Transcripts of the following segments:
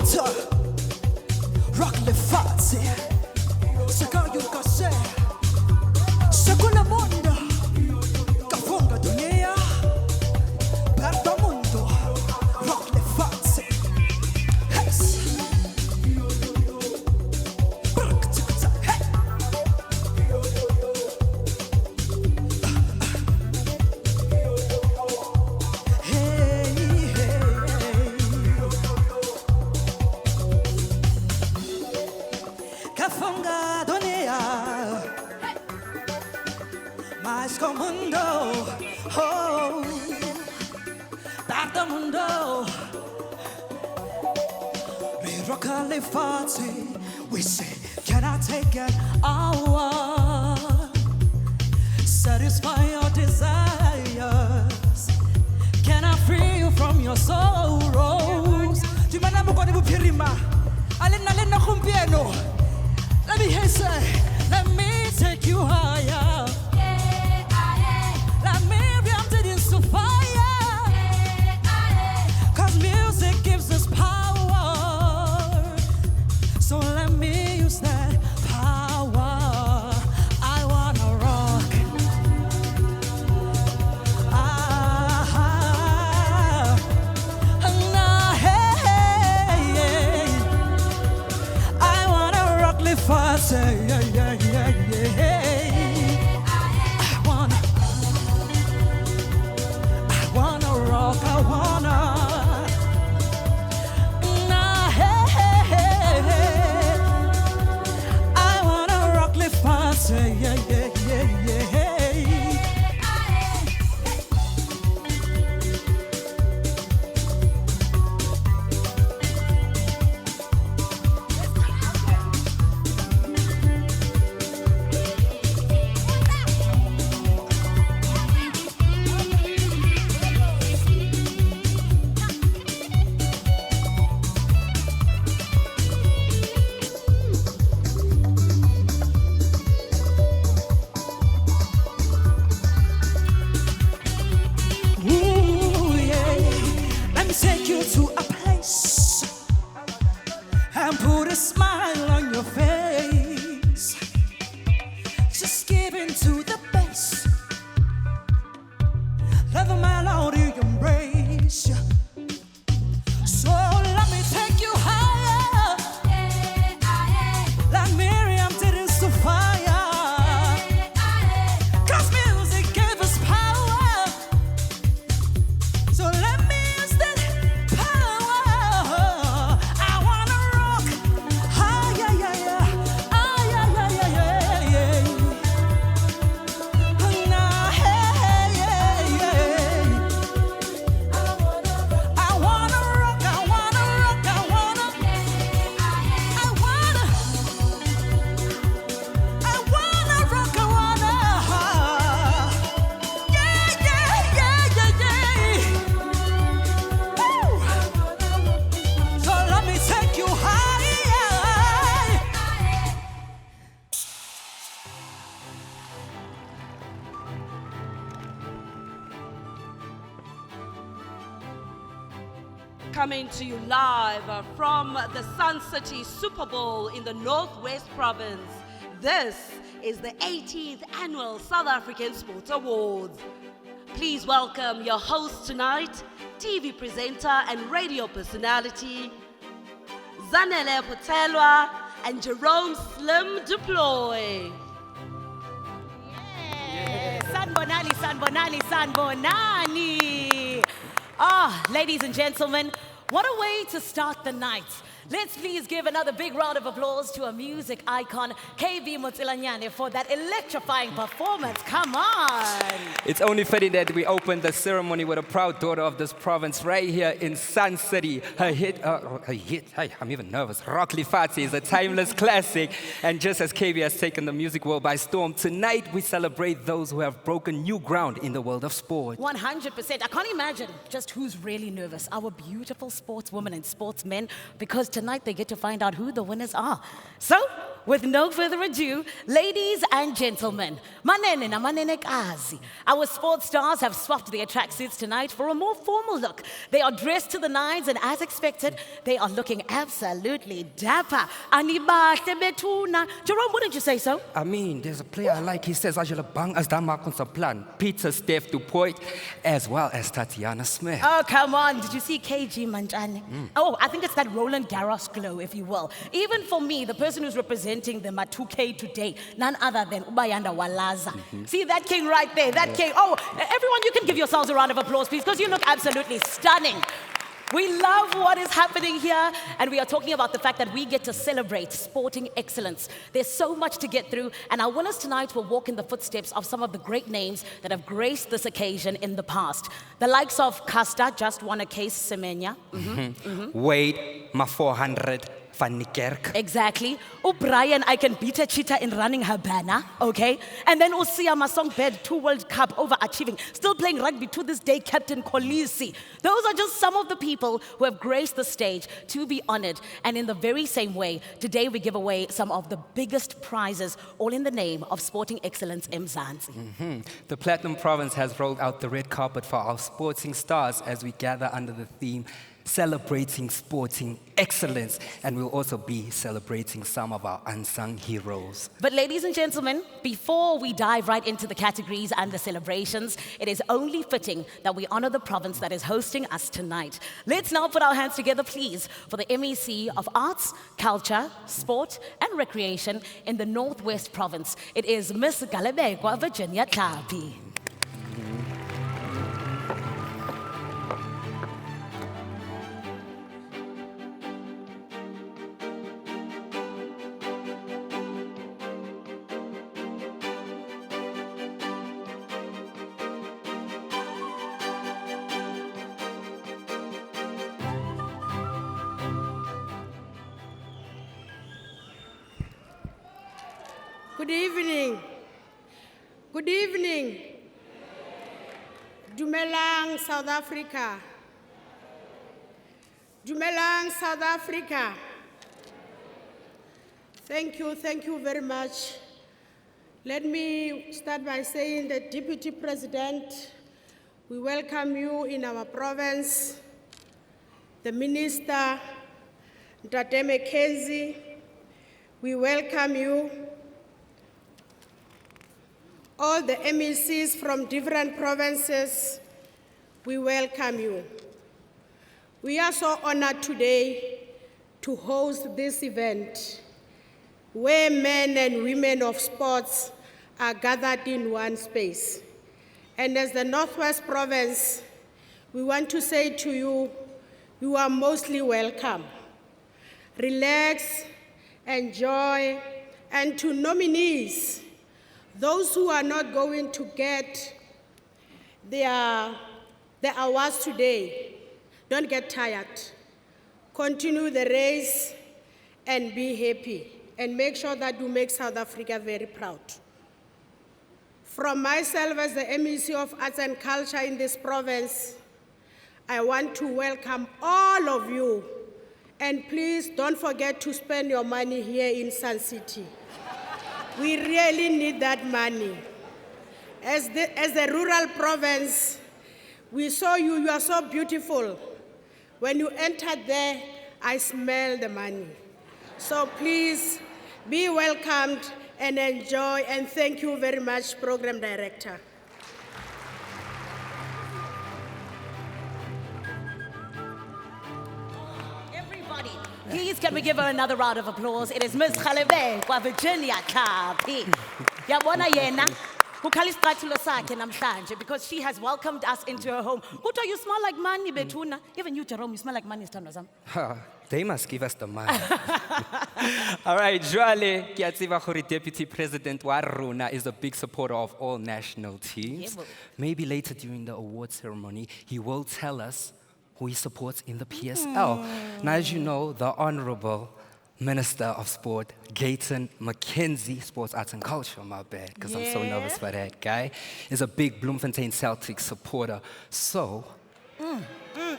water, rock le fazzi, sakayo kase, sakula mondo, kafunga dunia, perdo mundo, rock le fazzi. We say, can I take an hour? Satisfy your desires. Can I free you from your sorrows? Let me hear say, let me take you higher. Let me be into fire. 'Cause music gives us power. So let me use that power. I wanna rock. Hey. I wanna rock the fast. Yeah. I wanna rock. Yeah. Put a smile on your face. Just give in to the bass. Let the melody embrace you. So let me take you higher. Like Miriam did in Sophia. 'Cause music gave us power. So let me use that power. I wanna rock. Coming to you live from the Sun City Superbowl in the Northwest Province. This is the 18th Annual South African Sports Awards. Please welcome your host tonight, TV presenter and radio personality, Zanele Potelwa and Jerome Slim Deploy. Sanbonani. Ladies and gentlemen, what a way to start the night. Let's please give another big round of applause to a music icon, KB Motsilanyane, for that electrifying performance. Come on. It's only fitting that we open the ceremony with a proud daughter of this province right here in Sun City. Her hit, hey, I'm even nervous. Rock Lifati is a timeless classic. And just as KB has taken the music world by storm, tonight we celebrate those who have broken new ground in the world of sport. 100%. I can't imagine just who's really nervous. Our beautiful sportswomen and sportsmen, because tonight they get to find out who the winners are. So, with no further ado, ladies and gentlemen, manene na manenekazi, our sports stars have swapped their tracksuits tonight for a more formal look. They are dressed to the nines, and as expected, they are looking absolutely dapper. Anibahle betuna. Jerome, wouldn't you say so? I mean, there's a player I like. He says, Angela Bang as Damakon plan. Peter Steph Dupoit, as well as Tatiana Smith. Oh, come on. Did you see KG Manjani? Oh, I think it's that Roland Garros glow, if you will. Even for me, the person who's representing them at 2K today, none other than Ubayanda Walaza. See that king right there, that king. Oh, everyone, you can give yourselves a round of applause, please, because you look absolutely stunning. We love what is happening here, and we are talking about the fact that we get to celebrate sporting excellence. There's so much to get through, and our winners tonight will walk in the footsteps of some of the great names that have graced this occasion in the past. The likes of Casta just won a case, Semenya. Wade, my 400. Van Niekerk. Exactly. Brian, I can beat a cheetah in running her banner, okay? And then Usia Masongbed, 2 World Cup overachieving, still playing rugby to this day, Captain Kolisi. Those are just some of the people who have graced the stage to be honored. And in the very same way, today we give away some of the biggest prizes, all in the name of sporting excellence in Mzansi. The Platinum Province has rolled out the red carpet for our sporting stars as we gather under the theme celebrating sporting excellence, and we'll also be celebrating some of our unsung heroes. But ladies and gentlemen, before we dive right into the categories and the celebrations, it is only fitting that we honor the province that is hosting us tonight. Let's now put our hands together, please, for the MEC of Arts, Culture, Sport and Recreation in the Northwest Province. It is Miss Galebekwa Virginia Tlapi. Good evening. Good evening. Dumelang, South Africa. Dumelang, South Africa. Thank you very much. Let me start by saying that Deputy President, we welcome you in our province. The Minister, Ntate Mackenzie, we welcome you. All the MECs from different provinces, we welcome you. We are so honored today to host this event where men and women of sports are gathered in one space. And as the Northwest Province, we want to say to you, you are mostly welcome. Relax, enjoy, and to nominees, those who are not going to get their awards today, don't get tired. Continue the race and be happy, and make sure that you make South Africa very proud. From myself as the MEC of Arts and Culture in this province, I want to welcome all of you, and please don't forget to spend your money here in Sun City. We really need that money. As a rural province, we saw you, you are so beautiful. When you entered there, I smell the money. So please be welcomed and enjoy, and thank you very much, Program Director. Everybody, please can we give her another round of applause? It is Miss Galebekwa Virginia Tlapi. Yabona yena. Because she has welcomed us into her home. Kuta, you smell like money, Betuna. Even you, Jerome, you smell like money, Standazam. They must give us the money. All right, Joale Kiatsivahori Deputy President Waruna is a big supporter of all national teams. Maybe later during the award ceremony, he will tell us who he supports in the PSL. Now, as you know, the Honorable Minister of Sport, Gayton Mackenzie, Sports, Arts and Culture, my bad, because I'm so nervous for that guy, is a big Bloemfontein Celtics supporter. So,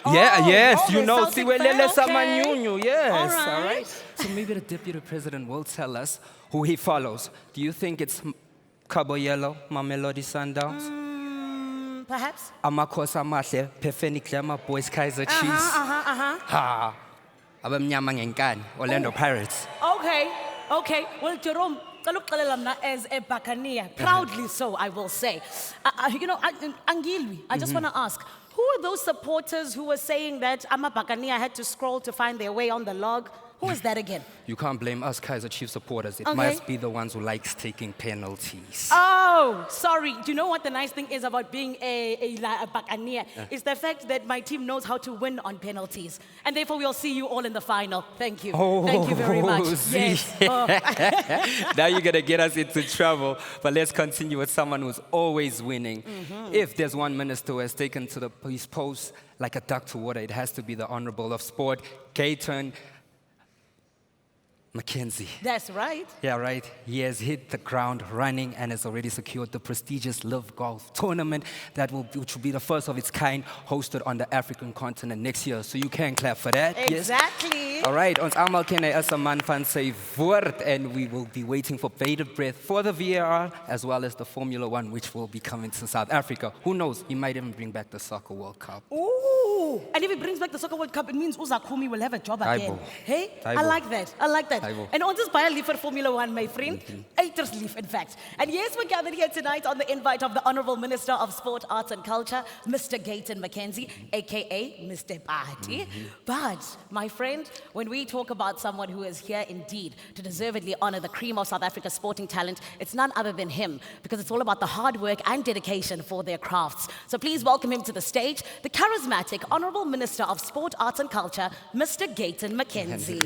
Yeah, yes, oh, you the know, Celtic Siwelele fan, Samanyunyu, yes, All all right. right. So maybe the deputy president will tell us who he follows. Do you think it's Cabo Yellow, Mamelodi Sundowns? Perhaps? Amakhosi Amahle, Phefeni Glamour, Boys Kaizer Chiefs? Ha, abamnyama ngenkani, Orlando Pirates. Okay. Well, Jerome, as a Buccaneer, proudly so, I will say. Angilwi, I just want to ask, who are those supporters who were saying that I'm a Buccaneer had to scroll to find their way on the log? Who is that again? You can't blame us Kaizer Chiefs supporters. It Okay. must be the ones who likes taking penalties. Oh, sorry. Do you know what the nice thing is about being a Buccaneer? Is the fact that my team knows how to win on penalties. And therefore, we'll see you all in the final. Thank you. Thank you very much. see. Yes. Oh. Now you're going to get us into trouble. But let's continue with someone who's always winning. If there's one minister who has taken to his post like a duck to water, it has to be the Honorable of Sport, Gayton Mackenzie. That's right. Yeah, right. He has hit the ground running and has already secured the prestigious Live Golf tournament which will be the first of its kind hosted on the African continent next year. So you can clap for that. Exactly. Yes? All right. Ons almal ken hy as 'n man van sy woord, and we will be waiting for bated breath for the VAR as well as the Formula One, which will be coming to South Africa. Who knows? He might even bring back the Soccer World Cup. Ooh. And if he brings back the Soccer World Cup, it means Uzakumi will have a job again. Aibo. Hey, I Aibo. like that. I like that. Aibo. And on this buy a leaf for Formula One, my friend. Uiters leaf, in fact. And yes, we're gathered here tonight on the invite of the Honorable Minister of Sport, Arts and Culture, Mr. Gayton Mackenzie, a.k.a. Mr. Party. But, my friend, when we talk about someone who is here indeed to deservedly honor the cream of South Africa's sporting talent, it's none other than him, because it's all about the hard work and dedication for their crafts. So please welcome him to the stage, the charismatic Honorable Minister of Sport, Arts and Culture, Mr. Gayton Mackenzie.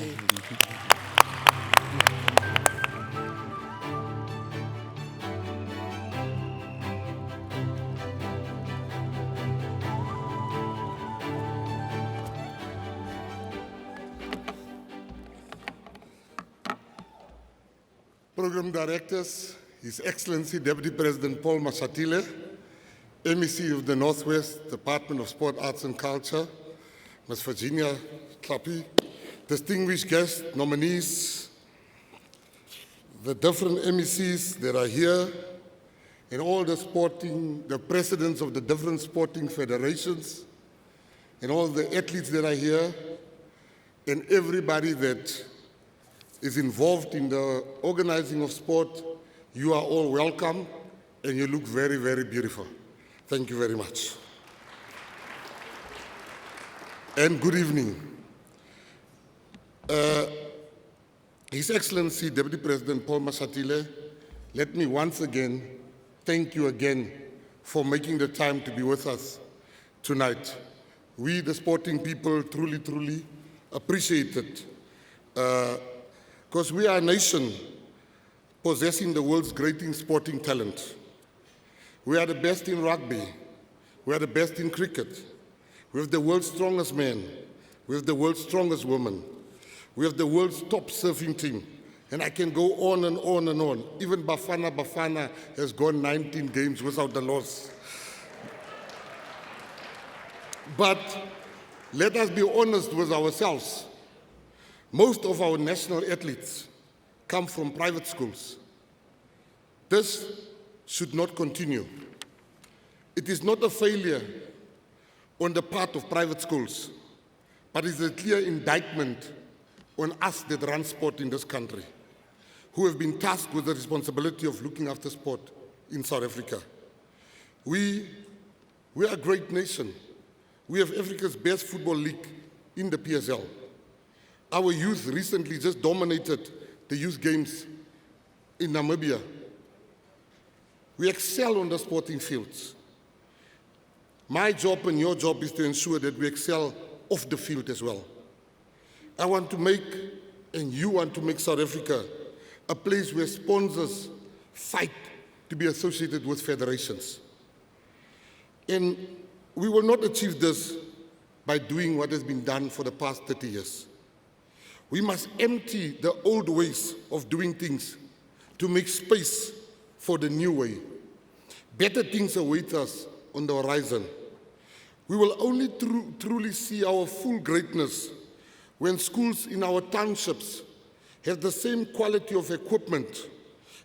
Program Directors, His Excellency Deputy President Paul Mashatile, MEC of the Northwest Department of Sport, Arts and Culture, Ms. Virginia Klapi, distinguished guests, nominees, the different MECs that are here, and all the presidents of the different sporting federations, and all the athletes that are here, and everybody that is involved in the organizing of sport, you are all welcome, and you look very, very beautiful. Thank you very much. And good evening. His Excellency Deputy President Paul Mashatile, let me once again thank you again for making the time to be with us tonight. We, the sporting people, truly, truly appreciate it. Because we are a nation possessing the world's greatest sporting talent. We are the best in rugby. We are the best in cricket. We have the world's strongest men. We have the world's strongest women. We have the world's top surfing team. And I can go on and on and on. Even Bafana has gone 19 games without a loss. But let us be honest with ourselves. Most of our national athletes come from private schools. This should not continue. It is not a failure on the part of private schools, but it's a clear indictment on us that run sport in this country, who have been tasked with the responsibility of looking after sport in South Africa. We are a great nation. We have Africa's best football league in the PSL. Our youth recently just dominated the youth games in Namibia. We excel on the sporting fields. My job and your job is to ensure that we excel off the field as well. I want to make, and you want to make South Africa a place where sponsors fight to be associated with federations. And we will not achieve this by doing what has been done for the past 30 years. We must empty the old ways of doing things to make space for the new way. Better things await us on the horizon. We will only truly see our full greatness when schools in our townships have the same quality of equipment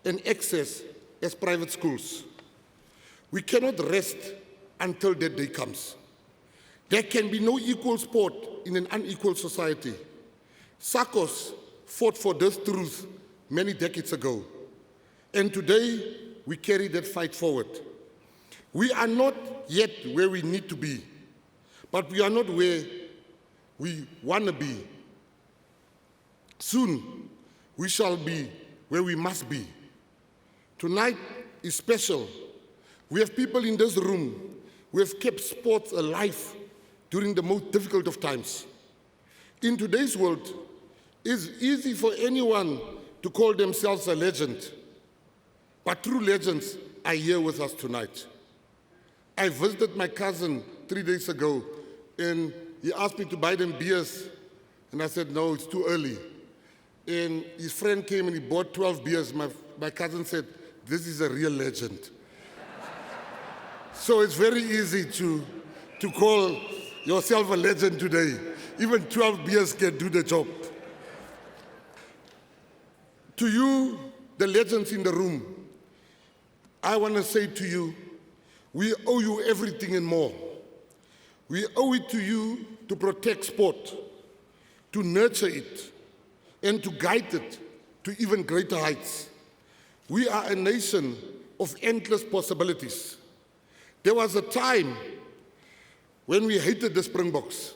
and access as private schools. We cannot rest until that day comes. There can be no equal sport in an unequal society. SACCOS fought for this truth many decades ago, and today we carry that fight forward. We are not yet where we need to be, but we are not where we want to be. Soon, we shall be where we must be. Tonight is special. We have people in this room who have kept sports alive during the most difficult of times. In today's world, it's easy for anyone to call themselves a legend, but true legends are here with us tonight. I visited my cousin 3 days ago, and he asked me to buy them beers, and I said, no, it's too early. And his friend came and he bought 12 beers. My cousin said, this is a real legend. So it's very easy to call yourself a legend today. Even 12 beers can do the job. To you, the legends in the room, I want to say to you, we owe you everything and more. We owe it to you to protect sport, to nurture it, and to guide it to even greater heights. We are a nation of endless possibilities. There was a time when we hated the Springboks,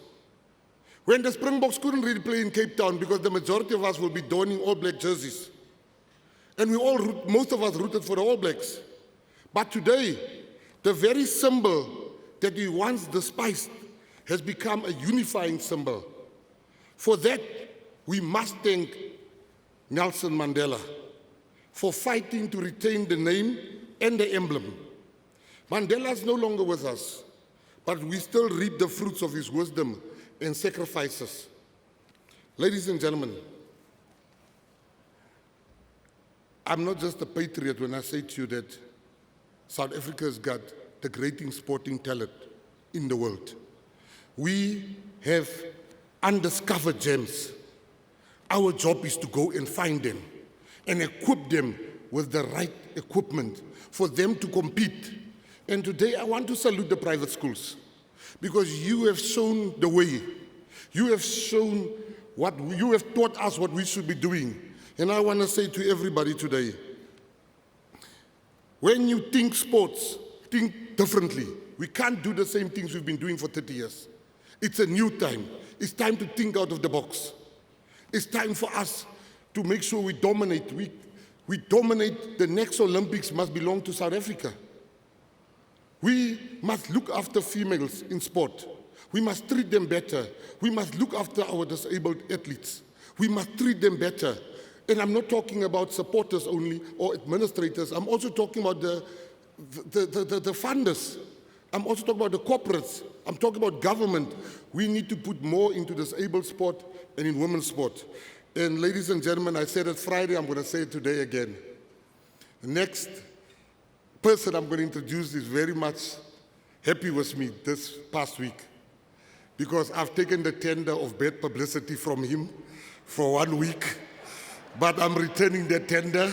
when the Springboks couldn't really play in Cape Town because the majority of us will be donning All Black jerseys. And most of us rooted for the All Blacks. But today, the very symbol that we once despised has become a unifying symbol. For that, we must thank Nelson Mandela for fighting to retain the name and the emblem. Mandela is no longer with us, but we still reap the fruits of his wisdom and sacrifices. Ladies and gentlemen, I'm not just a patriot when I say to you that South Africa has got the greatest sporting talent in the world. We have undiscovered gems. Our job is to go and find them and equip them with the right equipment for them to compete. And today I want to salute the private schools because you have shown the way. You have shown you have taught us what we should be doing. And I want to say to everybody today, when you think sports, think differently. We can't do the same things we've been doing for 30 years. It's a new time. It's time to think out of the box. It's time for us to make sure we dominate. We dominate. The next Olympics must belong to South Africa. We must look after females in sport. We must treat them better. We must look after our disabled athletes. We must treat them better. And I'm not talking about supporters only or administrators. I'm also talking about the funders. I'm also talking about the corporates. I'm talking about government. We need to put more into disabled sport and in women's sport. And ladies and gentlemen, I said it Friday, I'm going to say it today again. The next person I'm going to introduce is very much happy with me this past week because I've taken the tender of bad publicity from him for 1 week, but I'm returning the tender.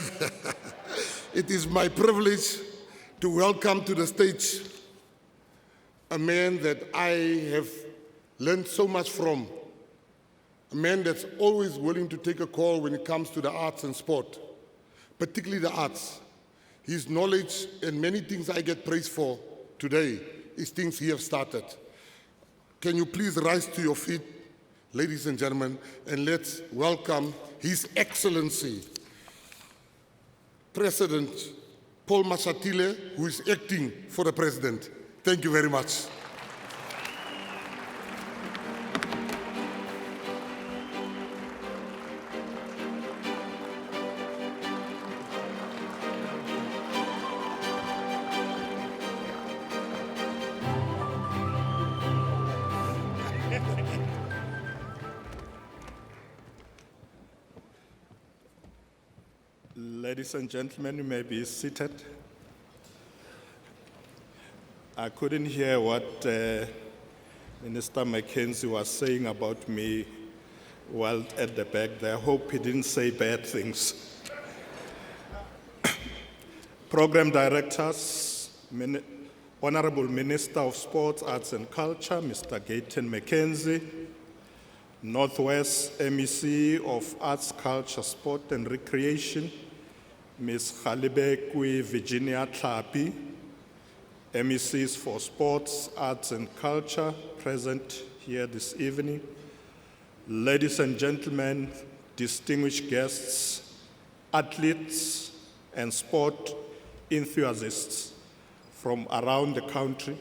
It is my privilege to welcome to the stage a man that I have learned so much from, a man that's always willing to take a call when it comes to the arts and sport, particularly the arts. His knowledge and many things I get praised for today is things he has started. Can you please rise to your feet, ladies and gentlemen, and let's welcome His Excellency, President Paul Mashatile, who is acting for the President. Thank you very much. Ladies and gentlemen, you may be seated. I couldn't hear what Minister Mackenzie was saying about me while at the back there. I hope he didn't say bad things. Program directors, Honorable Minister of Sports, Arts and Culture, Mr. Gayton Mackenzie, Northwest MEC of Arts, Culture, Sport and Recreation, Ms. Khalibekwi Virginia Tlapi, MECs for Sports, Arts and Culture, present here this evening. Ladies and gentlemen, distinguished guests, athletes and sport enthusiasts from around the country,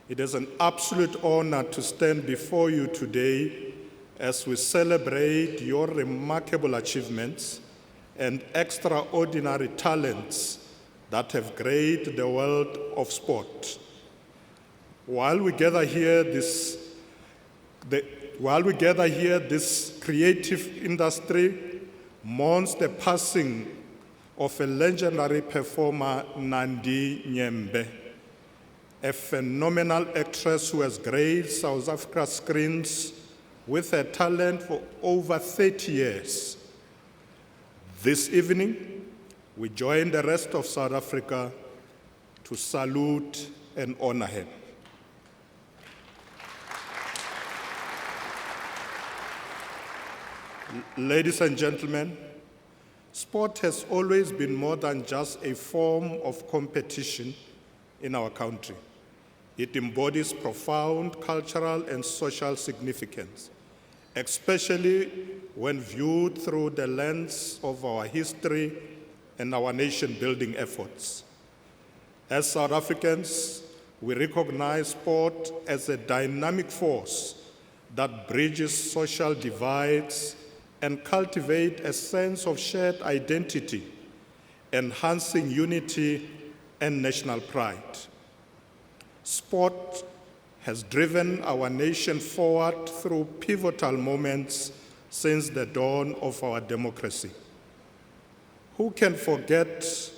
it is an absolute honor to stand before you today as we celebrate your remarkable achievements and extraordinary talents that have graced the world of sport. While we gather here, this creative industry mourns the passing of a legendary performer, Nandi Nyembe, a phenomenal actress who has graced South Africa's screens with her talent for over 30 years. This evening, we join the rest of South Africa to salute and honor her. Ladies and gentlemen, sport has always been more than just a form of competition in our country. It embodies profound cultural and social significance, especially when viewed through the lens of our history and our nation-building efforts. As South Africans, we recognize sport as a dynamic force that bridges social divides and cultivates a sense of shared identity, enhancing unity and national pride. Sport has driven our nation forward through pivotal moments since the dawn of our democracy. Who can forget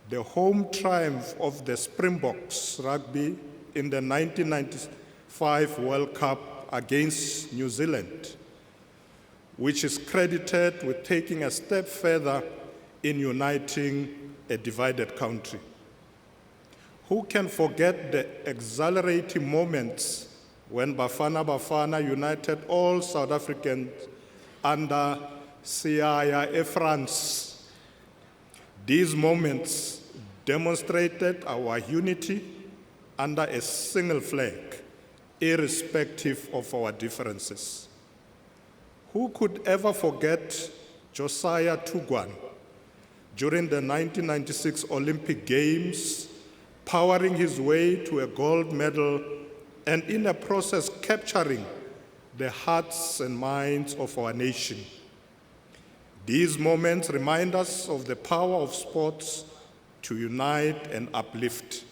the home triumph of the Springboks rugby in the 1995 World Cup against New Zealand, which is credited with taking a step further in uniting a divided country? Who can forget the exhilarating moments when Bafana Bafana united all South Africans under Siaya France? These moments demonstrated our unity under a single flag, irrespective of our differences. Who could ever forget Josiah Tugwan during the 1996 Olympic Games, powering his way to a gold medal and in the process capturing the hearts and minds of our nation? These moments remind us of the power of sports to unite and uplift.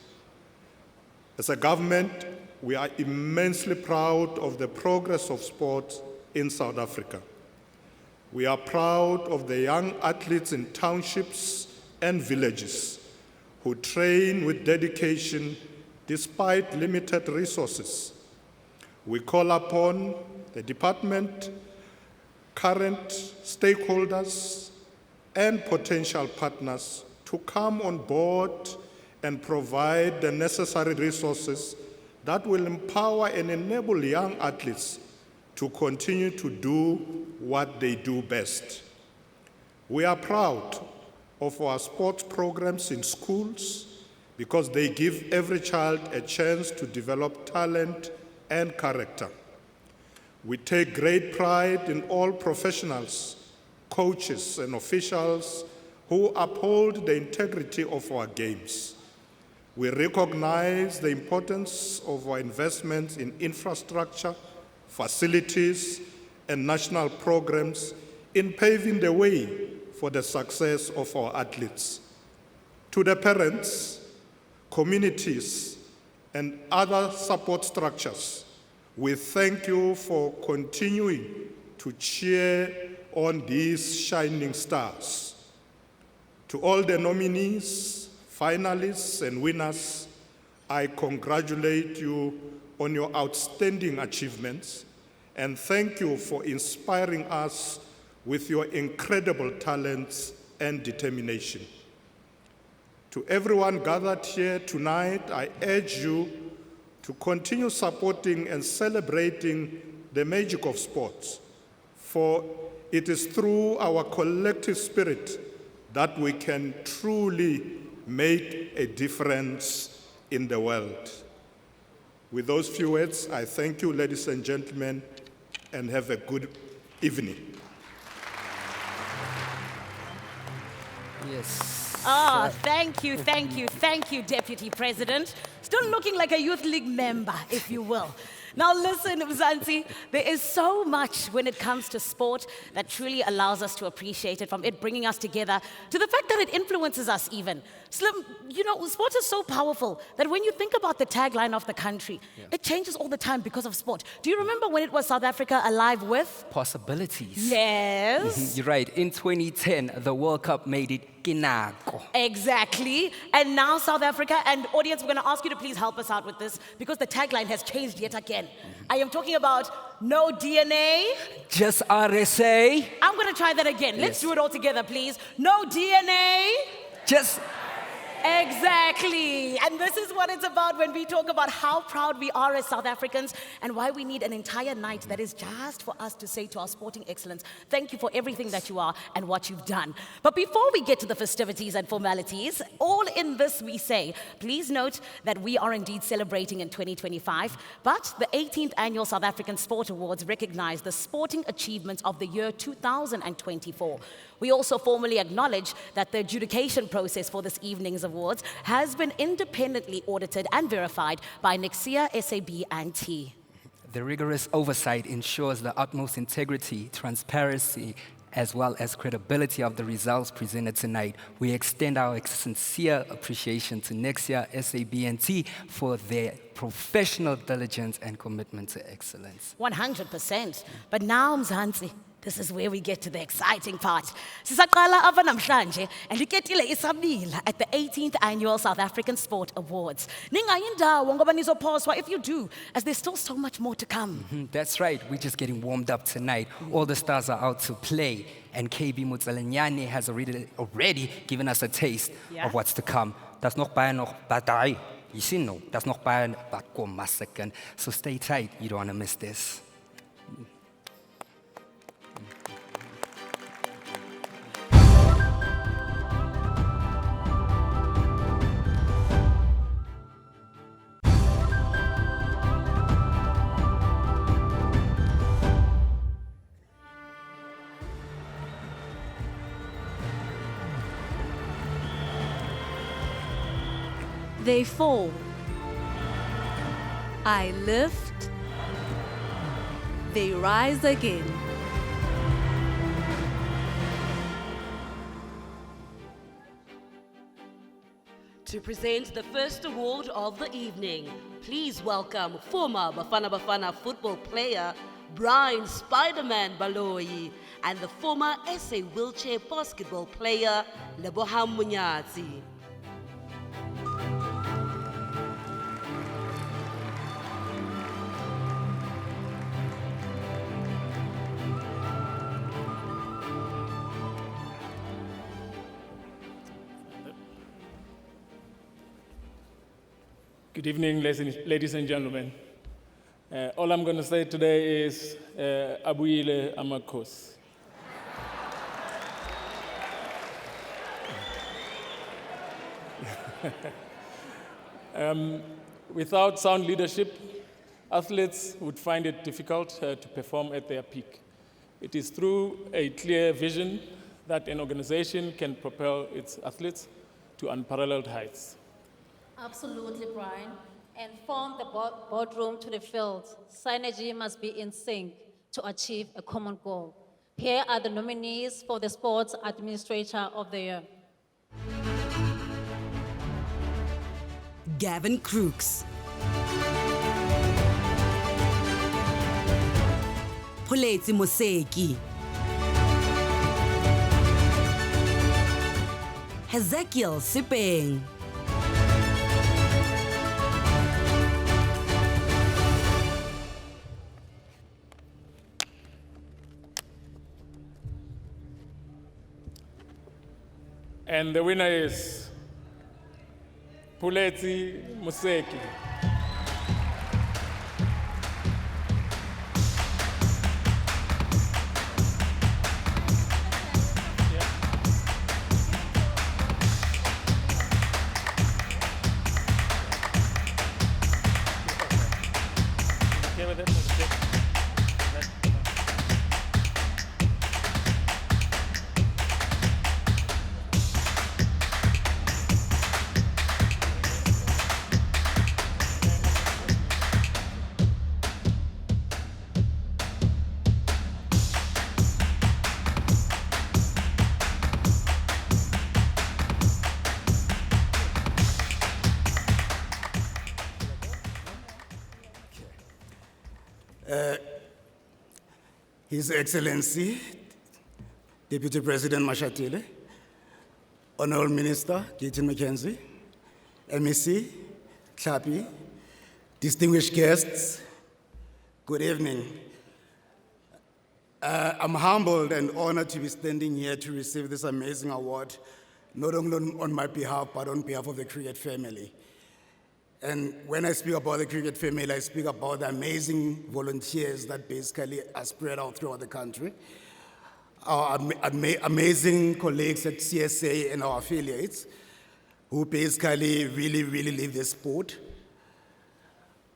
As a government, we are immensely proud of the progress of sports in South Africa. We are proud of the young athletes in townships and villages who train with dedication despite limited resources. We call upon the department, current stakeholders, and potential partners to come on board and provide the necessary resources that will empower and enable young athletes to continue to do what they do best. We are proud of our sports programs in schools because they give every child a chance to develop talent and character. We take great pride in all professionals, coaches, and officials who uphold the integrity of our games. We recognize the importance of our investments in infrastructure, facilities, and national programs in paving the way for the success of our athletes. To the parents, communities, and other support structures, we thank you for continuing to cheer on these shining stars. To all the nominees, finalists, and winners, I congratulate you on your outstanding achievements, and thank you for inspiring us with your incredible talents and determination. To everyone gathered here tonight, I urge you to continue supporting and celebrating the magic of sports, for it is through our collective spirit that we can truly make a difference in the world. With those few words, I thank you, ladies and gentlemen, and have a good evening. Yes. Ah, thank you, Deputy President. Still looking like a Youth League member, if you will. Now listen, Mzansi, there is so much when it comes to sport that truly allows us to appreciate it, from it bringing us together to the fact that it influences us even. Slim, you know, sport is so powerful that when you think about the tagline of the country, it changes all the time because of sport. Do you remember when it was South Africa alive with? Possibilities. Yes. You're right. In 2010, the World Cup made it kinako. Exactly. And now South Africa, and audience, we're going to ask you to please help us out with this because the tagline has changed yet again. I am talking about no DNA. Just RSA. I'm going to try that again. Let's do it all together, please. No DNA. Just Exactly. And this is what it's about when we talk about how proud we are as South Africans and why we need an entire night that is just for us to say to our sporting excellence, thank you for everything that you are and what you've done. But before we get to the festivities and formalities, all in this we say, please note that we are indeed celebrating in 2025, but the 18th Annual South African Sport Awards recognize the sporting achievements of the year 2024. We also formally acknowledge that the adjudication process for this evening's awards has been independently audited and verified by Nexia, SAB, and T. the rigorous oversight ensures the utmost integrity, transparency, as well as credibility of the results presented tonight. We extend our sincere appreciation to Nexia, SAB, and T for their professional diligence and commitment to excellence. 100%. But now, Mzansi, this is where we get to the exciting part. Sisaqala ava namhlanje and liketile isabila at the 18th Annual South African Sport Awards. Ningayindawo ngoba nizophoswa if you do, as there's still so much more to come. That's right, we're just getting warmed up tonight. All the stars are out to play, and KB Motselanyane has already given us a taste of what's to come. That's nog baie nog badai. You see, no, that's nog baie wat kom massacre. So stay tight, you don't want to miss this. They fall. I lift. They rise again. To present the first award of the evening, please welcome former Bafana Bafana football player Brian Spider-Man Baloyi and the former SA wheelchair basketball player Lebohang Munyatsi. Good evening, ladies and gentlemen. All I'm going to say today is Abuyile Amakos. Without sound leadership, athletes would find it difficult to perform at their peak. It is through a clear vision that an organization can propel its athletes to unparalleled heights. Absolutely, Brian. And from the boardroom to the field, synergy must be in sync to achieve a common goal. Here are the nominees for the Sports Administrator of the Year. Gavin Crooks, Poletsi Moseki, Ezekiel Sipeng, And the winner is Puleti Museki. Okay with it? His Excellency, Deputy President Mashatile, Honorable Minister Gideon McKenzie, MEC, Klapi, distinguished guests, good evening. I'm humbled and honored to be standing here to receive this amazing award, not only on my behalf, but on behalf of the cricket family. And when I speak about the cricket family, I speak about the amazing volunteers that basically are spread out throughout the country, our amazing colleagues at CSA and our affiliates, who basically really live this sport.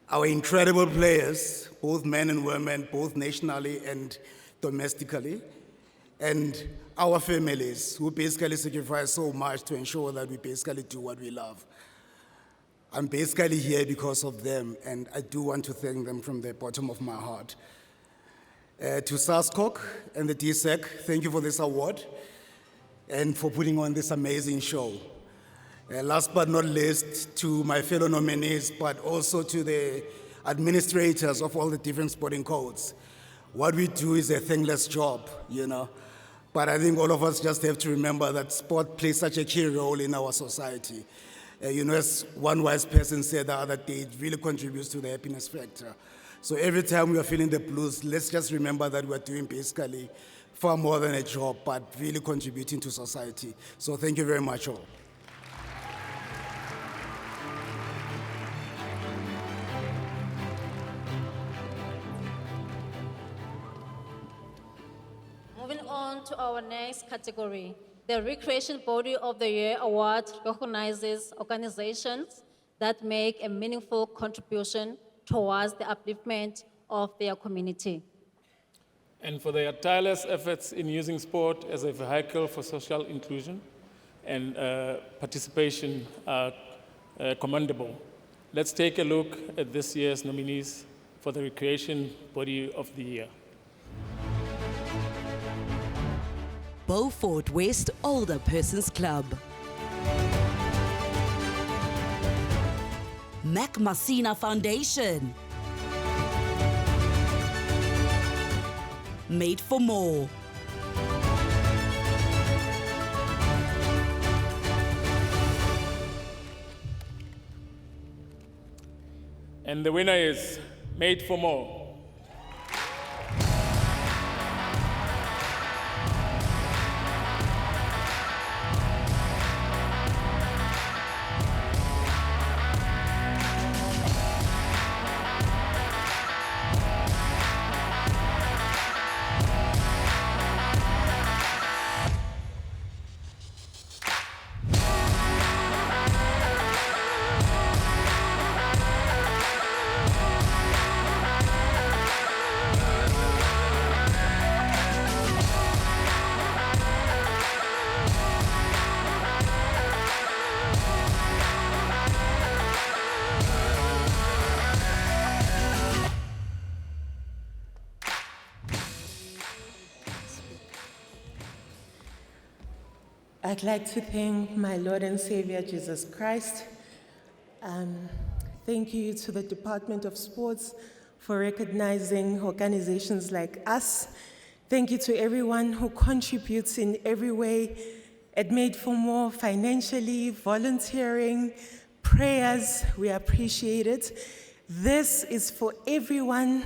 Our incredible players, both men and women, both nationally and domestically, and our families, who basically sacrifice so much to ensure that we basically do what we love. I'm basically here because of them, and I do want to thank them from the bottom of my heart. To SASCOC and the DSEC, thank you for this award and for putting on this amazing show. Last but not least, to my fellow nominees, but also to the administrators of all the different sporting codes. What we do is a thankless job, you know, but I think all of us just have to remember that sport plays such a key role in our society. You know, as one wise person said the other day, it really contributes to the happiness factor. So every time we are feeling the blues, let's just remember that we're doing basically far more than a job, but really contributing to society. So thank you very much all. Moving on to our next category. The Recreation Body of the Year Award recognizes organizations that make a meaningful contribution towards the upliftment of their community. And for their tireless efforts in using sport as a vehicle for social inclusion and participation are commendable. Let's take a look at this year's nominees for the Recreation Body of the Year. Beaufort West Older Persons Club, Mac Masina Foundation, Made for More, And the winner is Made for More. I'd like to thank my Lord and Savior, Jesus Christ. Thank you to the Department of Sports for recognizing organizations like us. Thank you to everyone who contributes in every way at Made for More, financially, volunteering, prayers. We appreciate it. This is for everyone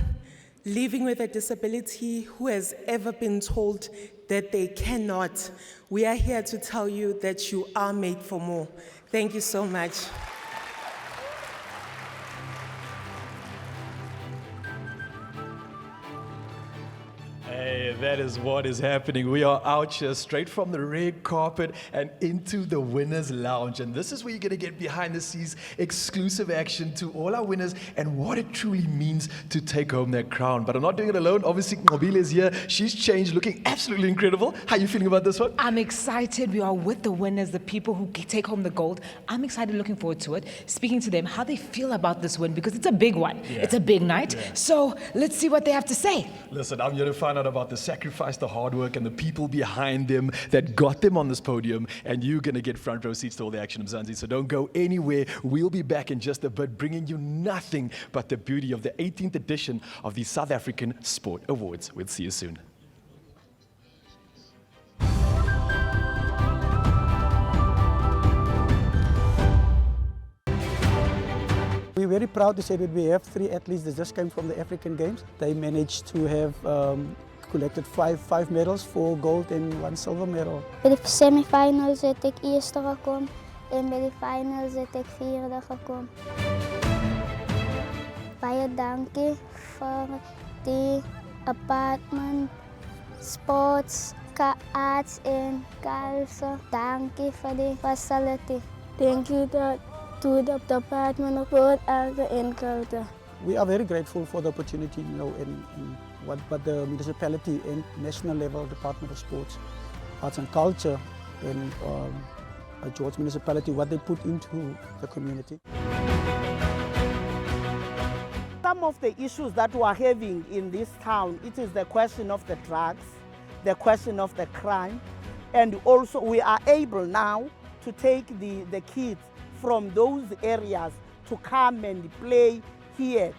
living with a disability who has ever been told that they cannot. We are here to tell you that you are made for more. Thank you so much. Hey, that is what is happening. We are out here straight from the red carpet and into the winners' lounge. And this is where you're going to get behind the scenes exclusive action to all our winners and what it truly means to take home that crown. But I'm not doing it alone. Obviously, Mobile is here. She's changed, looking absolutely incredible. How are you feeling about this one? I'm excited. We are with the winners, the people who take home the gold. I'm excited, looking forward to it. Speaking to them, how they feel about this win, because it's a big one. Yeah. It's a big night. Yeah. So let's see what they have to say. Listen, I'm here to find out about the sacrifice, the hard work, and the people behind them that got them on this podium. And you're going to get front row seats to all the action of Mzansi. So don't go anywhere. We'll be back in just a bit, bringing you nothing but the beauty of the 18th edition of the South African Sport Awards. We'll see you soon. We're very proud to say that we have 3 athletes that just came from the African Games. They managed to have collected five medals, 4 gold and 1 silver medal. Bij de semifinals heb ik eerste gekomen en bij de finals heb ik 4e gekomen. Baie dankie voor die apartment, sports, arts en culture. Dankie voor die facility. Thank you to the Department of Sport, Arts and Culture. We are very grateful for the opportunity, in what the municipality and national level Department of Sports, Arts and Culture and George Municipality, what they put into the community. Some of the issues that we are having in this town, it is the question of the drugs, the question of the crime, and also we are able now to take the kids from those areas to come and play here.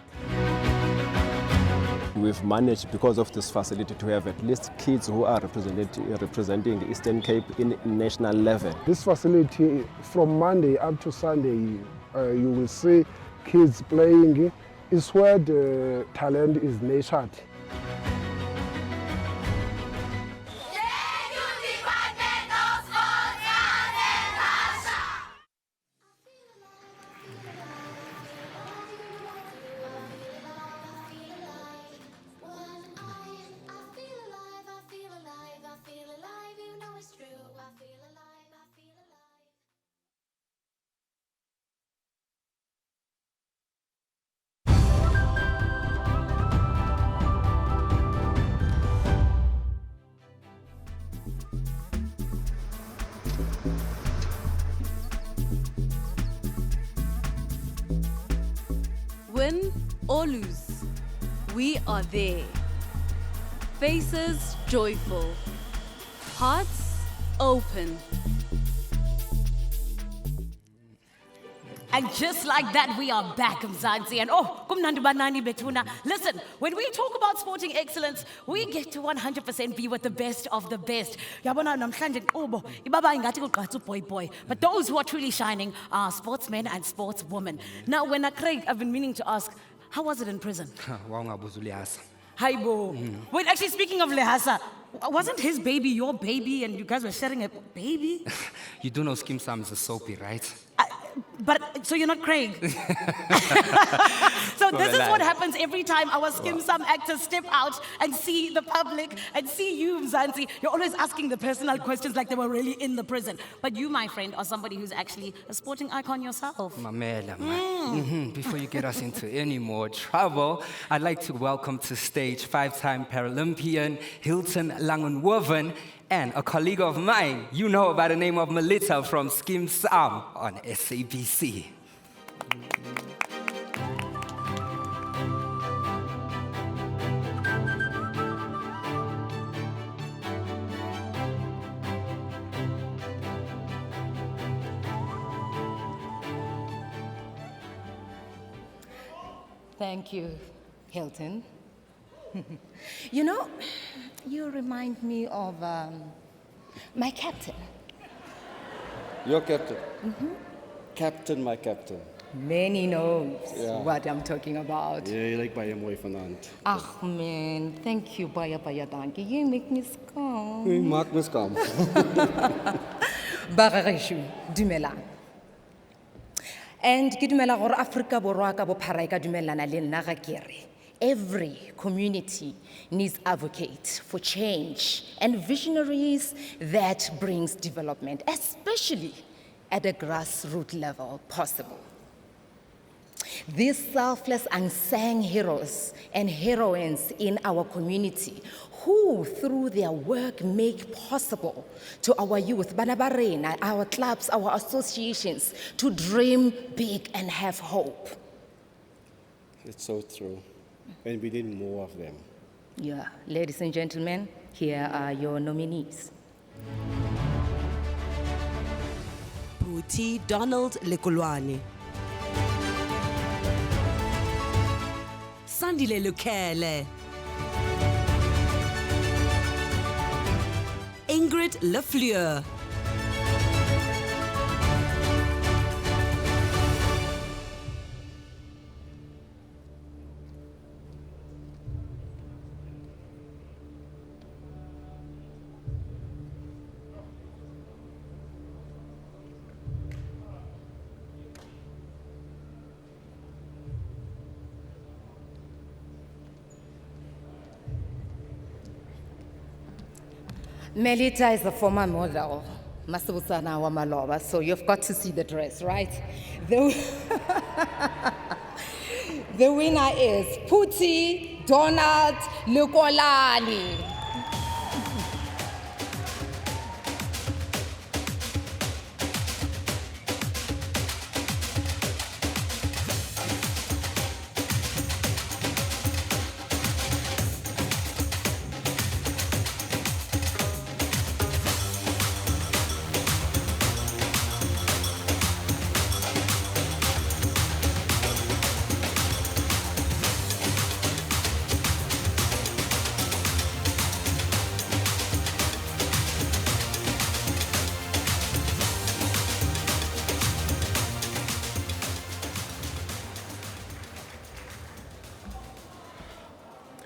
We've managed, because of this facility, to have at least kids who are representing the Eastern Cape in national level. This facility, from Monday up to Sunday, you will see kids playing. It's where the talent is nurtured. Win or lose, we are there. Faces joyful, hearts open. And just like that, we are back, Mzansi. And kumnandi banani betuna. Listen, when we talk about sporting excellence, we get to 100% be with the best of the best. Yabona namhlanje obo ibaba ingathi kuqatha boy. But those who are truly shining are sportsmen and sportswomen. Now, when Craig, I've been meaning to ask, how was it in prison? Haibo. Wait, actually, speaking of Lehasa, wasn't his baby your baby and you guys were sharing a baby? You do know Skim Sam is a soapy, right? So you're not Craig. So this is what happens every time our Skim Sam actors step out and see the public and see you, Mzansi. You're always asking the personal questions like they were really in the prison. But you, my friend, are somebody who's actually a sporting icon yourself. Mamela, man. Before you get us into any more trouble, I'd like to welcome to stage 5-time Paralympian Hilton Langenwerven and a colleague of mine, you know, by the name of Melita from Skim Sam on SABC. Thank you, Hilton. You know, you remind me of my captain. Your captain? Mm-hmm. Captain, my captain. Many knows Yeah. what I'm talking about. Ja, jy lyk baie mooi vanaand. Ach man, thank you, baie dankie. You make me scum. Jy maak my skam. Bagageshu, dumelang. And ke dumela gore Afrika Borwa ka bophara e ka dumellana le nna ga ke re, every community needs advocates for change and visionaries that brings development, especially at a grassroots level possible. These selfless unsung heroes and heroines in our community who, through their work, make possible to our youth, bana ba rena, our clubs, our associations, to dream big and have hope. It's so true. And we need more of them. Yeah, ladies and gentlemen, here are your nominees. Puti Donald Lekolwane, Sandile Lukele, Ingrid Lefleur, Melita is a former model, Masabusana Wamaloba, so you've got to see the dress, right? The winner is Puti Donald Lukolani.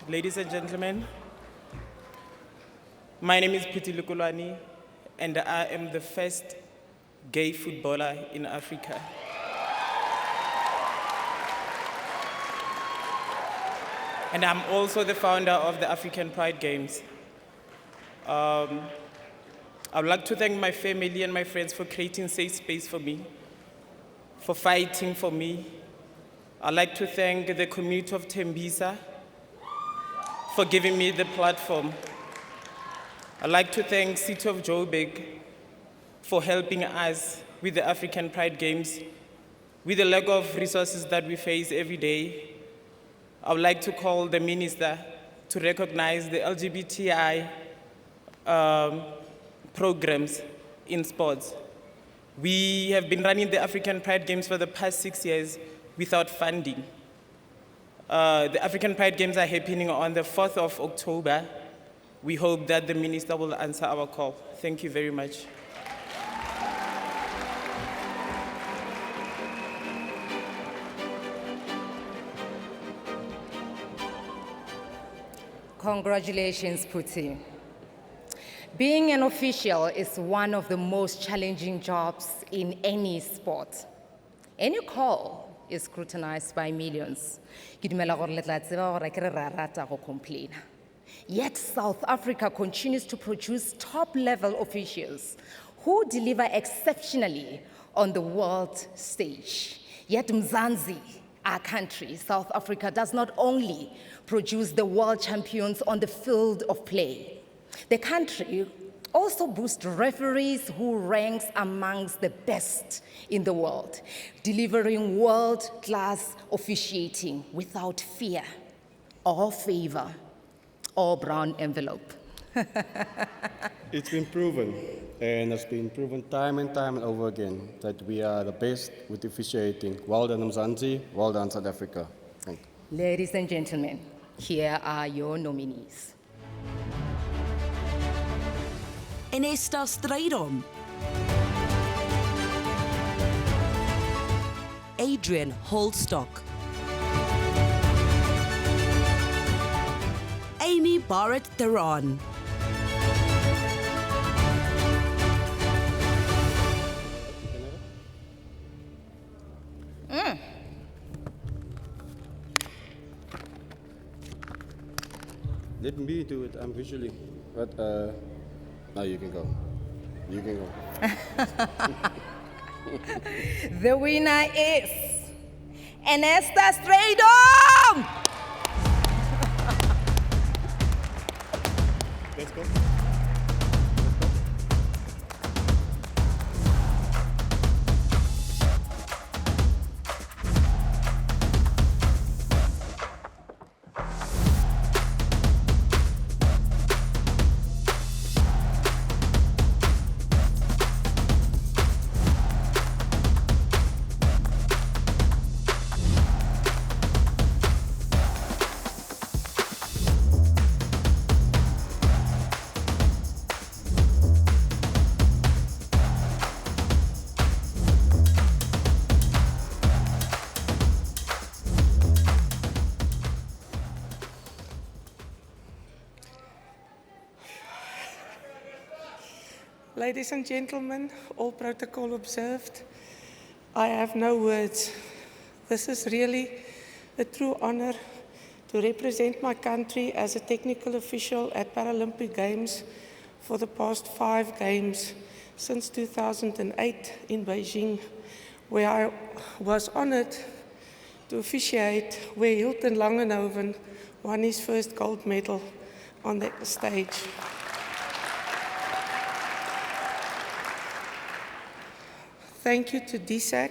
Ladies and gentlemen, my name is Puti Lukulwani, and I am the first gay footballer in Africa. And I'm also the founder of the African Pride Games. I would like to thank my family and my friends for creating safe space for me, for fighting for me. I'd like to thank the community of Tembisa for giving me the platform. I'd like to thank City of Joburg for helping us with the African Pride Games. With the lack of resources that we face every day, I would like to call the minister to recognize the LGBTI programs in sports. We have been running the African Pride Games for the past 6 years without funding. The African Pride Games are happening on the 4th of October. We hope that the minister will answer our call. Thank you very much. Congratulations, Puti. Being an official is one of the most challenging jobs in any sport. Any call is scrutinized by millions. Yet South Africa continues to produce top-level officials who deliver exceptionally on the world stage. Yet Mzansi, our country, South Africa, does not only produce the world champions on the field of play. The country also boasts referees who ranks amongst the best in the world, delivering world-class officiating without fear or favor or brown envelope. It's been proven, and it's been proven time and time and over again, that we are the best with officiating. Well done, Mzansi. Well done, South Africa. Thank you. Ladies and gentlemen, here are your nominees. Enesta Strydom, Adrian Holstock. Amy Barrett Theron. Let me do it. I'm visually. But now you can go. You can go. The winner is Anesta Stradom! Let's go. Ladies and gentlemen, all protocol observed, I have no words. This is really a true honor to represent my country as a technical official at Paralympic Games for the past 5 games since 2008 in Beijing, where I was honored to officiate where Hilton Langenhoven won his first gold medal on the stage. Thank you to DSAC,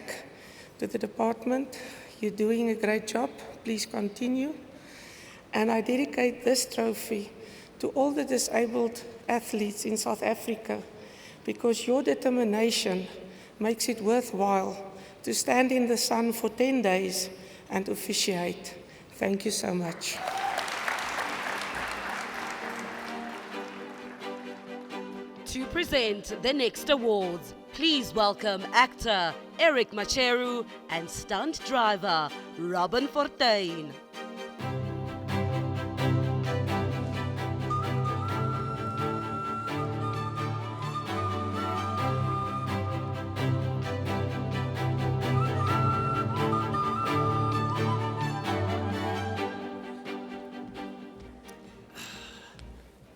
to the department. You're doing a great job. Please continue. And I dedicate this trophy to all the disabled athletes in South Africa, because your determination makes it worthwhile to stand in the sun for 10 days and officiate. Thank you so much. To present the next awards, please welcome actor Eric Macheru and stunt driver Robin Fortuin.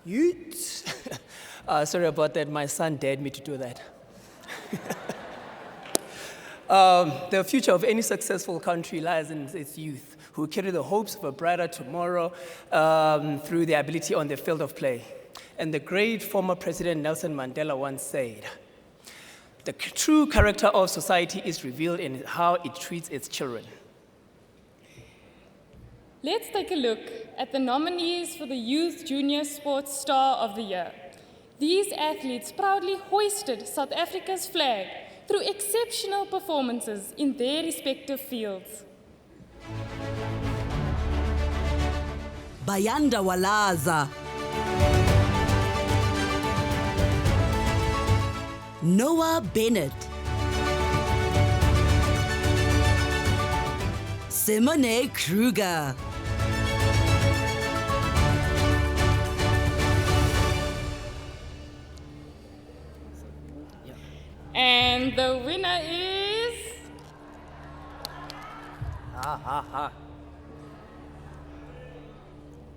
Utes. Sorry about that. My son dared me to do that. The future of any successful country lies in its youth, who carry the hopes of a brighter tomorrow through their ability on the field of play. And the great former President Nelson Mandela once said, "The true character of society is revealed in how it treats its children." Let's take a look at the nominees for the Youth Junior Sports Star of the Year. These athletes proudly hoisted South Africa's flag through exceptional performances in their respective fields. Bayanda Walaza, Noah Bennett, Simone Kruger, And the winner is...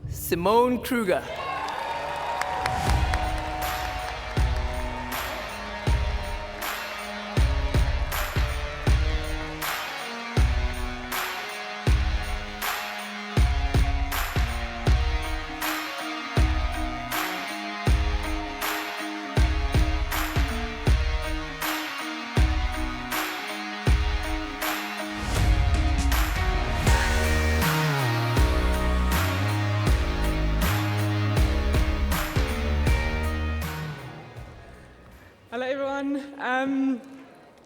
Simone Kruger. Hello everyone.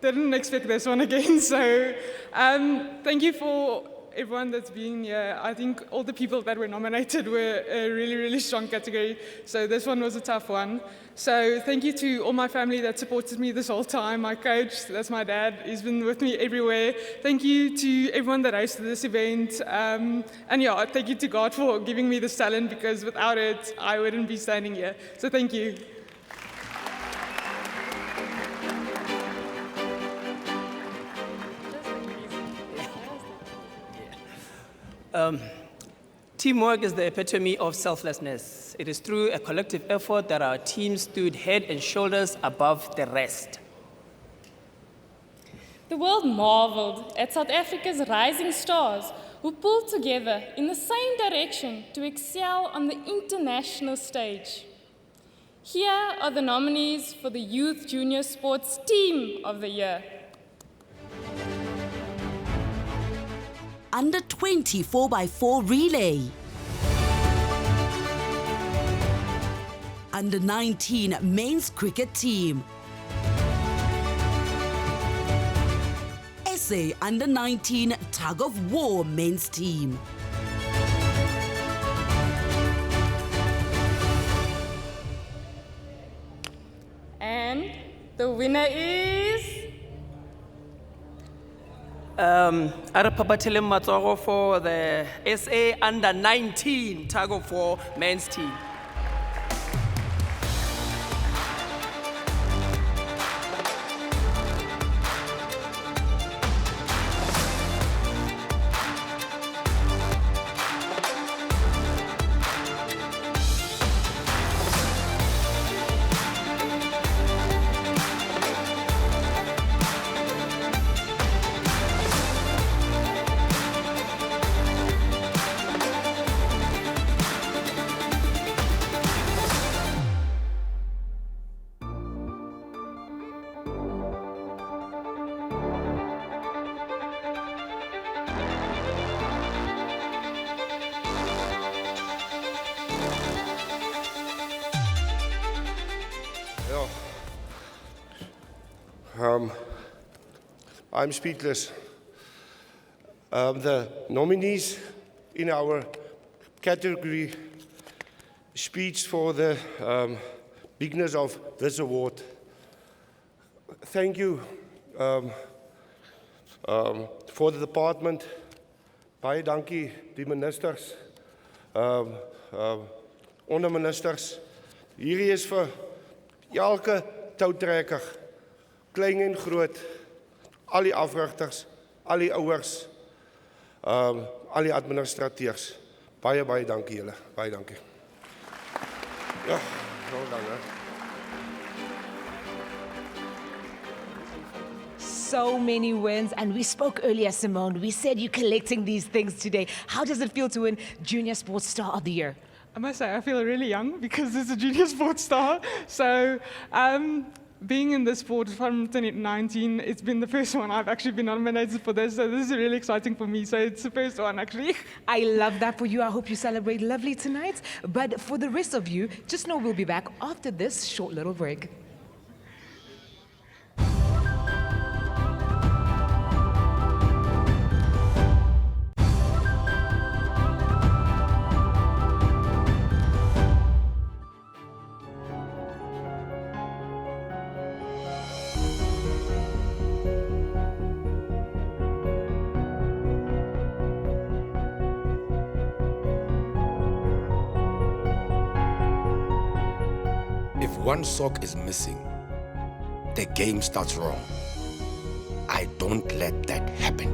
Didn't expect this one again, so thank you for everyone that's been here. I think all the people that were nominated were a really, really strong category. So this one was a tough one. So thank you to all my family that supported me this whole time. My coach, that's my dad, he's been with me everywhere. Thank you to everyone that hosted this event. And yeah, thank you to God for giving me this talent, because without it, I wouldn't be standing here. So thank you. Teamwork is the epitome of selflessness. It is through a collective effort that our team stood head and shoulders above the rest. The world marveled at South Africa's rising stars who pulled together in the same direction to excel on the international stage. Here are the nominees for the Youth Junior Sports Team of the Year. Under 20 4x4 relay. Under 19 men's cricket team. SA under 19 tug of war men's team. And the winner is... Arapapatelem Matsogo for the SA under 19 tug of war men's team. I'm speechless. The nominees in our category speaks for the bigness of this award. Thank you for the department. Baie dankie die ministers, onderministers. Hierdie is vir elke toutrekker, klein en groot. Al die afrigters, al die ouers, al die administrateurs. Baie, baie dankie julle. Baie dankie. Ja, nou dan, hè. So many wins, and we spoke earlier, Simone. We said you're collecting these things today. How does it feel to win Junior Sports Star of the Year? I must say, I feel really young because it's a junior sports star. So, being in this sport from 2019, it's been the first one I've actually been nominated for this, so this is really exciting for me. So it's the first one, actually. I love that for you. I hope you celebrate lovely tonight. But for the rest of you, just know we'll be back after this short little break. If one sock is missing, the game starts wrong. I don't let that happen.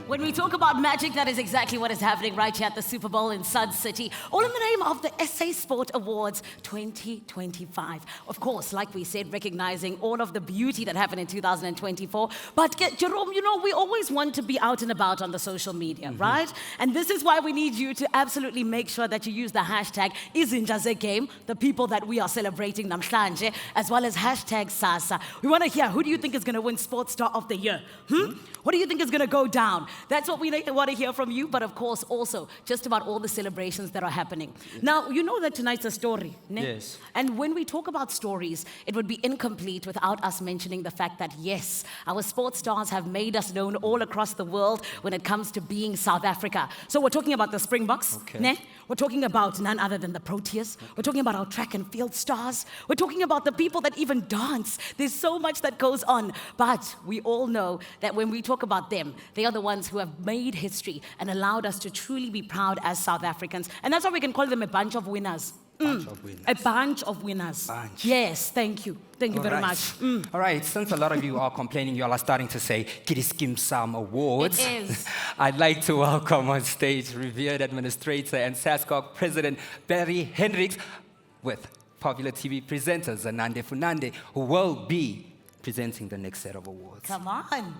When we talk about magic, that is exactly what is happening right here at the Super Bowl in Sun City, all in the name of the SA Sport Awards 2025. Of course, like we said, recognizing all of the beauty that happened in 2024. But Jerome, you know, we always want to be out and about on the social media, right? And this is why we need you to absolutely make sure that you use the hashtag #IzinjazeGame, the people that we are celebrating namhlanje, as well as hashtag SASA. We want to hear, who do you think is going to win Sports Star of the Year? What do you think is going to go down? That's what we want to hear from you, but of course also just about all the celebrations that are happening. Now, you know that tonight's a story, ne? Yes. And when we talk about stories, it would be incomplete without us mentioning the fact that, yes, our sports stars have made us known all across the world when it comes to being South Africa. So we're talking about the Springboks, ne? We're talking about none other than the Proteas. We're talking about our track and field stars. We're talking about the people that even dance. There's so much that goes on. But we all know that when we talk about them, they are the ones who have made history and allowed us to truly be proud as South Africans. And that's why we can call them a bunch of winners. A bunch of winners. Bunch. Yes, thank you. Thank you very All right. much. All right, since a lot of you are complaining, you all are starting to say, Kiriskim Sam Awards. It is. I'd like to welcome on stage revered administrator and SASCOC President Barry Hendricks with popular TV presenter Zanande Funande, who will be presenting the next set of awards. Come on.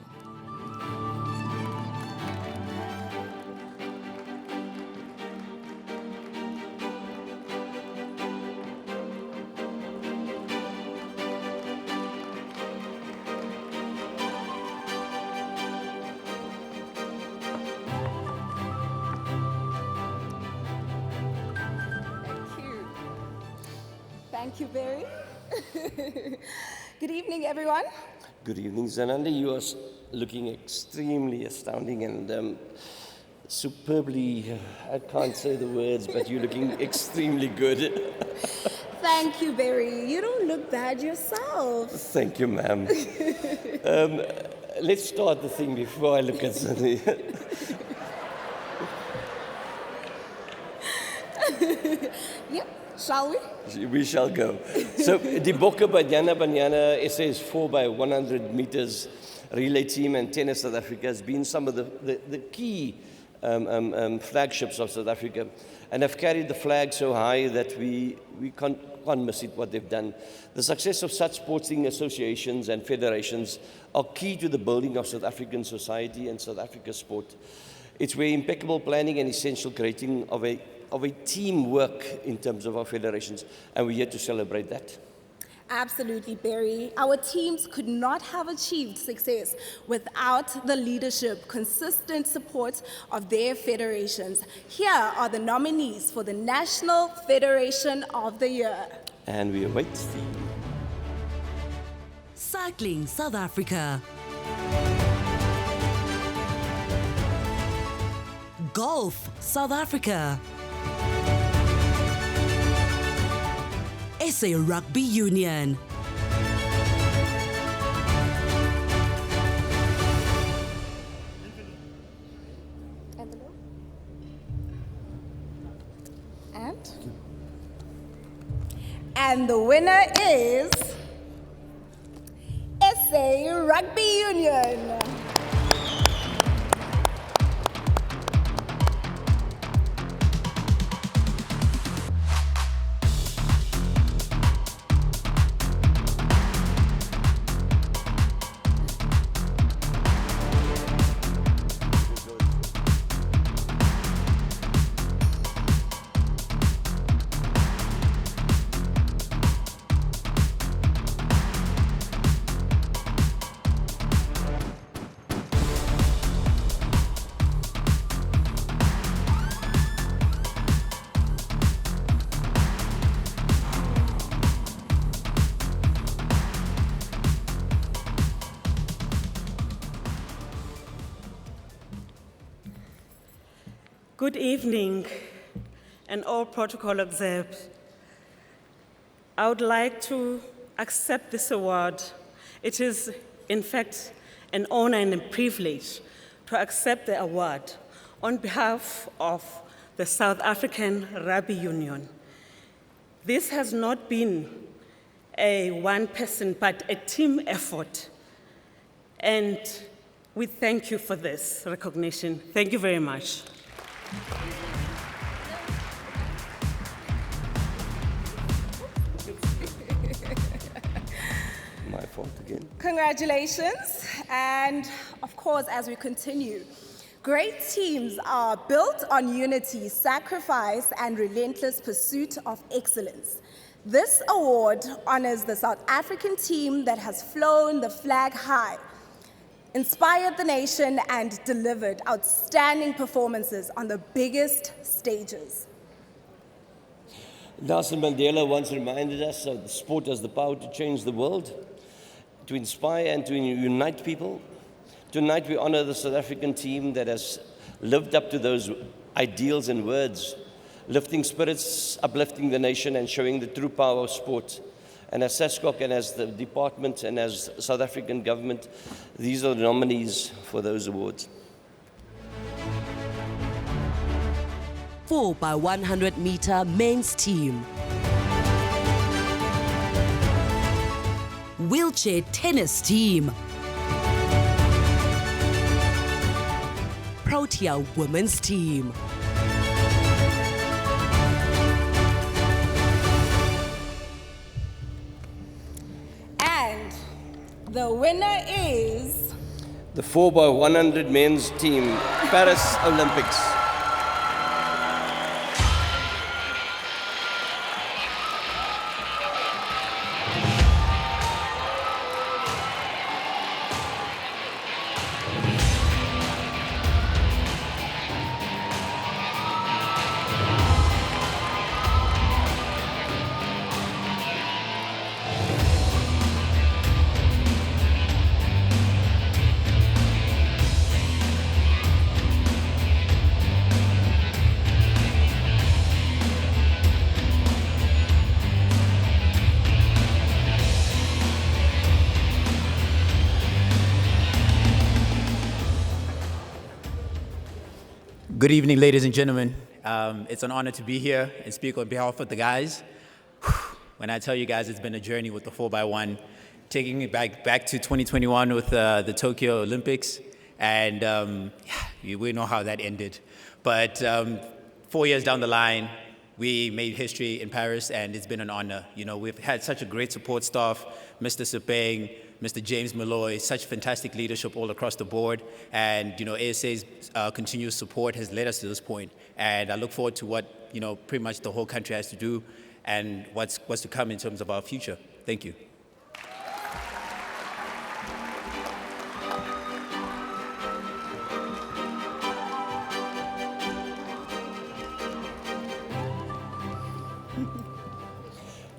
Thank you, Barry. Good evening, everyone. Good evening, Zanande. You are looking extremely astounding and superbly, I can't say the words, but you're looking extremely good. Thank you, Barry. You don't look bad yourself. Thank you, ma'am. Let's start the thing before I look at Zanande. Yep, shall we? We shall go. So, the Bokke Banyana SA is 4x100 meters relay team, and Tennis South Africa has been some of the key flagships of South Africa, and have carried the flag so high that we can't miss it, what they've done. The success of such sporting associations and federations are key to the building of South African society and South Africa's sport. It's where impeccable planning and essential creating of a teamwork in terms of our federations, and we're here to celebrate that. Absolutely, Barry. Our teams could not have achieved success without the leadership, consistent support of their federations. Here are the nominees for the National Federation of the Year. And we await the Cycling South Africa. Golf South Africa. SA Rugby Union. And the winner is SA Rugby Union. Good evening, and all protocol observed. I would like to accept this award. It is, in fact, an honor and a privilege to accept the award on behalf of the South African Rugby Union. This has not been a one-person, but a team effort. And we thank you for this recognition. Thank you very much. My fault again. Congratulations. And of course, as we continue, great teams are built on unity, sacrifice, and relentless pursuit of excellence. This award honors the South African team that has flown the flag high. inspired the nation, and delivered outstanding performances on the biggest stages. Nelson Mandela once reminded us that sport has the power to change the world, to inspire and to unite people. Tonight we honor the South African team that has lived up to those ideals and words, lifting spirits, uplifting the nation, and showing the true power of sport. And as SASCOC and as the department and as South African government, these are the nominees for those awards. 4x100 meter men's team. Wheelchair tennis team. Protea women's team. And the winner is The 4x100 men's team, Paris Olympics. Good evening, ladies and gentlemen. It's an honor to be here and speak on behalf of the guys. When I tell you guys it's been a journey with the 4x1, taking it back to 2021 with the Tokyo Olympics, and we know how that ended. But 4 years down the line, we made history in Paris, and it's been an honor. You know, we've had such a great support staff, Mr. Sepeng, Mr. James Malloy, such fantastic leadership all across the board. And, you know, ASA's continuous support has led us to this point. And I look forward to what, you know, pretty much the whole country has to do and what's to come in terms of our future. Thank you.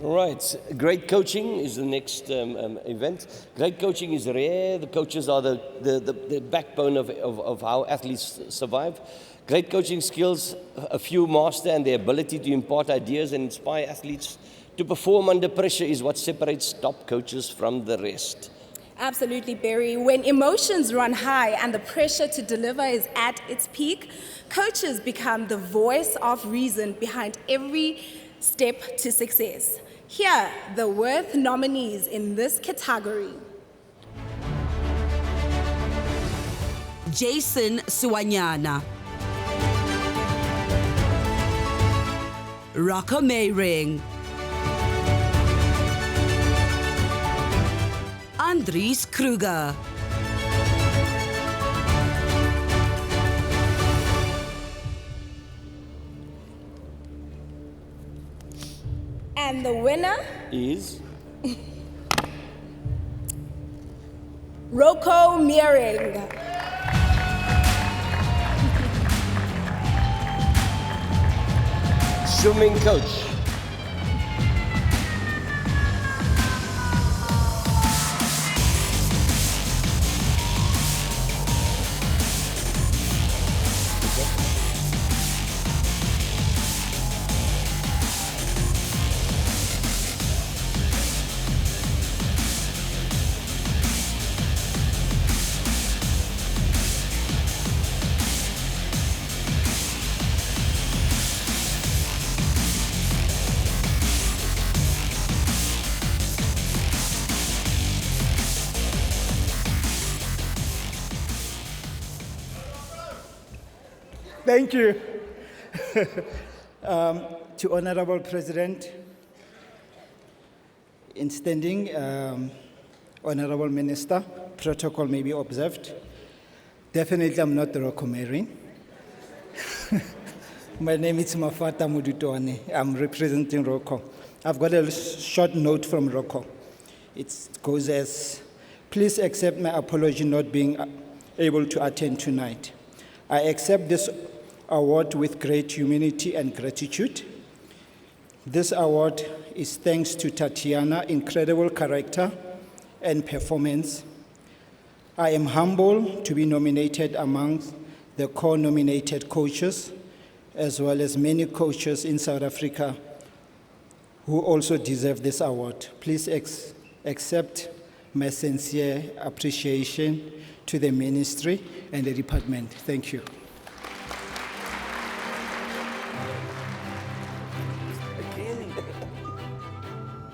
All right, great coaching is the next event. Great coaching is rare. The coaches are the backbone of how athletes survive. Great coaching skills, a few master, and their ability to impart ideas and inspire athletes to perform under pressure is what separates top coaches from the rest. Absolutely, Barry. When emotions run high and the pressure to deliver is at its peak, coaches become the voice of reason behind every step to success. Here, the worth nominees in this category. Jason Suwanyana. Rocco Mayring. Andries Kruger. And the winner is Rocco Mayring. Swimming coach. Thank you. To Honorable President, in standing, Honorable Minister, protocol may be observed. Definitely I'm not Rocco Mayring. My name is Mafata Mudutwane. I'm representing Rocco. I've got a short note from Rocco. It goes as, Please accept my apology not being able to attend tonight. I accept this award with great humility and gratitude. This award is thanks to Tatiana's incredible character and performance. I am humbled to be nominated amongst the co-nominated coaches, as well as many coaches in South Africa who also deserve this award. Please accept my sincere appreciation to the ministry and the department. Thank you.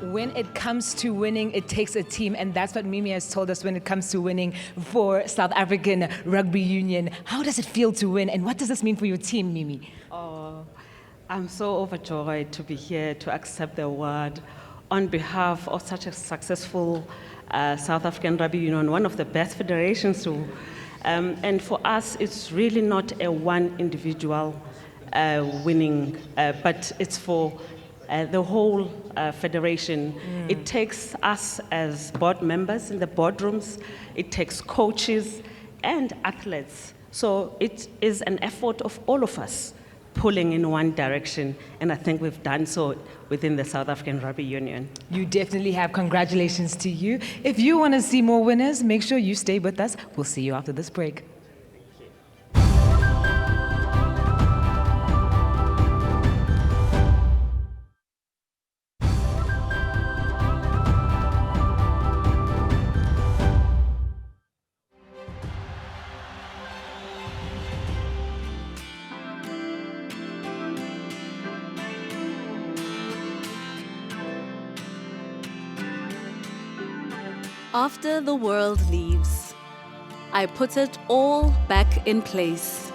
When it comes to winning, it takes a team, and that's what Mimi has told us when it comes to winning for South African Rugby Union. How does it feel to win, and what does this mean for your team, Mimi? Oh, I'm so overjoyed to be here to accept the award on behalf of such a successful South African Rugby Union, one of the best federations too. And for us, it's really not a one individual winning, but it's for the whole federation. It takes us as board members in the boardrooms, it takes coaches and athletes. So it is an effort of all of us pulling in one direction, and I think we've done so within the South African Rugby Union. You definitely have. Congratulations to you. If you want to see more winners, make sure you stay with us. We'll see you after this break. After the world leaves, I put it all back in place.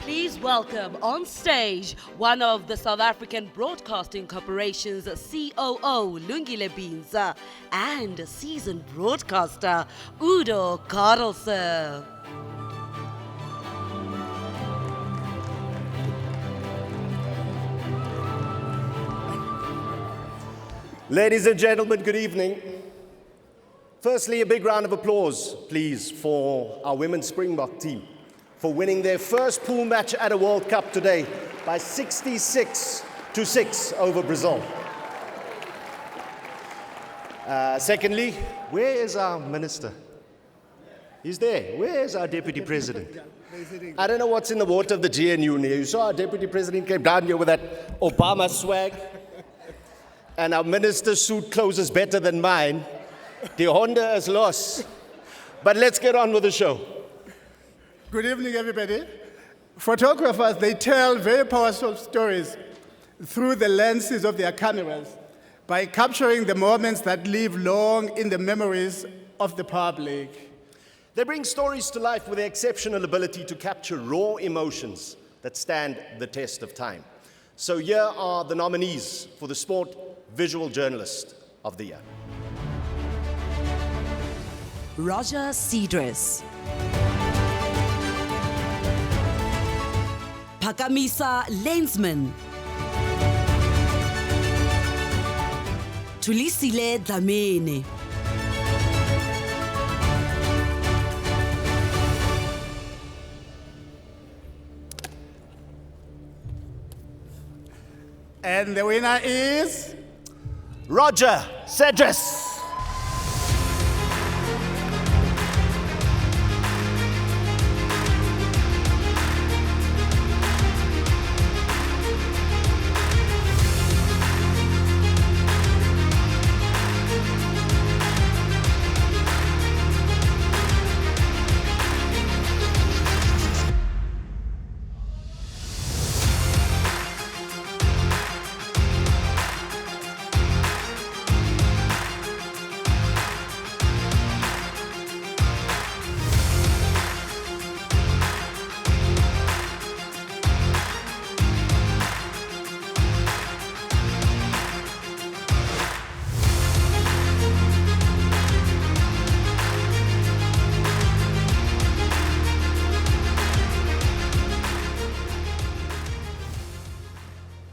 Please welcome on stage one of the South African Broadcasting Corporation's COO, Lungile Binza, and seasoned broadcaster, Udo Karlse. Ladies and gentlemen, good evening. Firstly, a big round of applause, please, for our women's Springbok team for winning their first pool match at a World Cup today by 66-6 over Brazil. Secondly, where is our minister? He's there. Where is our deputy president? I don't know what's in the water of the GNU near. You saw our deputy president came down here with that Obama swag. And our minister's suit clothes is better than mine. The Honda is lost. But let's get on with the show. Good evening, everybody. Photographers, they tell very powerful stories through the lenses of their cameras by capturing the moments that live long in the memories of the public. They bring stories to life with their exceptional ability to capture raw emotions that stand the test of time. So here are the nominees for the Sport Visual Journalist of the Year. Roger Cedrus. Pakamisa Lensman. Tulisile Dlamini. And the winner is Roger Cedrus.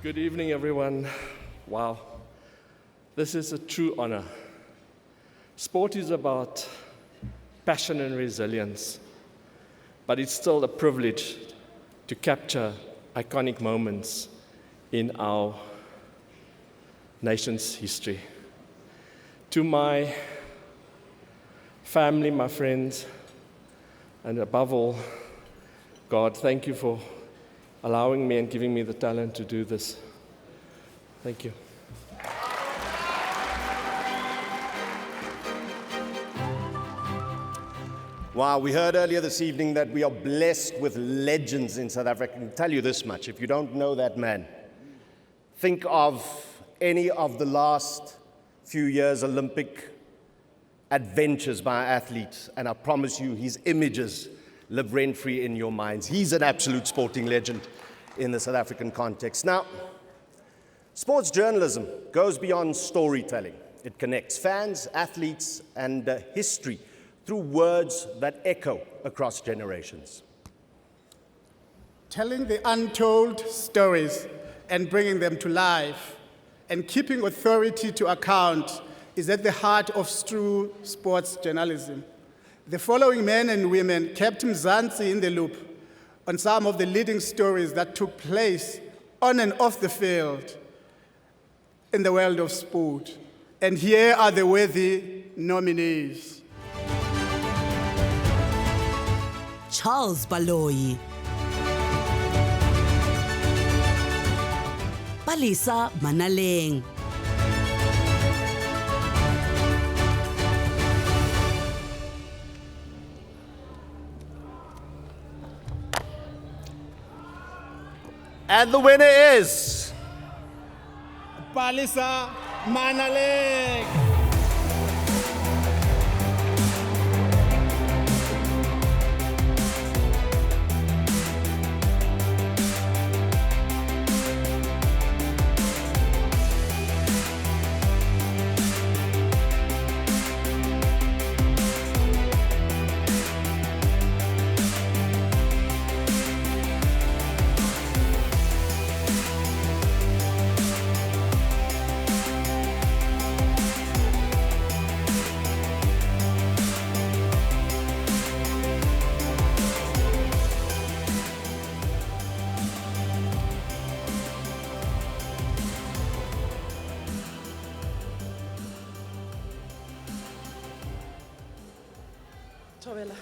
Good evening, everyone. Wow, this is a true honor. Sport is about passion and resilience, but it's still a privilege to capture iconic moments in our nation's history. To my family, my friends, and above all, God, thank you for allowing me and giving me the talent to do this. Thank you. Wow, we heard earlier this evening that we are blessed with legends in South Africa. I can tell you this much, if you don't know that man, think of any of the last few years' Olympic adventures by athletes, and I promise you his images live rent-free in your minds. He's an absolute sporting legend in the South African context. Now, sports journalism goes beyond storytelling. It connects fans, athletes, and history through words that echo across generations. Telling the untold stories and bringing them to life and keeping authority to account is at the heart of true sports journalism. The following men and women kept Mzansi in the loop on some of the leading stories that took place on and off the field in the world of sport. And here are the worthy nominees. Charles Baloyi. Palisa Manaleng. And the winner is Palisa Manaleng. Thobela.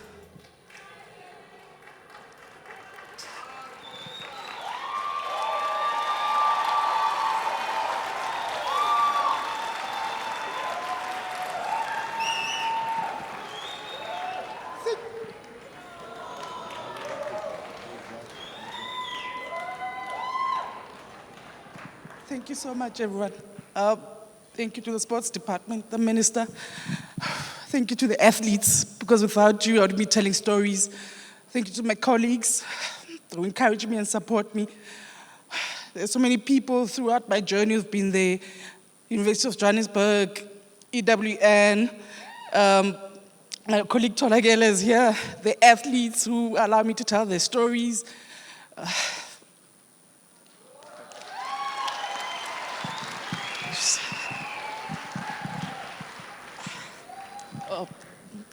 Thank you so much, everyone. Thank you to the sports department, the minister. Thank you to the athletes, because without you, I would be telling stories. Thank you to my colleagues who encourage me and support me. There's so many people throughout my journey who've been there. University of Johannesburg, EWN, my colleague Tolagela is here, the athletes who allow me to tell their stories.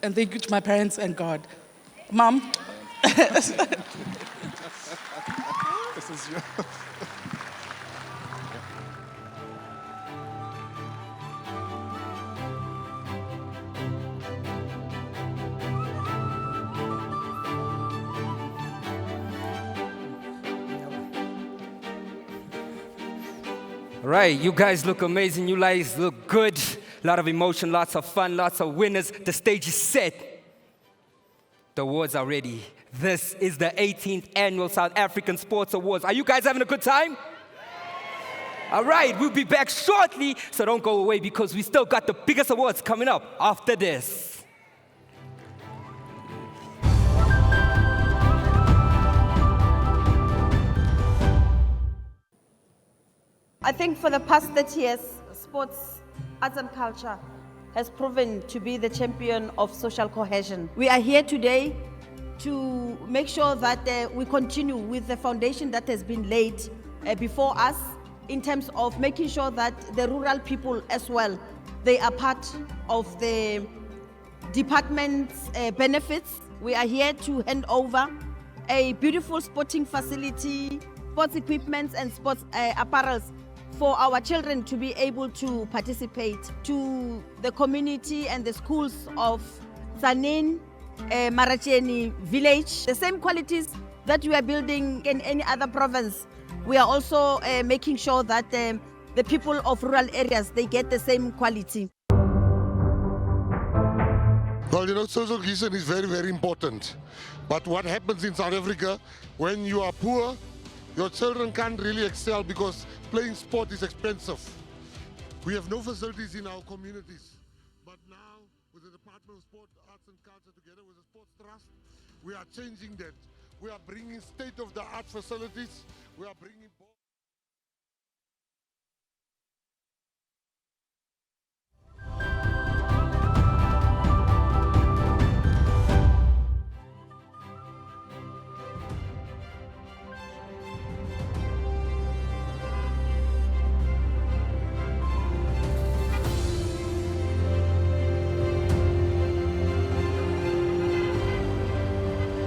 And thank you to my parents and God. Mom. This is you. Right, you guys look amazing, you guys look good. A lot of emotion, lots of fun, lots of winners. The stage is set. The awards are ready. This is the 18th Annual South African Sports Awards. Are you guys having a good time? All right, we'll be back shortly, so don't go away because we still got the biggest awards coming up after this. I think for the past 30 years, sports, arts and culture has proven to be the champion of social cohesion. We are here today to make sure that we continue with the foundation that has been laid before us in terms of making sure that the rural people as well, they are part of the department's benefits. We are here to hand over a beautiful sporting facility, sports equipment and sports apparels for our children to be able to participate, to the community and the schools of Zanin, Maracheni village. The same qualities that we are building in any other province, we are also making sure that the people of rural areas, they get the same quality. Well, you know, social cohesion is very, very important. But what happens in South Africa, when you are poor, your children can't really excel because playing sport is expensive. We have no facilities in our communities. But now, with the Department of Sport, Arts and Culture together with the Sports Trust, we are changing that. We are bringing state-of-the-art facilities. We are bringing...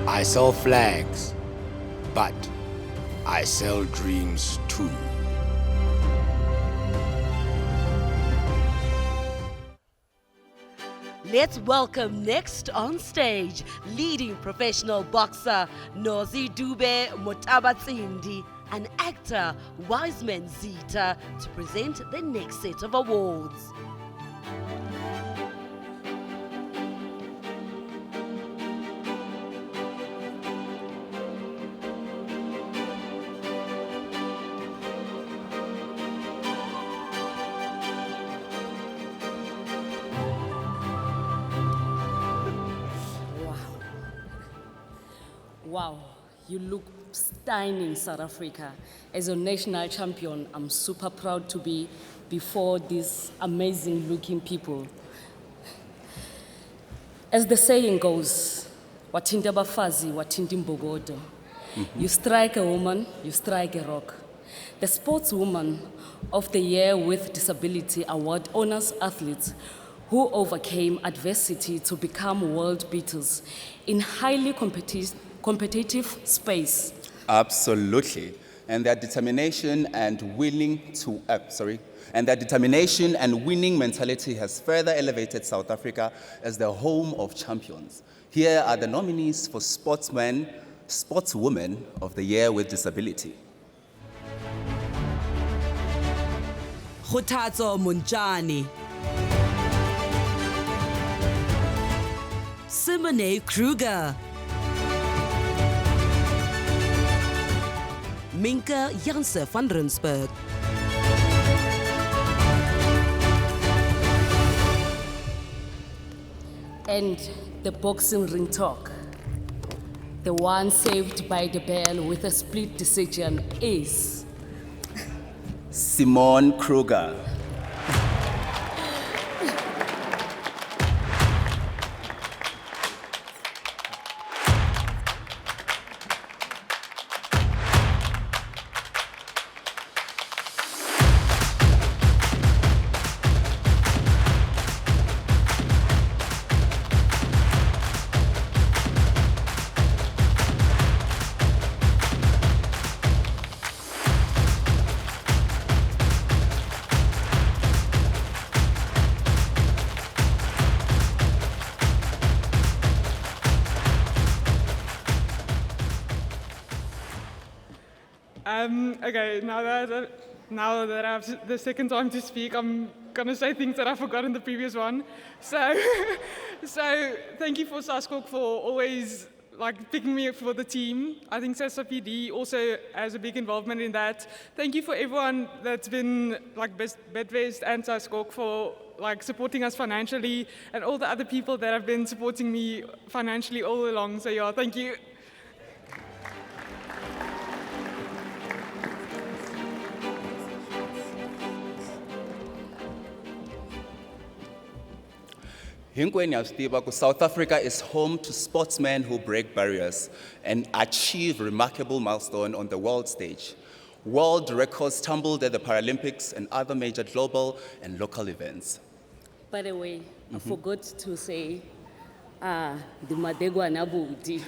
I sell flags, but I sell dreams too. Let's welcome next on stage, leading professional boxer Nozi Dube Motabatsindi and actor Wiseman Zita to present the next set of awards. Wow, you look stunning, South Africa. As a national champion, I'm super proud to be before these amazing looking people. As the saying goes, wathinte abafazi, wathinte imbokodo. You strike a woman, you strike a rock. The Sportswoman of the Year with Disability Award honors athletes who overcame adversity to become world beaters in highly competitive space. Absolutely. and their determination and winning mentality has further elevated South Africa as the home of champions. Here are the nominees for Sportswoman of the Year with Disability. Khothatso Munjani, Simone Kruger, Minka Janse van Rensburg, And the boxing ring talk, the one saved by the bell with a split decision is Simone Kruger. Okay, now that I have the second time to speak, I'm going to say things that I forgot in the previous one. So thank you for SASCOC for always picking me up for the team. I think SAPD also has a big involvement in that. Thank you for everyone that's been Bedvest and SASCOC for supporting us financially, and all the other people that have been supporting me financially all along. So yeah, thank you. South Africa is home to sportsmen who break barriers and achieve remarkable milestones on the world stage. World records tumbled at the Paralympics and other major global and local events. By the way, I forgot to say, the Madegwa Nabudi.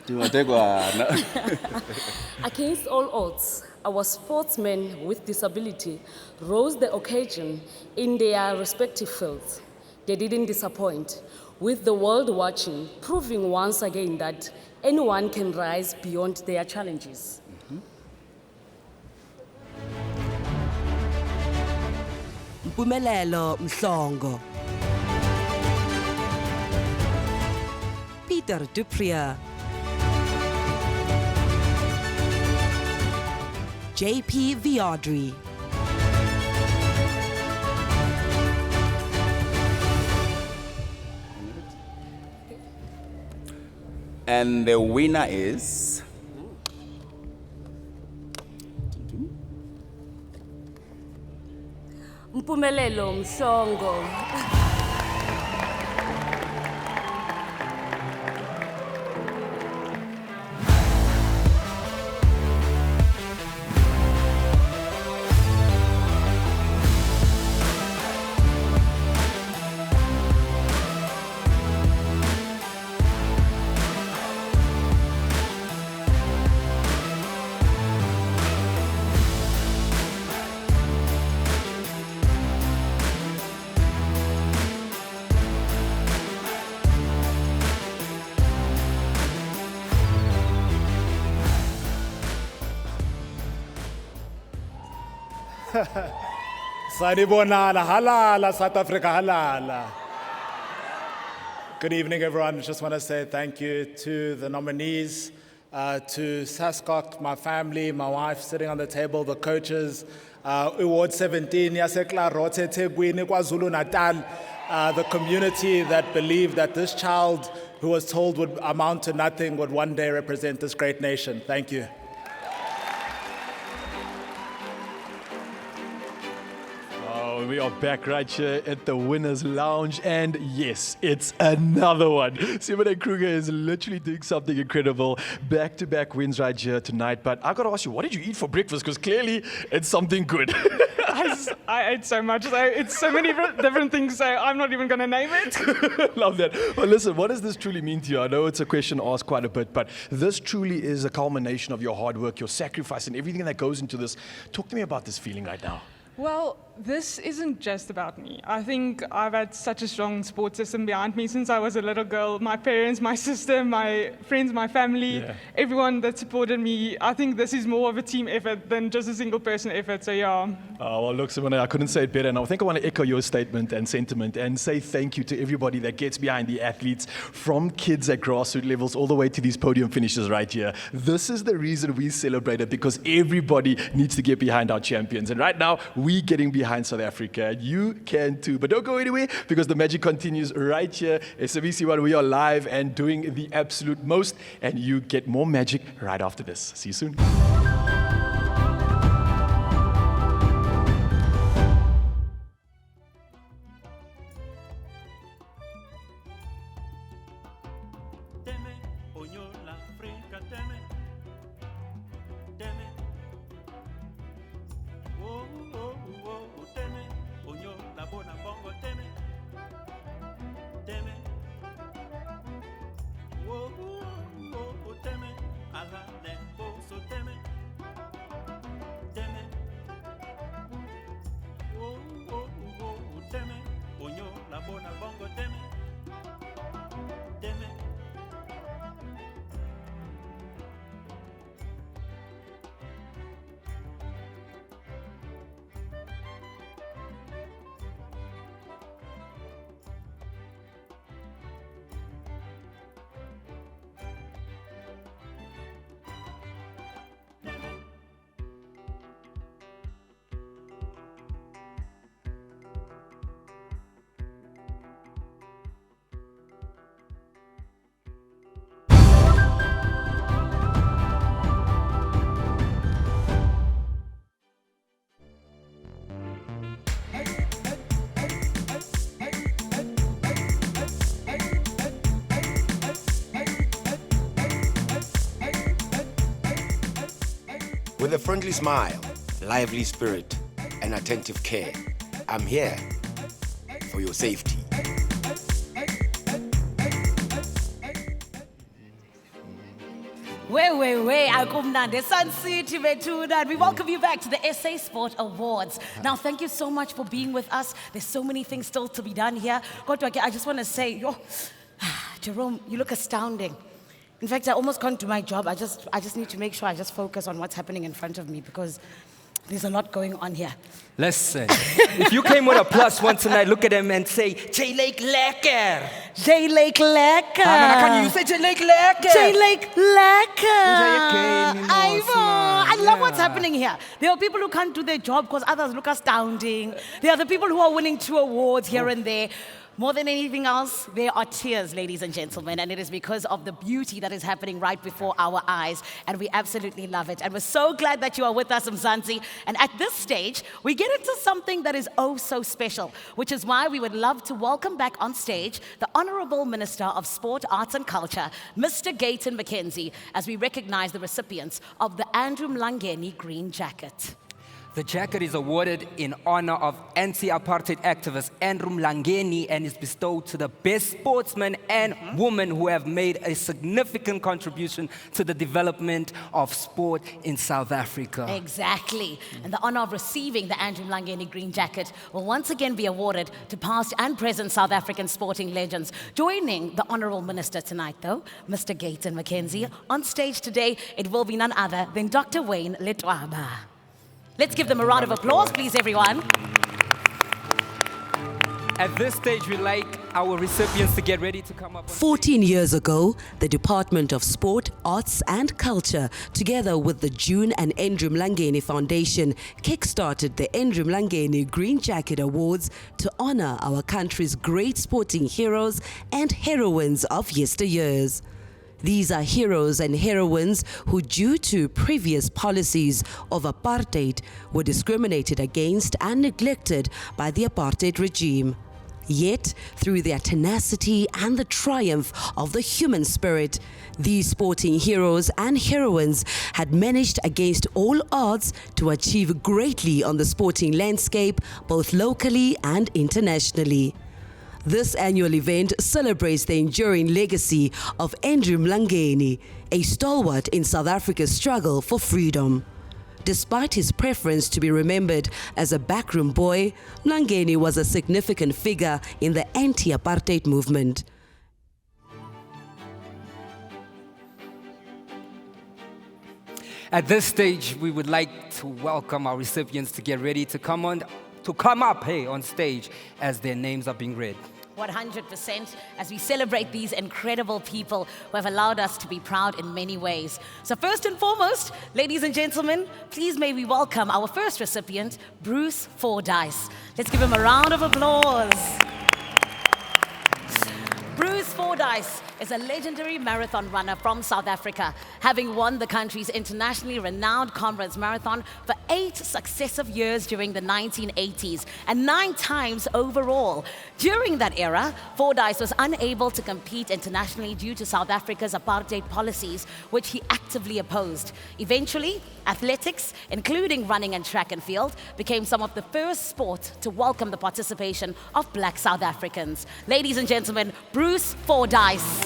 Against all odds, our sportsmen with disability rose the occasion in their respective fields. They didn't disappoint, with the world watching, proving once again that anyone can rise beyond their challenges. Mpumelelo Mhlongo, Peter Duprier, JP Viardri, And the winner is Mpumelelo Mhlongo. Sanibonala, halala, South Africa, halala. Good evening, everyone. I just want to say thank you to the nominees, to SASCOC, my family, my wife sitting on the table, the coaches, Award 17, Yasekla Rote Tegwini, KwaZulu Natal, the community that believed that this child who was told would amount to nothing would one day represent this great nation. Thank you. Well, we are back right here at the Winners Lounge, and yes, it's another one. Simone Kruger is literally doing something incredible. Back-to-back wins right here tonight. But I got to ask you, what did you eat for breakfast? Because clearly it's something good. I ate so much. So it's so many different things, so I'm not even going to name it. Love that. Well, listen, what does this truly mean to you? I know it's a question asked quite a bit, but this truly is a culmination of your hard work, your sacrifice, and everything that goes into this. Talk to me about this feeling right now. Well, this isn't just about me. I think I've had such a strong support system behind me since I was a little girl. My parents, my sister, my friends, my family, everyone that supported me. I think this is more of a team effort than just a single person effort, so yeah. Oh, well, look, Simone, I couldn't say it better. And I think I want to echo your statement and sentiment and say thank you to everybody that gets behind the athletes, from kids at grassroots levels all the way to these podium finishes right here. This is the reason we celebrate it, because everybody needs to get behind our champions. And right now, we're getting behind South Africa. You can too. But don't go anywhere, because the magic continues right here. SABC1, we are live and doing the absolute most. And you get more magic right after this. See you soon. With a friendly smile, lively spirit, and attentive care, I'm here for your safety. Way, akumnandi, Sun City Betuna. We welcome you back to the SA Sport Awards. Now, thank you so much for being with us. There's so many things still to be done here. I just want to say, Jerome, you look astounding. In fact, I almost can't do my job. I just need to make sure I just focus on what's happening in front of me, because there's a lot going on here. Listen, if you came with a +1 tonight, look at them and say, J Lake Lekker. J Lake Lekker. Can you say J Lake Lekker? J Lake Lekker. I love what's happening here. There are people who can't do their job because others look astounding. There are the people who are winning 2 awards here and there. More than anything else, there are tears, ladies and gentlemen, and it is because of the beauty that is happening right before our eyes, and we absolutely love it. And we're so glad that you are with us, Mzansi. And at this stage, we get into something that is oh so special, which is why we would love to welcome back on stage the Honourable Minister of Sport, Arts and Culture, Mr. Gayton McKenzie, as we recognize the recipients of the Andrew Mlangeni Green Jacket. The jacket is awarded in honor of anti-apartheid activist Andrew Mlangeni and is bestowed to the best sportsmen and women who have made a significant contribution to the development of sport in South Africa. Exactly. And the honor of receiving the Andrew Mlangeni Green Jacket will once again be awarded to past and present South African sporting legends. Joining the Honourable Minister tonight, though, Mr. Gayton McKenzie, on stage today, it will be none other than Dr. Wayne Letwaba. Let's give them a round of applause, please, everyone. At this stage, we like our recipients to get ready to come up. 14 years ago, the Department of Sport, Arts and Culture, together with the June and Andrew Mlangeni Foundation, kick-started the Andrew Mlangeni Green Jacket Awards to honor our country's great sporting heroes and heroines of yesteryears. These are heroes and heroines who, due to previous policies of apartheid, were discriminated against and neglected by the apartheid regime. Yet, through their tenacity and the triumph of the human spirit, these sporting heroes and heroines had managed against all odds to achieve greatly on the sporting landscape, both locally and internationally. This annual event celebrates the enduring legacy of Andrew Mlangeni, a stalwart in South Africa's struggle for freedom. Despite his preference to be remembered as a backroom boy, Mlangeni was a significant figure in the anti-apartheid movement. At this stage, we would like to welcome our recipients to get ready to come up on stage as their names are being read. 100% as we celebrate these incredible people who have allowed us to be proud in many ways. So first and foremost, ladies and gentlemen, please may we welcome our first recipient, Bruce Fordyce. Let's give him a round of applause. Bruce Fordyce is a legendary marathon runner from South Africa, having won the country's internationally renowned Comrades Marathon for 8 successive years during the 1980s and 9 times overall. During that era, Fordyce was unable to compete internationally due to South Africa's apartheid policies, which he actively opposed. Eventually, athletics, including running and track and field, became some of the first sports to welcome the participation of Black South Africans. Ladies and gentlemen, Bruce Fordyce.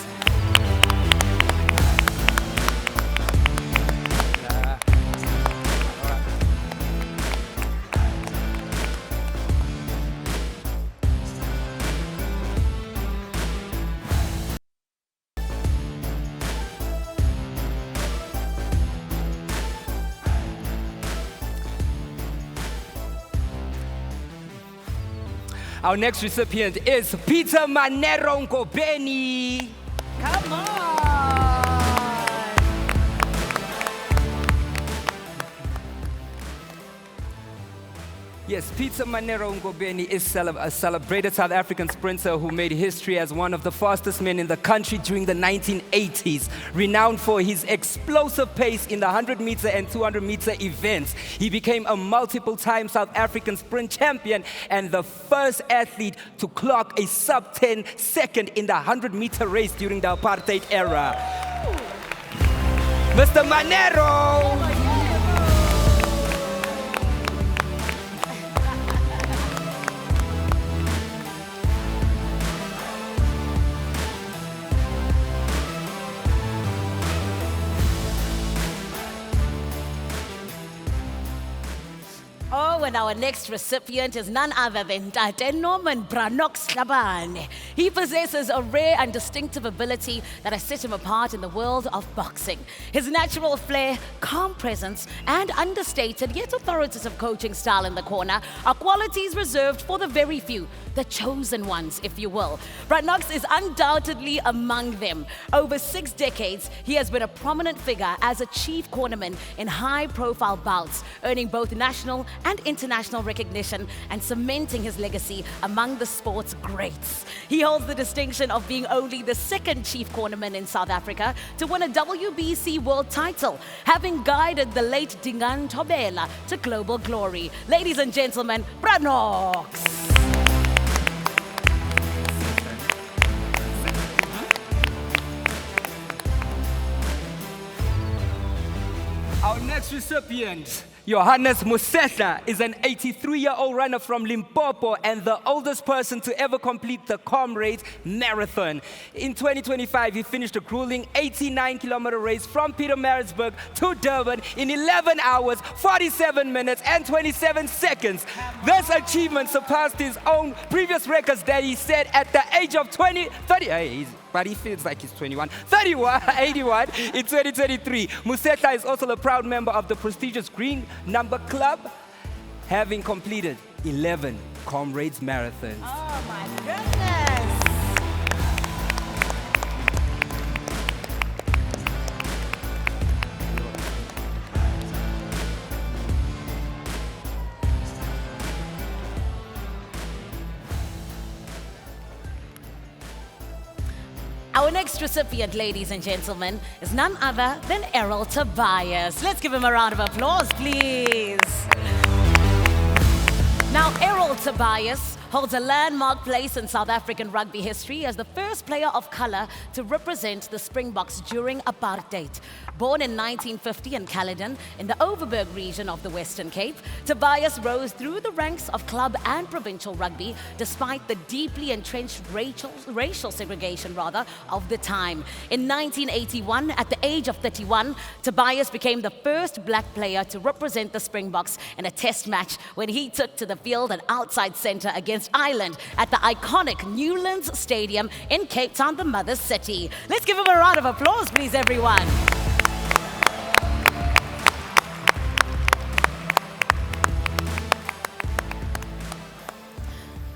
Our next recipient is Peter Manero Ngobeni. Come on. Yes, Peter Manero Ngobeni is a celebrated South African sprinter who made history as one of the fastest men in the country during the 1980s. Renowned for his explosive pace in the 100-meter and 200-meter events, he became a multiple-time South African sprint champion and the first athlete to clock a sub-10 second in the 100-meter race during the apartheid era. Mr. Manero! Oh, and our next recipient is none other than Tate Norman Branox Tlhabane. He possesses a rare and distinctive ability that has set him apart in the world of boxing. His natural flair, calm presence, and understated yet authoritative coaching style in the corner are qualities reserved for the very few, the chosen ones, if you will. Branox is undoubtedly among them. Over 6 decades, he has been a prominent figure as a chief cornerman in high-profile bouts, earning both national and international recognition and cementing his legacy among the sport's greats. He holds the distinction of being only the 2nd chief cornerman in South Africa to win a WBC world title, having guided the late Dingan Thobela to global glory. Ladies and gentlemen, Branox. Our next recipient, Johannes Mosetla, is an 83-year-old runner from Limpopo and the oldest person to ever complete the Comrades Marathon. In 2025, he finished a grueling 89-kilometer race from Pietermaritzburg to Durban in 11 hours, 47 minutes, and 27 seconds. This achievement surpassed his own previous records that he set at the age of 30. But he feels like he's 81. 81 in 2023. Mosetla is also a proud member of the prestigious Green Number Club, having completed 11 Comrades Marathons. Oh my goodness! Our next recipient, ladies and gentlemen, is none other than Errol Tobias. Let's give him a round of applause, please. Now, Errol Tobias holds a landmark place in South African rugby history as the first player of color to represent the Springboks during apartheid. Born in 1950 in Caledon, in the Overberg region of the Western Cape, Tobias rose through the ranks of club and provincial rugby despite the deeply entrenched racial segregation of the time. In 1981, at the age of 31, Tobias became the first black player to represent the Springboks in a test match when he took to the field and outside centre against Ireland at the iconic Newlands Stadium in Cape Town, the mother city. Let's give him a round of applause, please, everyone.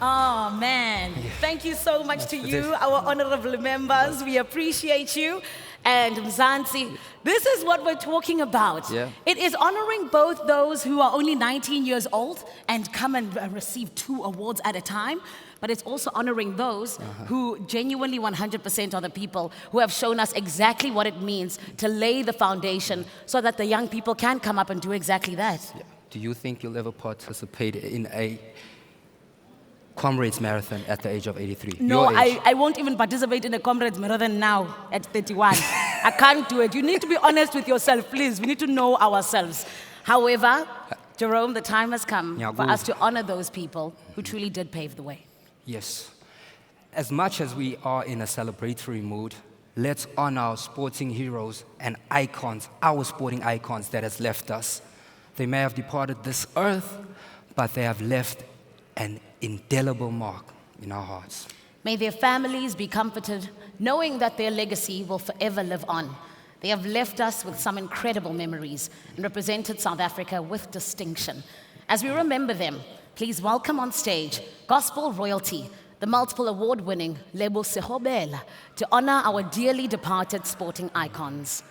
Oh, man. Thank you so much to you, our honorable members. We appreciate you. And Mzansi, this is what we're talking about. Yeah. It is honoring both those who are only 19 years old and come and receive 2 awards at a time, but it's also honoring those who genuinely 100% are the people who have shown us exactly what it means to lay the foundation so that the young people can come up and do exactly that. Yeah. Do you think you'll ever participate in a Comrades Marathon at the age of 83? No, I won't even participate in a Comrades Marathon now at 31. I can't do it. You need to be honest with yourself, please. We need to know ourselves. However, Jerome, the time has come for us to honor those people who truly did pave the way. Yes. As much as we are in a celebratory mood, let's honor our sporting heroes and icons, our sporting icons that has left us. They may have departed this earth, but they have left an indelible mark in our hearts. May their families be comforted, knowing that their legacy will forever live on. They have left us with some incredible memories and represented South Africa with distinction. As we remember them, please welcome on stage gospel royalty, the multiple award-winning Lebo Sehobela, to honor our dearly departed sporting icons.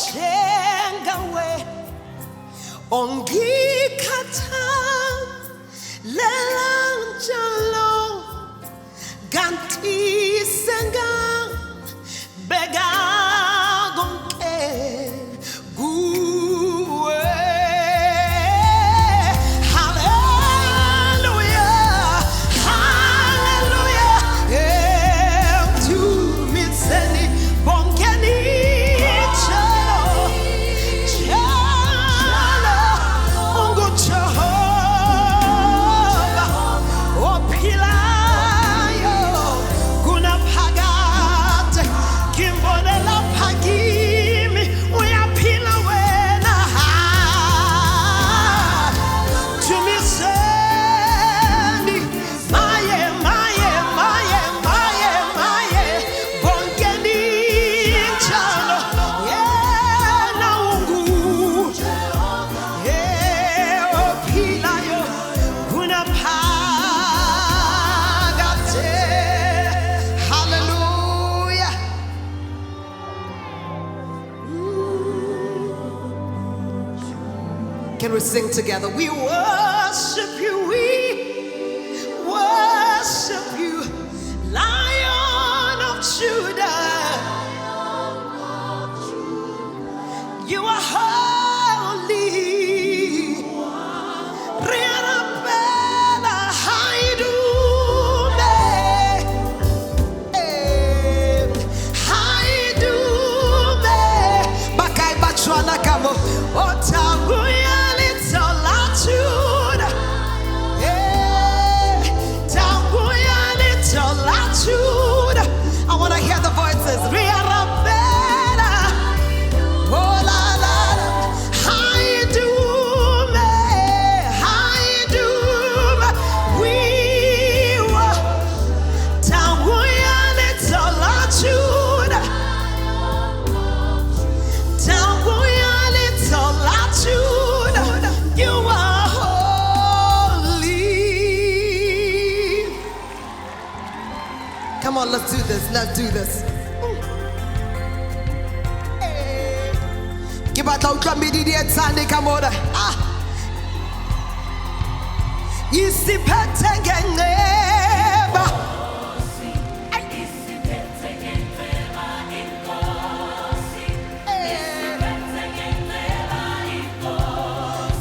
onjengawe ongikhathalela njalo kanti sengabeka konke kuwe. Hallelujah, hallelujah, emthumitseni bongeni njalo unguJehova ophilayo kunaphakade ngimbonela phakimi uyaphila wena. Thumiseni maye maye maye maye maye bongeni njalo yena ophilayo kunaphakade. Hallelujah. Can we sing together? We worship you, we worship you, Lion of Judah. You are holy. Riarabela haidume. Haidume. Bakai bachwana kamo. Otabuya litola Juda. Tabuya litola Juda. I want to hear the voices. Riarabela. Oh la la la. Haidume. Haidume. We were Tabuya litola Juda. Tabuya litola Juda. You are holy. Come on, let's do this. Let's do this. Give out loud, come in the Sunday, come on. Isiphethe ngenxeba.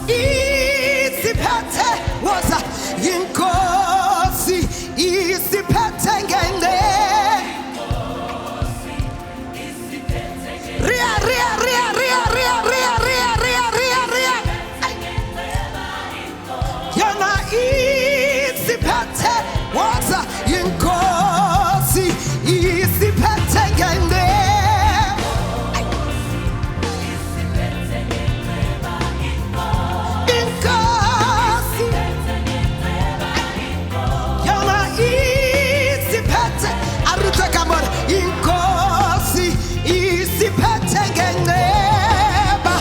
Isiphethe woza yinkosi. Isiphethe ngenxeba. Ria ria ria ria ria ria ria ria ria ria. Yana isiphethe woza yinkosi. Isiphethe ngenxeba. Inkosi. Yana isiphethe. Arutha kamona. Inkosi isiphethe ngenxeba.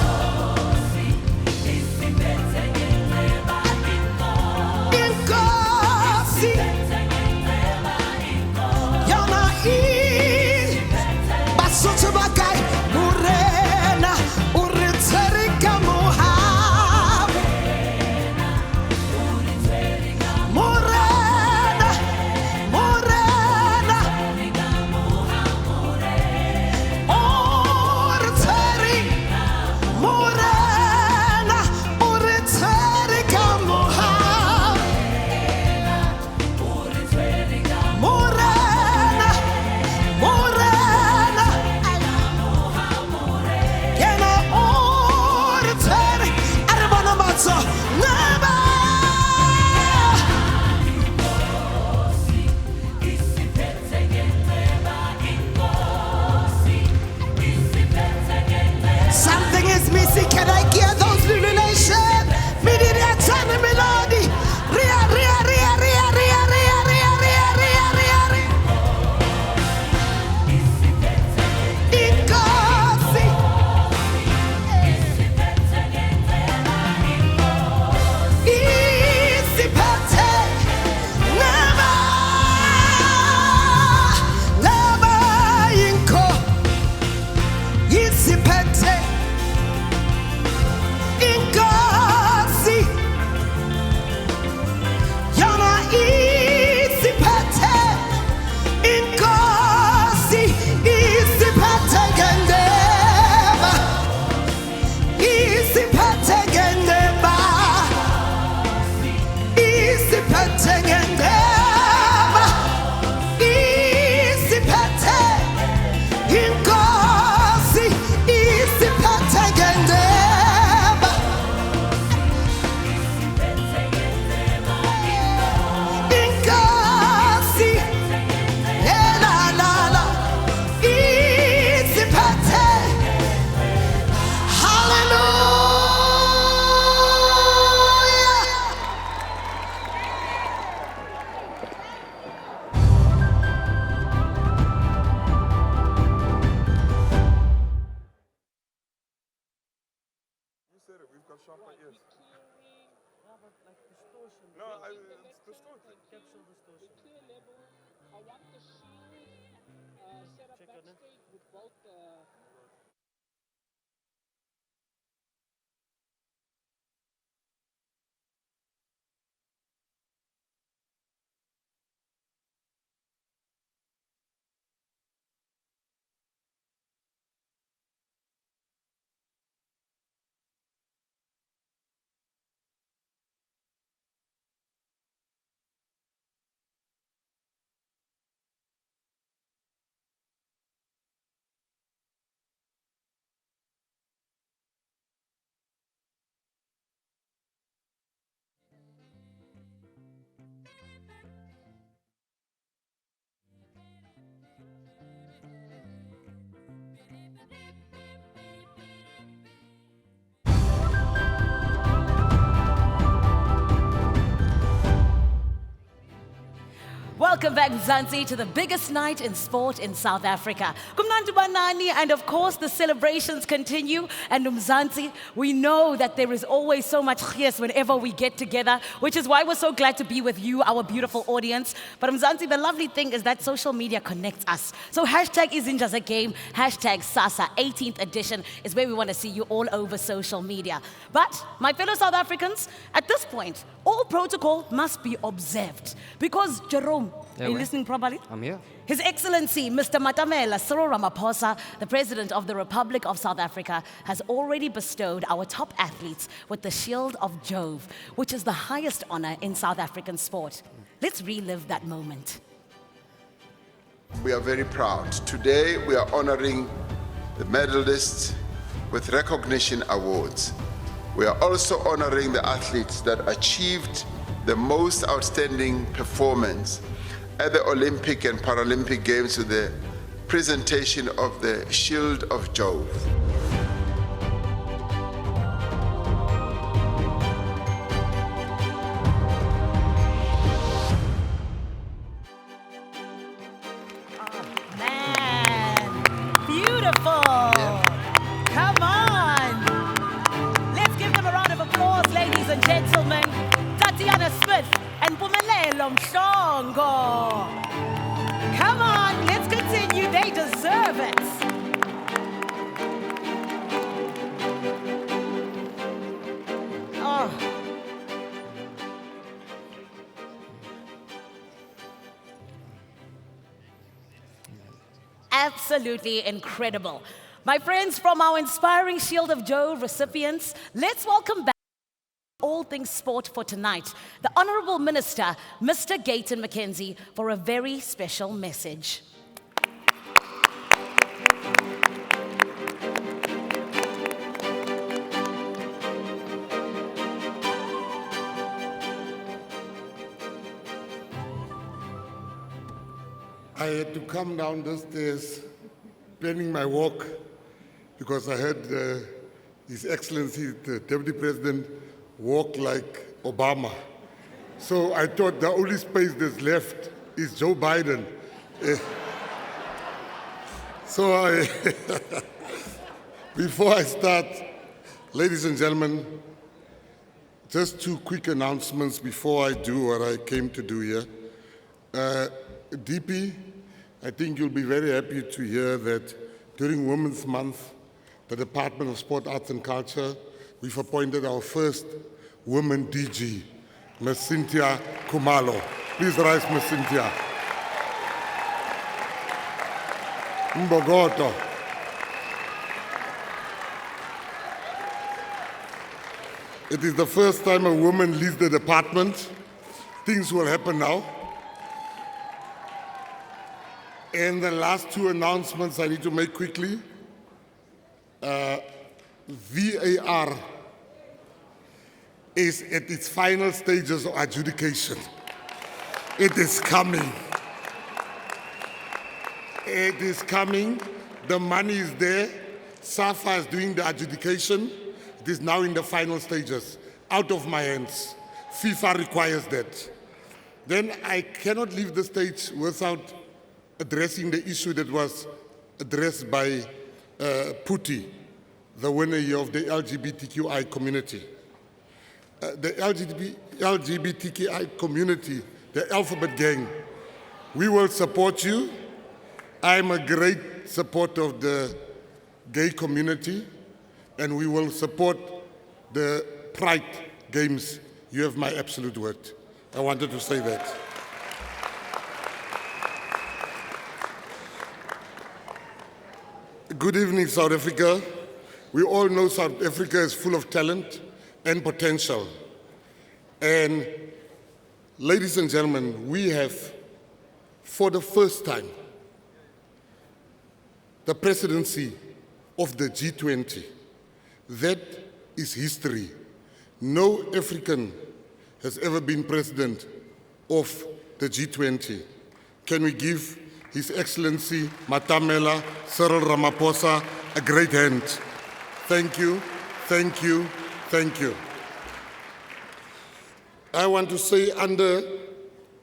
Inkosi. Yana basotho bakai murena uritserika mohab. Morena, morena, oriteri, morena, uritserika mohab. Welcome back, Mzansi, to the biggest night in sport in South Africa. Kumnandi banani, and of course the celebrations continue. And Mzansi, we know that there is always so much chies whenever we get together, which is why we're so glad to be with you, our beautiful audience. But Mzansi, the lovely thing is that social media connects us. So hashtag Izinja a Game, hashtag SASA 18th edition is where we want to see you all over social media. But my fellow South Africans, at this point, all protocol must be observed because Jerome, are you listening properly? I'm here. His Excellency, Mr. Matamela Cyril Ramaphosa, the President of the Republic of South Africa, has already bestowed our top athletes with the Shield of Jove, which is the highest honor in South African sport. Let's relive that moment. We are very proud. Today we are honoring the medalists with recognition awards. We are also honoring the athletes that achieved the most outstanding performance at the Olympic and Paralympic Games with the presentation of the Shield of Jove. Man, beautiful. Come on. Let's give them a round of applause, ladies and gentlemen. Tatiana Smith and Pumelelo Mhlongo. Come on, let's continue. They deserve it. Oh. Absolutely incredible. My friends, from our inspiring Shield of Jove recipients, let's welcome back all things sport for tonight, the Honorable Minister, Mr. Gayton McKenzie, for a very special message. I had to come down the stairs planning my walk because I heard His Excellency, the Deputy President, walk like Obama. So I thought the only space that's left is Joe Biden. Before I start, ladies and gentlemen, just two quick announcements before I do what I came to do here. DP, I think you'll be very happy to hear that during Women's Month, the Department of Sport, Arts and Culture, we've appointed our first woman DG, Ms. Cynthia Khumalo. Please rise, Ms. Cynthia. Mbogoto. It is the first time a woman leads the department. Things will happen now. And the last two announcements I need to make quickly. VAR is at its final stages of adjudication. It is coming. It is coming. The money is there. SAFA is doing the adjudication. It is now in the final stages, out of my hands. FIFA requires that. Then I cannot leave the stage without addressing the issue that was addressed by Puti, the winner here of the LGBTQI community. The LGBTQI community the Alphabet Gang. We will support you. I'm a great supporter of the gay community, and we will support the Pride Games. You have my absolute word. I wanted to say that. Good evening, South Africa. We all know South Africa is full of talent and potential. And ladies and gentlemen, we have, for the first time, the presidency of the G20. That is history. No African has ever been president of the G20. Can we give His Excellency Matamela Cyril Ramaphosa a great hand? Thank you, thank you, thank you. I want to say, under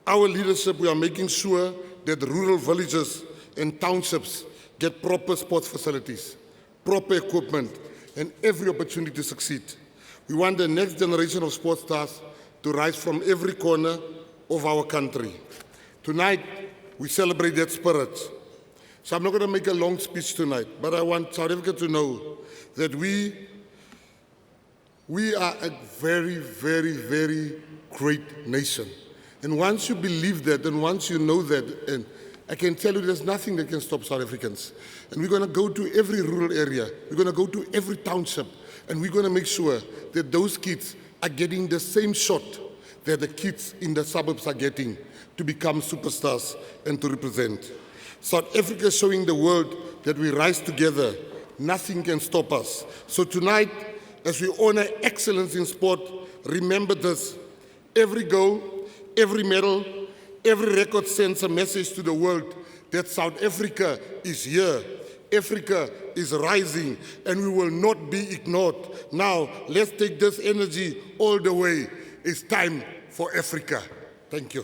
our leadership, we are making sure that rural villages and townships get proper sports facilities, proper equipment, and every opportunity to succeed. We want the next generation of sports stars to rise from every corner of our country. Tonight, we celebrate that spirit. So I'm not going to make a long speech tonight, but I want South Africa to know that we are a very, very, very great nation. And once you believe that, and once you know that, and I can tell you there's nothing that can stop South Africans. And we're going to go to every rural area. We're going to go to every township. And we're going to make sure that those kids are getting the same shot that the kids in the suburbs are getting to become superstars and to represent. South Africa is showing the world that we rise together. Nothing can stop us. So tonight, as we honor excellence in sport, remember this. Every goal, every medal, every record sends a message to the world that South Africa is here. Africa is rising, and we will not be ignored. Now, let's take this energy all the way. It's time for Africa. Thank you.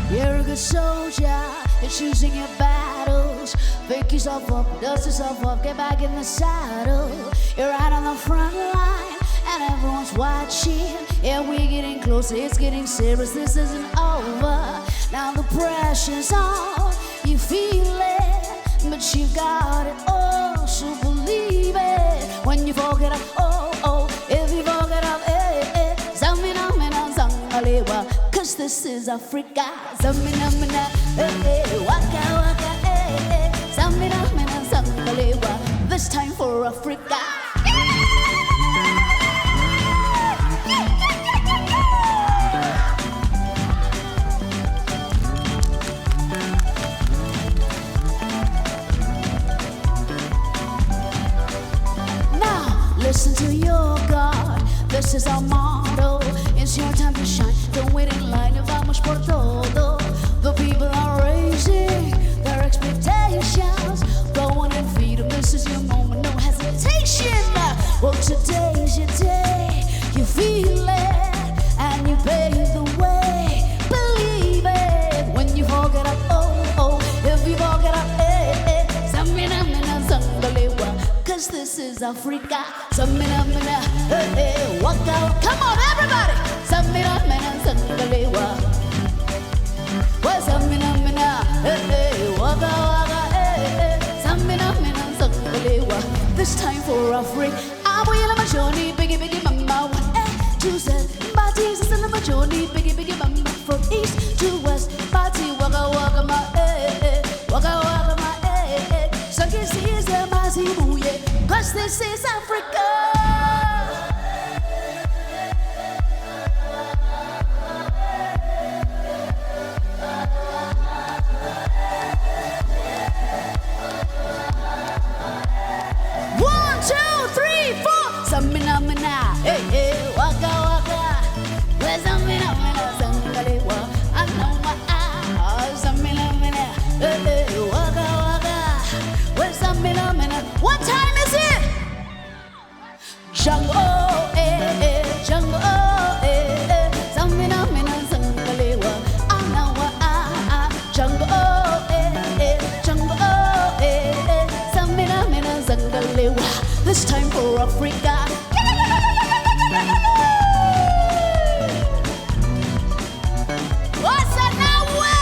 You're a good soldier, you're choosing your battles. Pick yourself up, dust yourself up, get back in the saddle. You're right on the front line, and everyone's watching. Yeah, we're getting closer, it's getting serious, this isn't over. Now the pressure's on, you feel it, but you got it all, so believe it. When you forget up, if you forget up, zamina, zangalewa. Cause this is Africa. Zamina, waka, waka, zamina, zangalewa. This time for Africa. Now, listen to your God. This is our motto. It's your time to shine. Don't wait in line. Vamos por todo. The people are raising their expectations. Go on and feed them. This is your moment. No hesitation. Well, today's your day. You feel it and you pave the way. Believe it when you forget up. If you forget up, zamina, zangalewa. Cause this is Africa. Zamina, walk out. Come on, everybody. Zamina, zangalewa. Well, zamina, walk out. Zamina, zangalewa. This time for Africa. I will have a journey, biggie, biggie, mama. 1, 2, 7, parties, it's in my journey, biggie, biggie, mama. From east to west, party, waka, waka, my, waka, waka, my, so this is the Mazibuye, cause this is Africa. Zamina, waka, waka. Where's zamina, zangalewa? I know my eyes. Zamina, waka, waka. Where's zamina? What time is it? Jungle, jungle, Samina mina zangalewa, anawa jungle, jungle, Samina mina zangalewa. This time for Africa. What's that now way?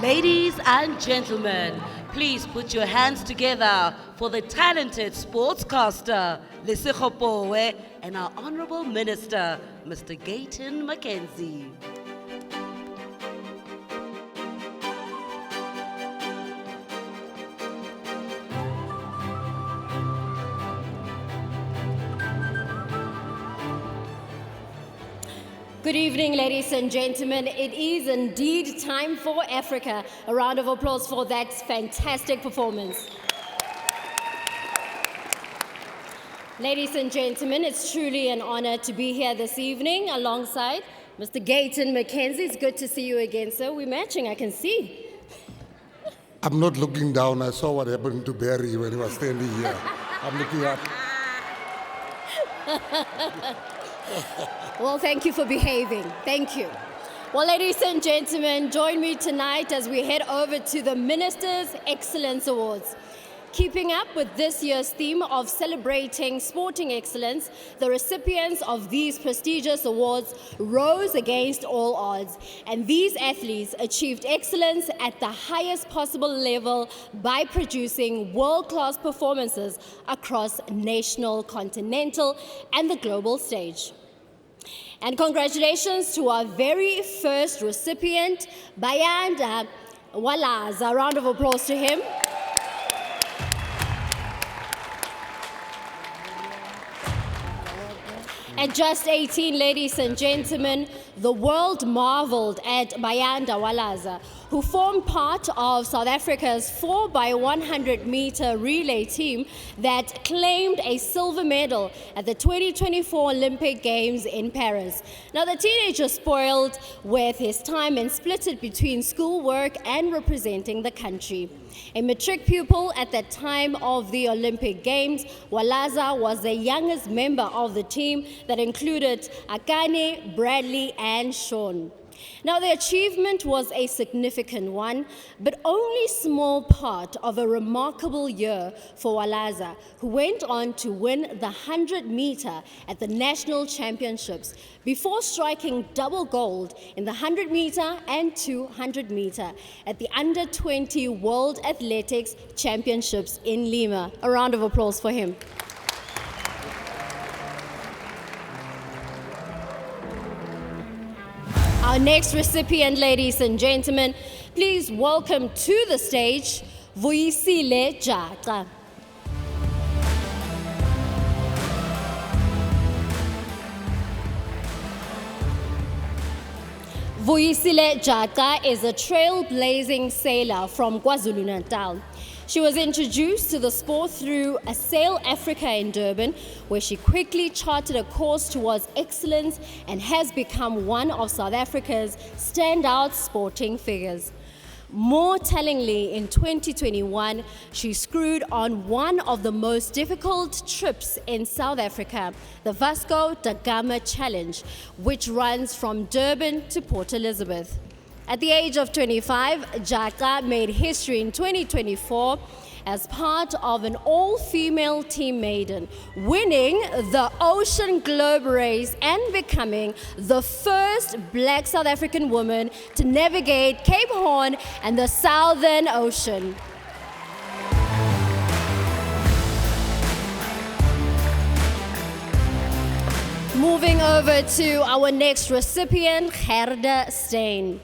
Ladies and gentlemen, please put your hands together for the talented sportscaster, Lesego Powe, and our Honorable Minister, Mr. Gayton Mackenzie. Good evening, ladies and gentlemen. It is indeed time for Africa. A round of applause for that fantastic performance. Ladies and gentlemen, it's truly an honor to be here this evening alongside Mr. Gayton Mackenzie. It's good to see you again, sir. We're matching, I can see. I'm not looking down. I saw what happened to Barry when he was standing here. I'm looking up. Well, thank you for behaving. Thank you. Well, ladies and gentlemen, join me tonight as we head over to the Minister's Excellence Awards. Keeping up with this year's theme of celebrating sporting excellence, the recipients of these prestigious awards rose against all odds, and these athletes achieved excellence at the highest possible level by producing world-class performances across national, continental, and the global stage. And congratulations to our very first recipient, Bayanda Walaza. A round of applause to him. At just 18, ladies and gentlemen, the world marveled at Bayanda Walaza, who formed part of South Africa's 4x100 meter relay team that claimed a silver medal at the 2024 Olympic Games in Paris. Now, the teenager spoiled with his time and split it between schoolwork and representing the country. A matric pupil at the time of the Olympic Games, Walaza was the youngest member of the team that included Akane, Bradley, and Sean. Now, the achievement was a significant one, but only small part of a remarkable year for Walaza, who went on to win the 100 meter at the National Championships before striking double gold in the 100 meter and 200 meter at the Under 20 World Athletics Championships in Lima. A round of applause for him. Our next recipient, ladies and gentlemen, please welcome to the stage, Vuyisile Jata. Vuyisile Jata is a trailblazing sailor from KwaZulu-Natal. She was introduced to the sport through a Sail Africa in Durban, where she quickly charted a course towards excellence and has become one of South Africa's standout sporting figures. More tellingly, in 2021, she screwed on one of the most difficult trips in South Africa, the Vasco da Gama Challenge, which runs from Durban to Port Elizabeth. At the age of 25, Jaka made history in 2024 as part of an all-female team maiden, winning the Ocean Globe Race and becoming the first black South African woman to navigate Cape Horn and the Southern Ocean. Moving over to our next recipient, Gerda Steyn.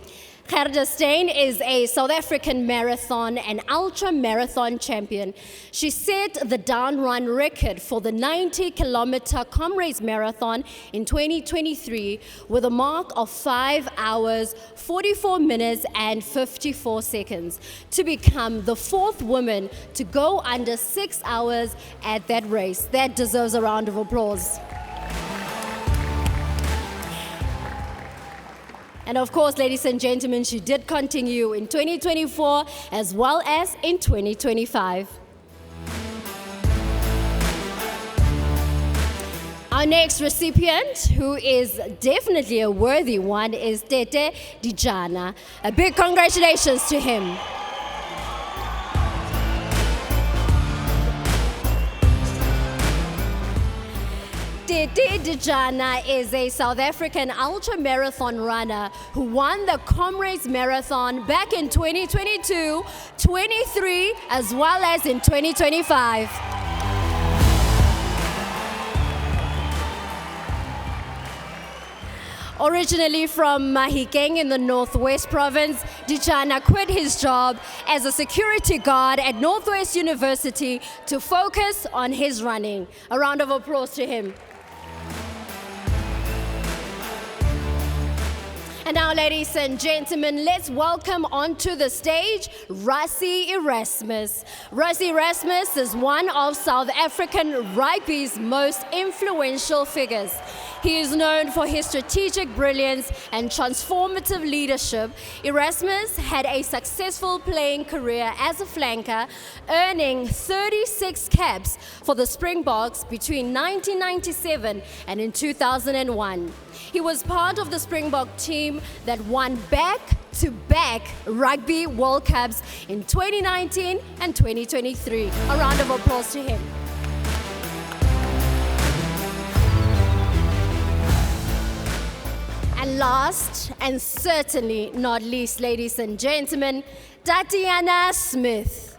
Gerda Steyn is a South African marathon and ultra-marathon champion. She set the down run record for the 90-kilometer Comrades Marathon in 2023 with a mark of 5 hours, 44 minutes, and 54 seconds to become the fourth woman to go under 6 hours at that race. That deserves a round of applause. And of course, ladies and gentlemen, she did continue in 2024 as well as in 2025. Our next recipient, who is definitely a worthy one, is Tete Dijana. A big congratulations to him. Tete Dijana is a South African ultra-marathon runner who won the Comrades Marathon back in 2022, 23, as well as in 2025. Originally from Mahikeng in the Northwest Province, Dijana quit his job as a security guard at Northwest University to focus on his running. A round of applause to him. And now, ladies and gentlemen, let's welcome onto the stage Rassie Erasmus. Rassie Erasmus is one of South African rugby's most influential figures. He is known for his strategic brilliance and transformative leadership. Erasmus had a successful playing career as a flanker, earning 36 caps for the Springboks between 1997 and in 2001. He was part of the Springbok team that won back-to-back Rugby World Cups in 2019 and 2023. A round of applause to him. And last, and certainly not least, ladies and gentlemen, Tatiana Smith.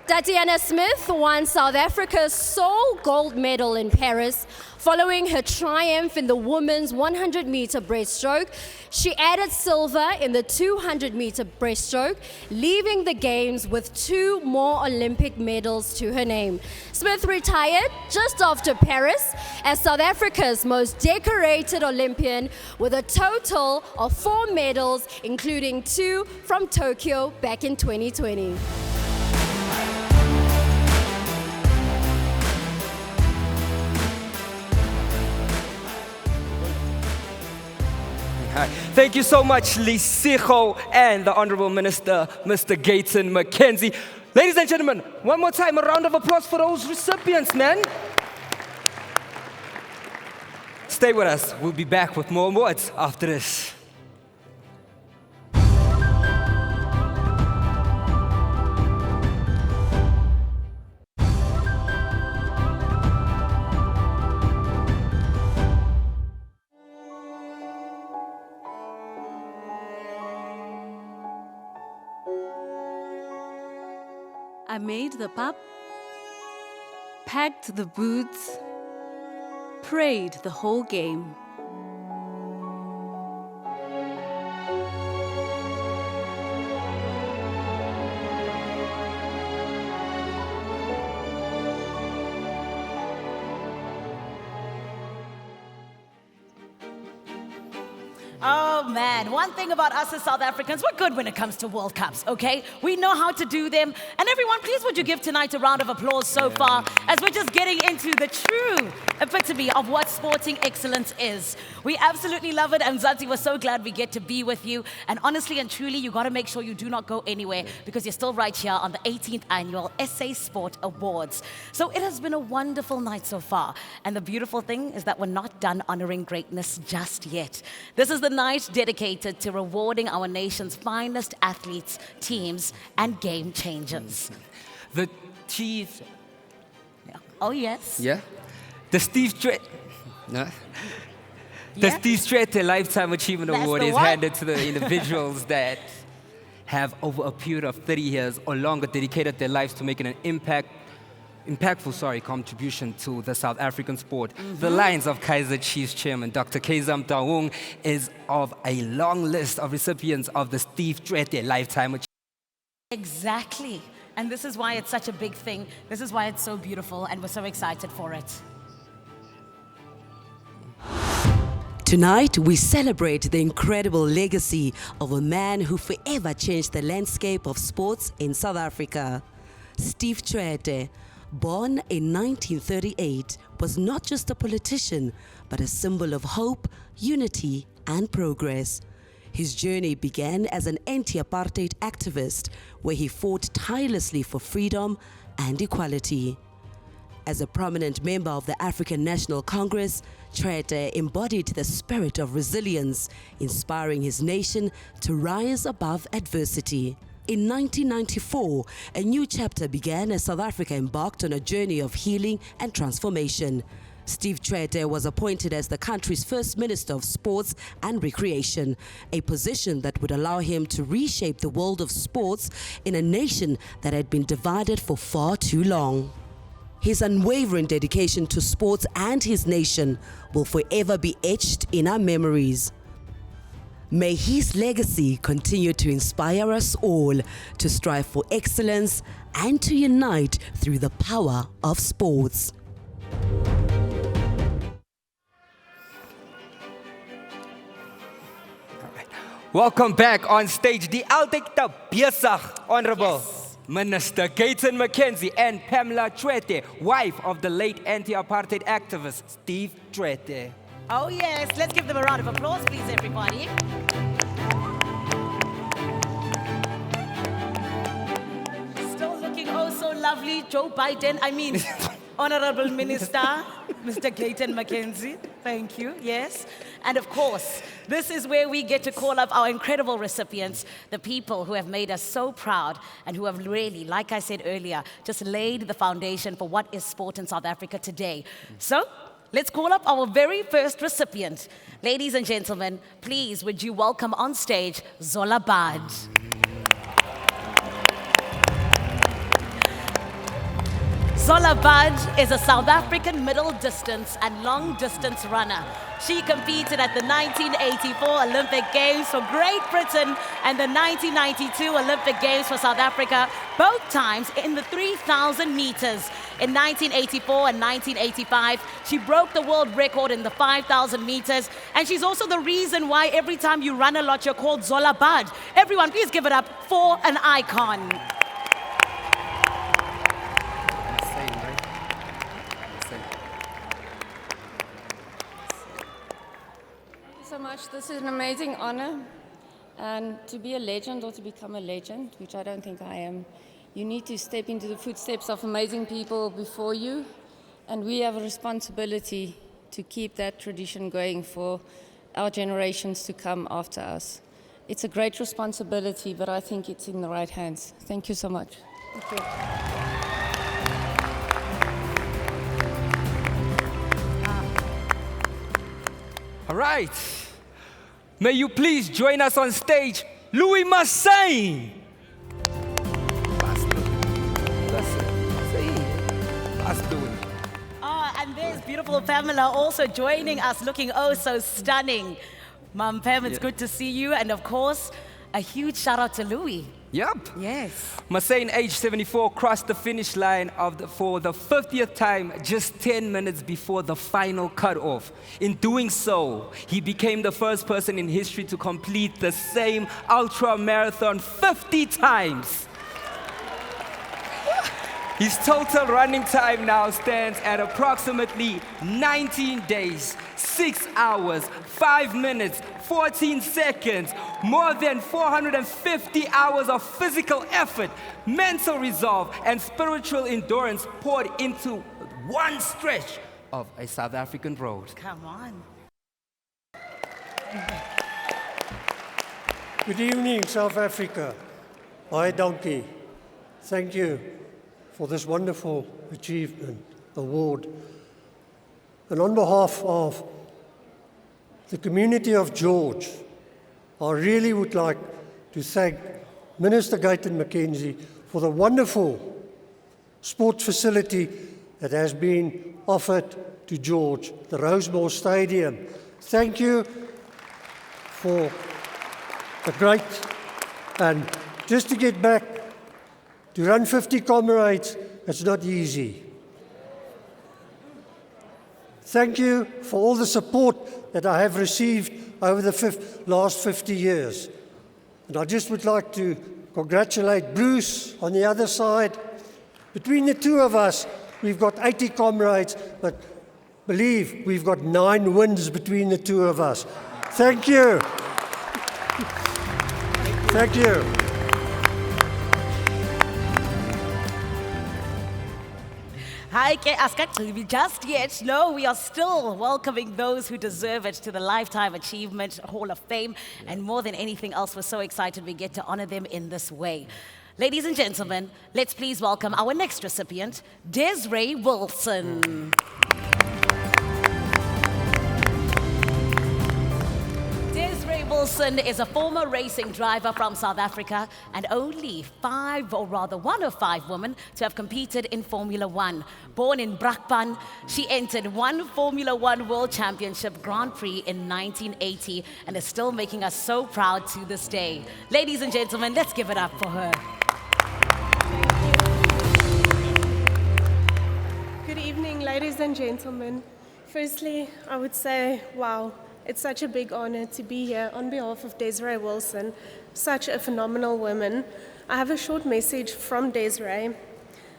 Tatiana Smith won South Africa's sole gold medal in Paris. Following her triumph in the women's 100-meter breaststroke, she added silver in the 200-meter breaststroke, leaving the Games with 2 more Olympic medals to her name. Smith retired just after Paris as South Africa's most decorated Olympian with a total of 4 medals, including 2 from Tokyo back in 2020. Thank you so much, Lisijo and the Honorable Minister, Mr. Gayton McKenzie. Ladies and gentlemen, one more time, a round of applause for those recipients, man. Stay with us. We'll be back with more awards after this. I made the pub, packed the boots, prayed the whole game. Oh man, one thing about us as South Africans, we're good when it comes to World Cups, okay? We know how to do them. And everyone, please would you give tonight a round of applause so far as we're just getting into the true epitome of what sporting excellence is. We absolutely love it, and Zanti, we're so glad we get to be with you. And honestly and truly, you gotta make sure you do not go anywhere because you're still right here on the 18th Annual SA Sport Awards. So it has been a wonderful night so far. And the beautiful thing is that we're not done honoring greatness just yet. This is the night dedicated to rewarding our nation's finest athletes, teams, and game changers. The Chiefs. Oh, yes. Yeah? The Steve Strait. No? The Steve Strait Lifetime Achievement Award is handed to the individuals that have, over a period of 30 years or longer, dedicated their lives to making an impactful contribution to the South African sport. The Lions of Kaizer Chiefs Chairman Dr. Kaizer Mtaung is of a long list of recipients of the Steve Strait Lifetime Achievement. Exactly. And this is why it's such a big thing. This is why it's so beautiful, and we're so excited for it. Tonight, we celebrate the incredible legacy of a man who forever changed the landscape of sports in South Africa. Steve Strait, born in 1938, was not just a politician, but a symbol of hope, unity, and progress. His journey began as an anti-apartheid activist, where he fought tirelessly for freedom and equality. As a prominent member of the African National Congress, Tshwete embodied the spirit of resilience, inspiring his nation to rise above adversity. In 1994, a new chapter began as South Africa embarked on a journey of healing and transformation. Steve Tshwete was appointed as the country's first Minister of Sports and Recreation, a position that would allow him to reshape the world of sports in a nation that had been divided for far too long. His unwavering dedication to sports and his nation will forever be etched in our memories. May his legacy continue to inspire us all to strive for excellence and to unite through the power of sports. Welcome back on stage, die altyd te besig, Honorable Minister Gayton McKenzie and Pamela Tshwete, wife of the late anti-apartheid activist Steve Tshwete. Oh yes, let's give them a round of applause, please, everybody. Still looking oh so lovely, Joe Biden. Honorable Minister, Mr. Gayton McKenzie. Thank you, yes. And of course, this is where we get to call up our incredible recipients, the people who have made us so proud and who have really, like I said earlier, just laid the foundation for what is sport in South Africa today. So, let's call up our very first recipient. Ladies and gentlemen, please would you welcome on stage Zola Bad. Zola Bad is a South African middle distance and long distance runner. She competed at the 1984 Olympic Games for Great Britain and the 1992 Olympic Games for South Africa, both times in the 3,000 meters. In 1984 and 1985, she broke the world record in the 5,000 meters, and she's also the reason why every time you run a lot, you're called Zola Bad. Everyone, please give it up for an icon. So much. This is an amazing honor, and to be a legend or to become a legend, which I don't think I am, you need to step into the footsteps of amazing people before you, and we have a responsibility to keep that tradition going for our generations to come after us. It's a great responsibility, but I think it's in the right hands. Thank you so much. Thank you. All right. May you please join us on stage, Louis Massain. And there's beautiful Pamela also joining us, looking oh so stunning. Mom Pam, it's good to see you. And of course, a huge shout out to Louis. Yep. Yes. Massain, age 74, crossed the finish line for the 50th time just 10 minutes before the final cutoff. In doing so, he became the first person in history to complete the same ultra marathon 50 times. His total running time now stands at approximately 19 days, 6 hours, 5 minutes, 14 seconds, more than 450 hours of physical effort, mental resolve, and spiritual endurance poured into one stretch of a South African road. Come on. Good evening, South Africa. Hi, Donkey. Thank you for this wonderful achievement award. And on behalf of the community of George, I really would like to thank Minister Gayton McKenzie for the wonderful sports facility that has been offered to George, the Rosemore Stadium. Thank you for the great, and just to get back, to run 50 comrades, it's not easy. Thank you for all the support that I have received over the last 50 years. And I just would like to congratulate Bruce on the other side. Between the two of us, we've got 80 comrades, but believe we've got 9 wins between the two of us. Thank you. Thank you. Hi, just yet. No, we are still welcoming those who deserve it to the Lifetime Achievement Hall of Fame. And more than anything else, we're so excited we get to honor them in this way. Ladies and gentlemen, let's please welcome our next recipient, Desiree Wilson. Desiree Wilson is a former racing driver from South Africa and only one of five women to have competed in Formula One. Born in Brakpan, she entered one Formula One World Championship Grand Prix in 1980 and is still making us so proud to this day. Ladies and gentlemen, let's give it up for her. Good evening, ladies and gentlemen. Firstly, I would say, wow, it's such a big honor to be here on behalf of Desiree Wilson, such a phenomenal woman. I have a short message from Desiree.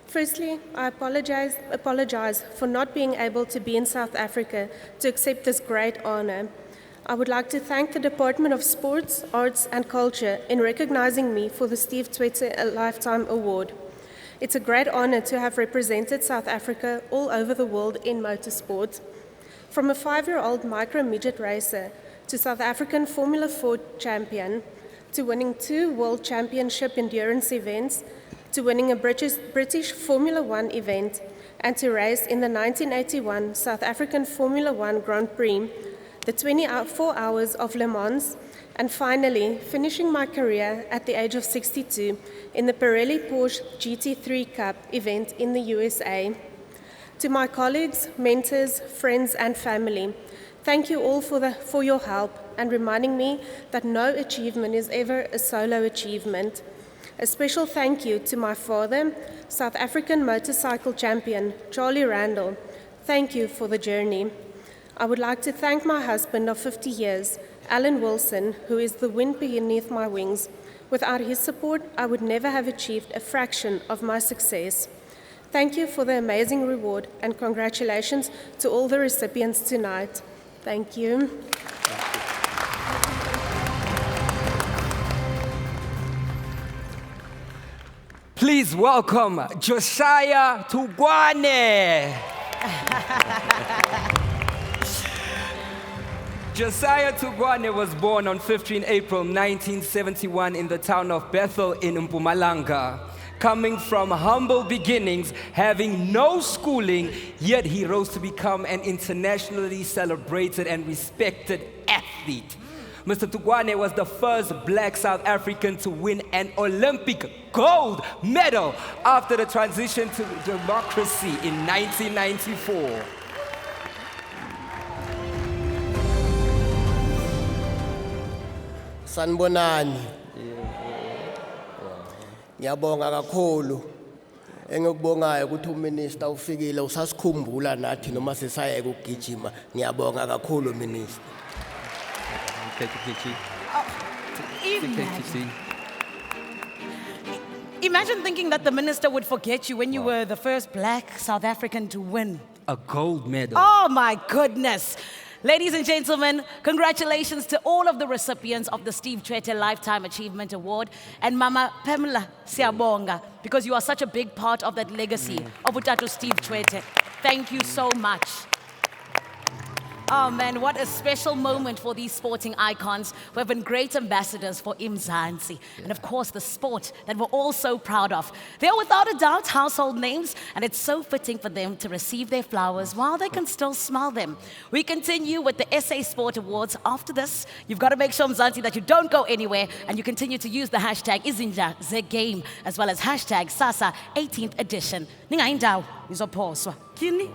Firstly, I apologize for not being able to be in South Africa to accept this great honor. I would like to thank the Department of Sports, Arts and Culture in recognizing me for the Steve Tshwete Lifetime Award. It's a great honor to have represented South Africa all over the world in motorsport. From a 5-year-old micro-midget racer to South African Formula 4 champion, to winning 2 World Championship endurance events, to winning a British Formula 1 event, and to race in the 1981 South African Formula 1 Grand Prix, the 24 Hours of Le Mans, and finally finishing my career at the age of 62 in the Pirelli Porsche GT3 Cup event in the USA. To my colleagues, mentors, friends and family, thank you all for your help and reminding me that no achievement is ever a solo achievement. A special thank you to my father, South African motorcycle champion, Charlie Randall. Thank you for the journey. I would like to thank my husband of 50 years, Alan Wilson, who is the wind beneath my wings. Without his support, I would never have achieved a fraction of my success. Thank you for the amazing reward and congratulations to all the recipients tonight. Thank you. Please welcome Josiah Tugwane. Josiah Tugwane was born on 15 April 1971 in the town of Bethel in Mpumalanga. Coming from humble beginnings, having no schooling, yet he rose to become an internationally celebrated and respected athlete. Mr. Tugwane was the first black South African to win an Olympic gold medal after the transition to democracy in 1994. Sanibonani. Ngiyabonga kakhulu. Engikubongayo ukuthi uminister ufikile usasikhumbula nathi noma sesaya ukugijima. Ngiyabonga kakhulu minister. Imagine thinking that the minister would forget you when you were the first black South African to win a gold medal. Oh my goodness. Ladies and gentlemen, congratulations to all of the recipients of the Steve Tshwete Lifetime Achievement Award. And Mama Pamela Siyabonga, because you are such a big part of that legacy of Utatu Steve Tshwete. Thank you so much. Oh man, what a special moment for these sporting icons who have been great ambassadors for Mzansi. And of course, the sport that we're all so proud of. They are without a doubt household names, and it's so fitting for them to receive their flowers while they can still smell them. We continue with the SA Sport Awards after this. You've got to make sure, Mzansi, that you don't go anywhere, and you continue to use the hashtag #IzinjaZeGame, as well as hashtag SASA 18th edition. Ningaindawo izophoswa. Kini?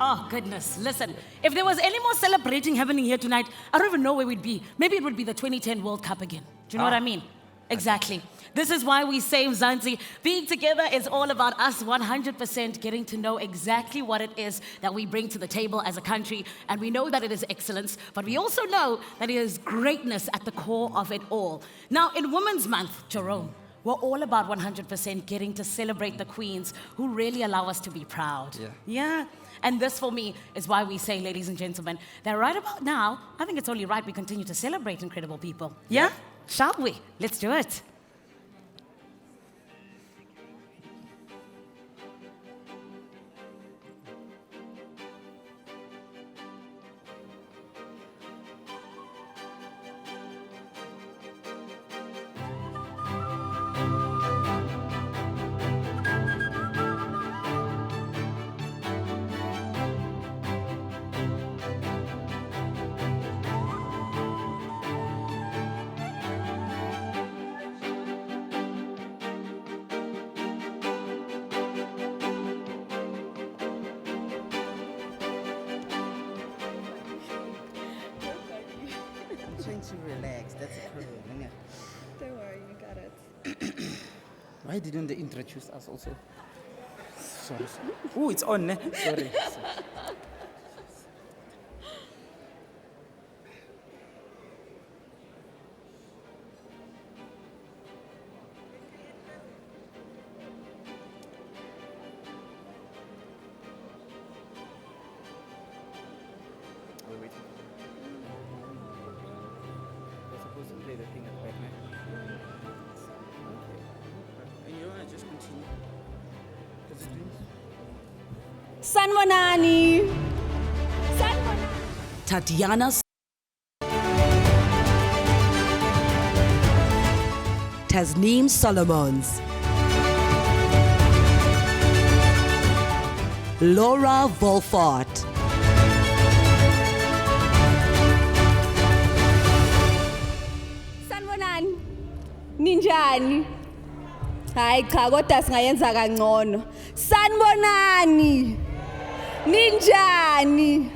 Oh, goodness. Listen, if there was any more celebrating happening here tonight, I don't even know where we'd be. Maybe it would be the 2010 World Cup again. Do you know what I mean? Exactly. This is why we say, Mzansi, being together is all about us 100% getting to know exactly what it is that we bring to the table as a country. And we know that it is excellence, but we also know that it is greatness at the core of it all. Now, in Women's Month, Jerome, we're all about 100% getting to celebrate the queens who really allow us to be proud. Yeah. And this, for me, is why we say, ladies and gentlemen, that right about now, I think it's only right we continue to celebrate incredible people. Yeah? Shall we? Let's do it. Trying to relax, that's cool. Don't worry, you got it. Why didn't they introduce us also? Sorry. Oh, it's on, eh? Sorry. We're waiting. We're supposed to play the thing at the back, man. Okay. And you want to just continue? Sanmonani. Tatiana Tasneem Solomons, Laura Volfart, Sanibonani. Ninjani? Hayi cha kodwa singayenza kangcono. Sanibonani. Ninjani?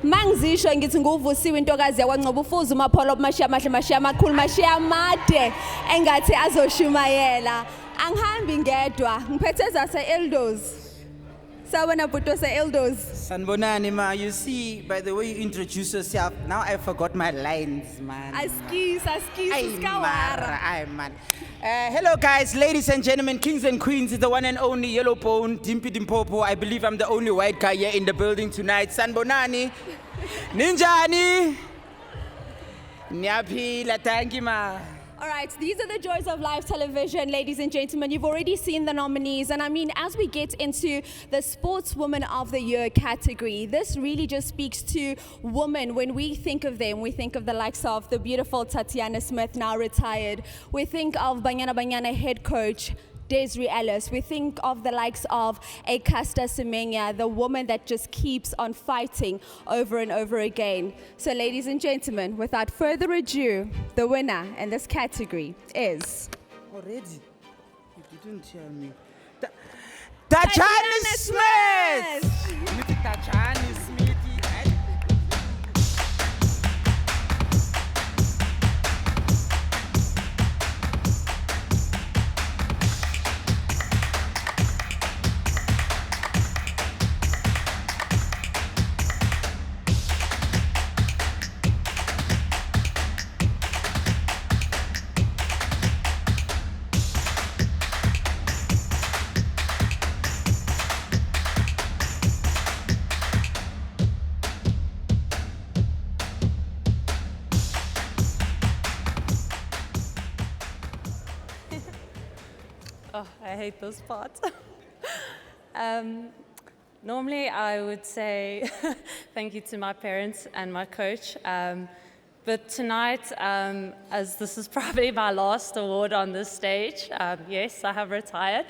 Mangizisho ngithi nguvusiwe intokazi yakwaNcobo ufuza umapholo mashiya mahle mashiya amakhulu mashiya amade engathi azoshumayela. Angihambi ngedwa ngiphethe zase Eldos. Sawona bhuto se Eldos. Sanbonani, ma, you see, by the way you introduce yourself, now I forgot my lines, man. Askis, Ay, skawara. Ay, man. Hello, guys, ladies and gentlemen, kings and queens, it's the one and only Yellow Bone, Dimpy Dimpopo. I believe I'm the only white guy here in the building tonight. Sanbonani, Ninjani, Nyaphila, thank you, ma. All right, these are the joys of live television, ladies and gentlemen. You've already seen the nominees. And I mean, as we get into the Sportswoman of the Year category, this really just speaks to women. When we think of them, we think of the likes of the beautiful Tatiana Smith, now retired. We think of Banyana head coach, Desiree Ellis. We think of the likes of Akasta Semenya, the woman that just keeps on fighting over and over again. So ladies and gentlemen, without further ado, the winner in this category is... Already? You didn't tell me. Tatiana Smith! Tatiana Smith. Oh, I hate this part. Normally, I would say thank you to my parents and my coach. But tonight, as this is probably my last award on this stage, yes, I have retired.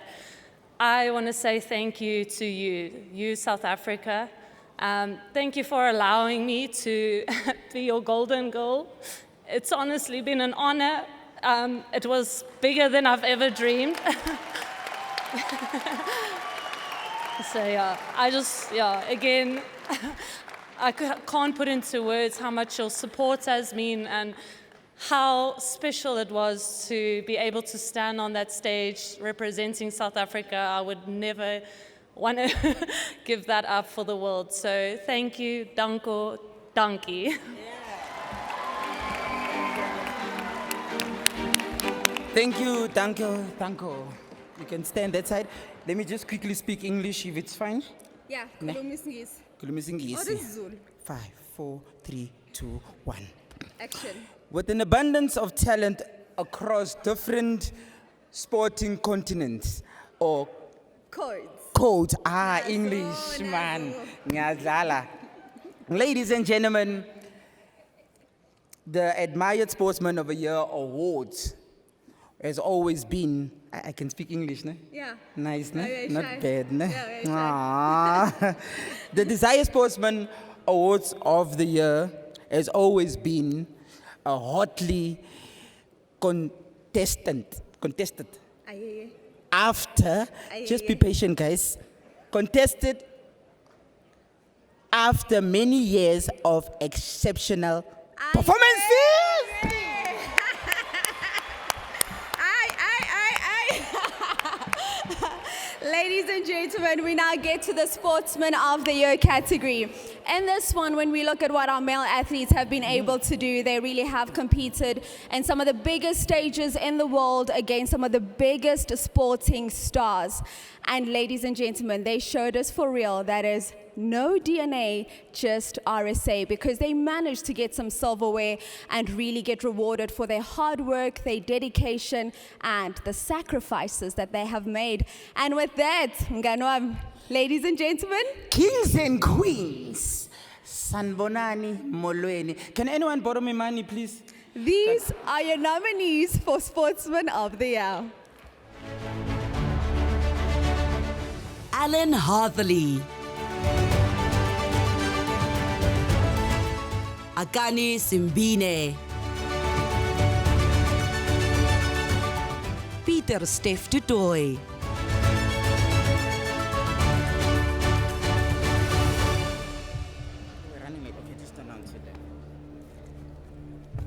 I want to say thank you to you, South Africa. Thank you for allowing me to be your golden girl. It's honestly been an honor. It was bigger than I've ever dreamed. So yeah, again, I can't put into words how much your support has been, and how special it was to be able to stand on that stage representing South Africa. I would never want to give that up for the world. So thank you, danko, dankie. Thank you, danko. You can stand that side. Let me just quickly speak English if it's fine. Yeah, Ne? khuluma isingisi. Khuluma isingisi. Oh, this is Zulu. 5, 4, 3, 2, 1. Action. With an abundance of talent across different sporting continents or codes. English, man. Ngiyadlala. Ladies and gentlemen, the Admired Sportsman of the Year Awards has always been, I can speak English, ne? Yeah. Nice, ne? Very Not shy. bad, ne? Yeah, very shy. Aww. The Desire Sportsman Awards of the Year has always been a hotly contested. Aye. After, Aye, just aye, be aye. patient, guys. Contested after many years of exceptional performances. Ladies and gentlemen, we now get to the Sportsman of the Year category. In this one, when we look at what our male athletes have been able to do, they really have competed in some of the biggest stages in the world against some of the biggest sporting stars. And ladies and gentlemen, they showed us for real that is no DNA, just RSA, because they managed to get some silverware and really get rewarded for their hard work, their dedication, and the sacrifices that they have made. And with that, Nganwam, ladies and gentlemen, Kings and queens, Sanbonani, Molweni. Can anyone borrow me money, please? These are your nominees for Sportsman of the Year. Alan Hatherley, Akani Simbine, Peter Steph Tutoy,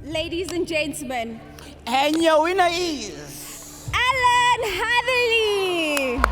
Ladies and gentlemen, and your winner is Alan Hatherley.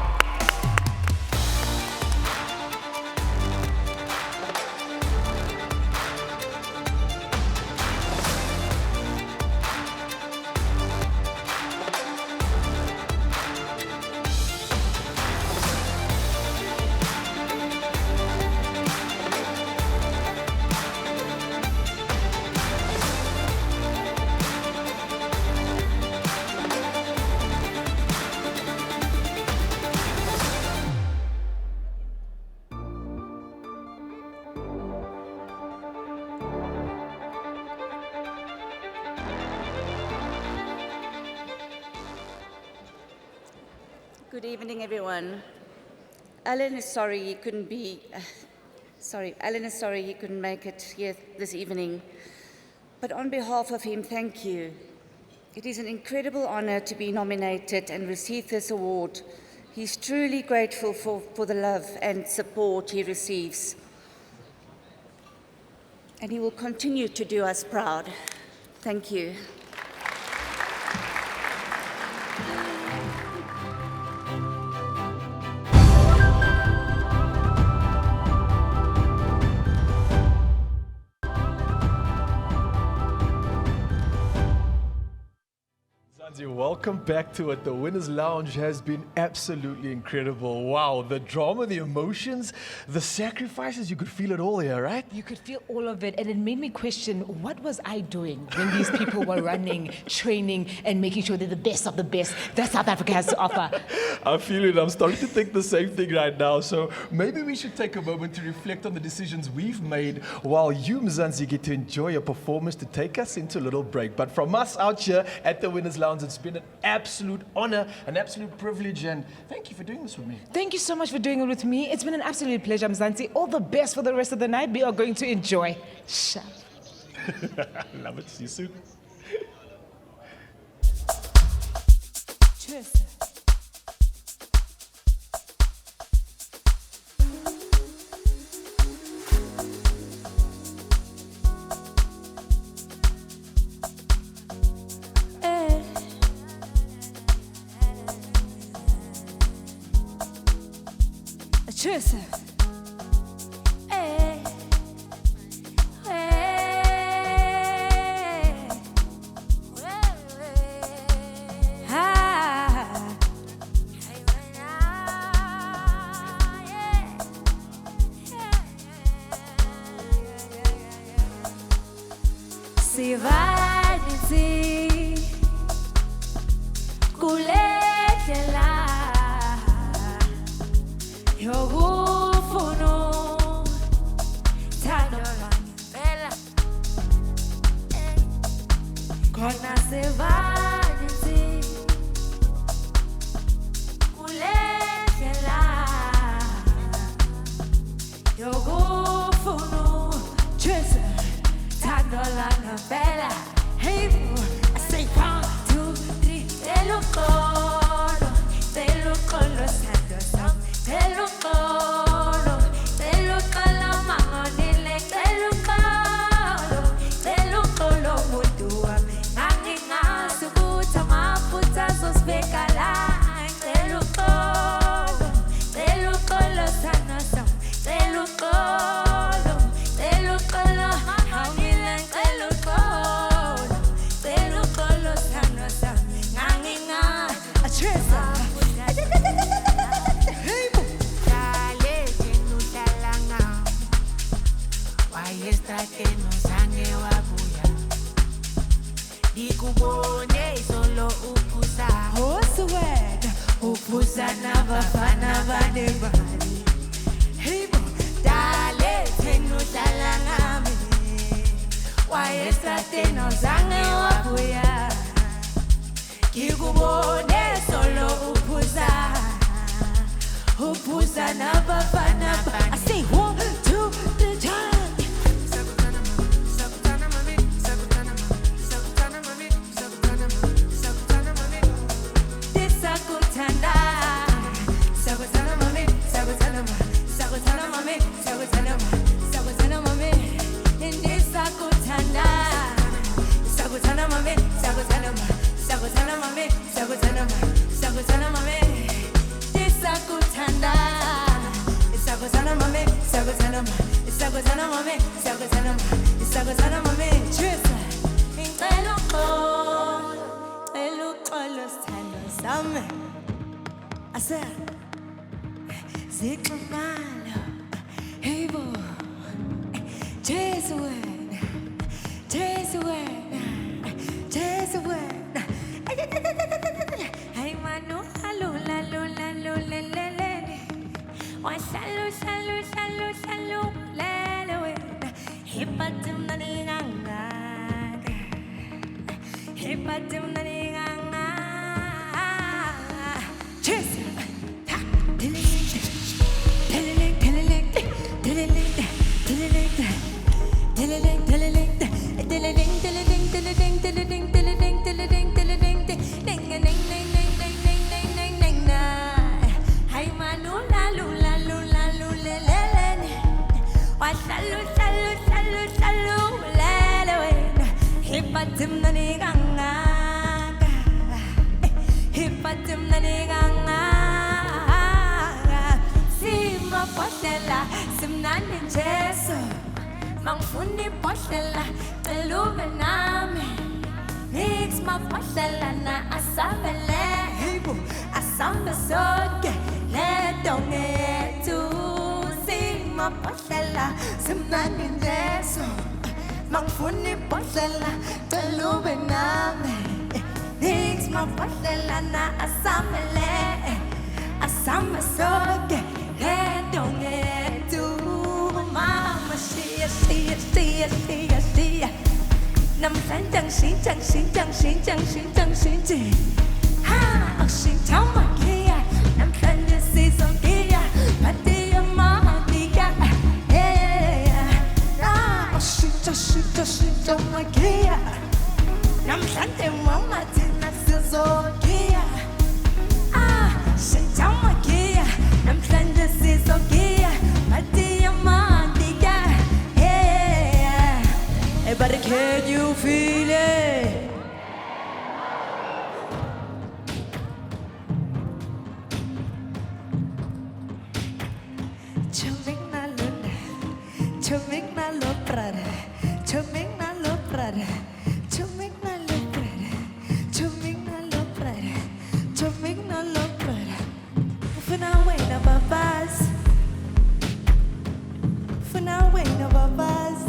Good evening, everyone. Alan is sorry he couldn't make it here this evening. But on behalf of him, thank you. It is an incredible honor to be nominated and receive this award. He's truly grateful for the love and support he receives. And he will continue to do us proud. Thank you. Welcome back to it. The Winners Lounge has been absolutely incredible. Wow, the drama, the emotions, the sacrifices, you could feel it all here, right? You could feel all of it, and it made me question, what was I doing when these people were running, training, and making sure they're the best of the best that South Africa has to offer? I feel it. I'm starting to think the same thing right now. So maybe we should take a moment to reflect on the decisions we've made while you, Mzansi, get to enjoy a performance to take us into a little break. But from us out here at the Winners Lounge, it's been an absolute honor, an absolute privilege, and thank you for doing this with me. Thank you so much for doing it with me. It's been an absolute pleasure, Mzansi. All the best for the rest of the night. We are going to enjoy. Love it. See you soon. Cheers. sivanzi kulela yokufuna thando lwangempela khona sivanzi kulela yokufuna Tschüss, thando lwangempela. Hey, I say 1, 2, 3, telukolo, thando sam, telukolo, mangonile, telukolo muntu wami, nangingazi ukuthi amaphutha azosibeka la, telukolo, thando sam, telukolo, hangile, telukolo, thando sam, nangingazi, Tressa. Wayestrateno zange wabuya Dikubone solo upusa Oswed, Upusa na bafana banebali Hibo Dale tenu talangami Wayestrateno zange wabuya Dikubone solo upusa Upusa na bafana banebali I say 1, 2, 3 times I said, Zikmalo, hey boy, Jesuit, hey manu, lula, why salu, lele, hipatim naninganga, Cheers. Simnani Jesu, mangfuni poshela, teluve nami. Nix ma poshela na asambele, asamba soke, le donge tu. Sima poshela, simnani Jesu, mangfuni poshela, teluve nami. Nix ma poshela na asambele, asamba soke, le donge tu. Mama, she. Nam san chẳng xí ha xí chóng mà kia nam san như xí sông kia mà tia mà kia na xí chóng mà kia nam san tem mà tin na xí sông kia xí chóng mà kia nam san như xí sông kia mà tia mà but can you feel it? Chuming na luna, chuming na lo prada, chuming na lo prada, chuming na lo prada, chuming na lo prada, chuming na lo prada. For now, wait na babas. For now, wait na babas.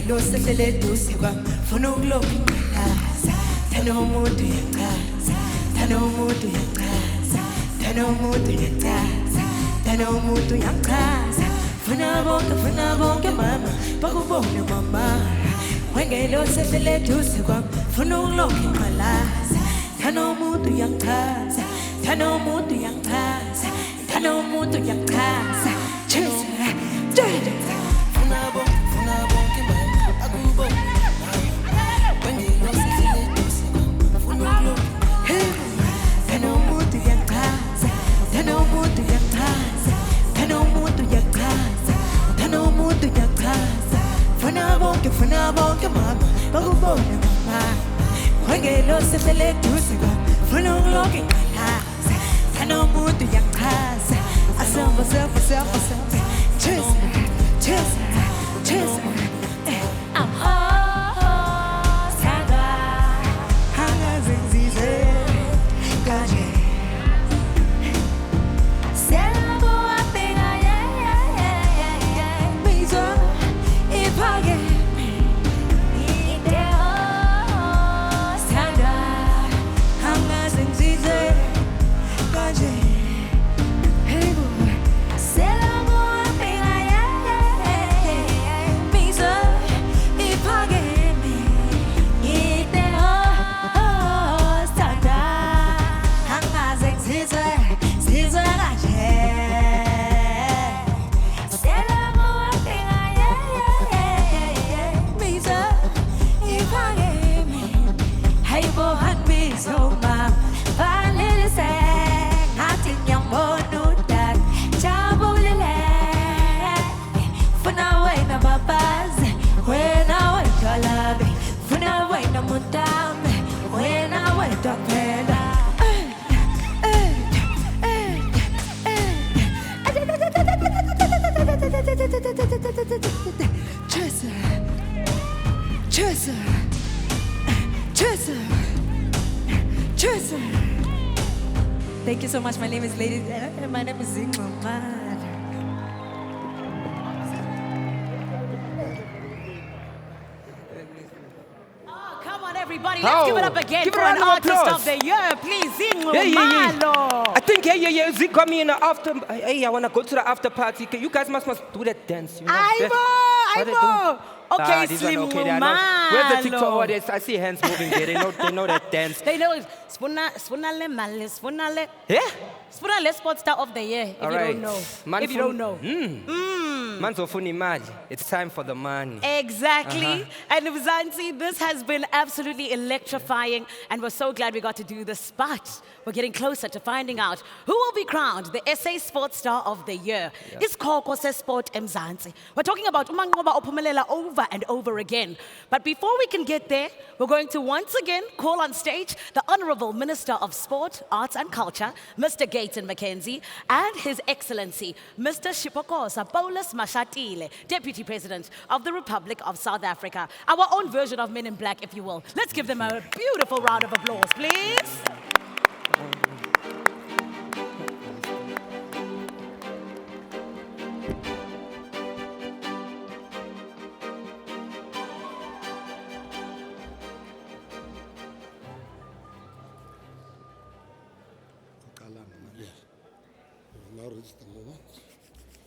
wengelo sehlele duze kwami funa ukulokhu ngichaza thana umuntu uyachaza thana umuntu uyachaza thana umuntu uyachaza thana umuntu uyachaza funa bonke mama bakubone mama wengelo sehlele duze kwami funa ukulokhu ngichaza thana umuntu uyachaza thana umuntu uyachaza thana umuntu uyachaza cheers funa bonke mama bakubone wengelo sehlele duze kwami funa ukulokhu thana umuntu uyachaza thana umuntu uyachaza thana umuntu uyachaza thana umuntu uyachaza funa bonke mama bakubone mama wengelo sehlele duze kwami funa ukulokhu ngichaza thana umuntu uyachaza asamba cheers cheers cheers I'm Sandra angazenzize kanje Selabo apena mizo iphake ideo Sandra angazenzize kanje hey boy Selabo apena mizo iphake ideo Sandra angazenzize sizwe kanje Selabo apena mizo iphake hey boy mizo ma valele se hati nyambono dat chabulele funa wena babaze wena wetalabe funa wena mutame wena wetapenda Chaser Chaser Chaser Chaser. Thank you so much. My name is Lady. My name is Zingman. Oh, come on, everybody. Let's give it up again for an artist of the year. Please, Zingman. I think, Zik got me in the after. Hey, I want to go to the after party. You guys must do that dance. You know, Aibo. Okay, Slim okay, where's the TikTok audience? I see hands moving there. They know that dance. They know it's Spunale Mali, Spunale. Yeah? Spunale Sports Star of the Year, if you don't know. If you don't know. Manzofuni Mali. It's time for the money. Exactly. And Mzansi, this has been absolutely electrifying, and we're so glad we got to do this. But we're getting closer to finding out who will be crowned the SA Sports Star of the Year. It's Kokose Sport Mzansi. We're talking about Umangoba Opumelela over and over again. But before we can get there, we're going to once again call on stage the Honorable Minister of Sport, Arts and Culture, Mr. Gayton McKenzie, and His Excellency, Mr. Shipokosa Paulus Mashatile, Deputy President of the Republic of South Africa. Our own version of Men in Black, if you will. Let's give them a beautiful round of applause, please.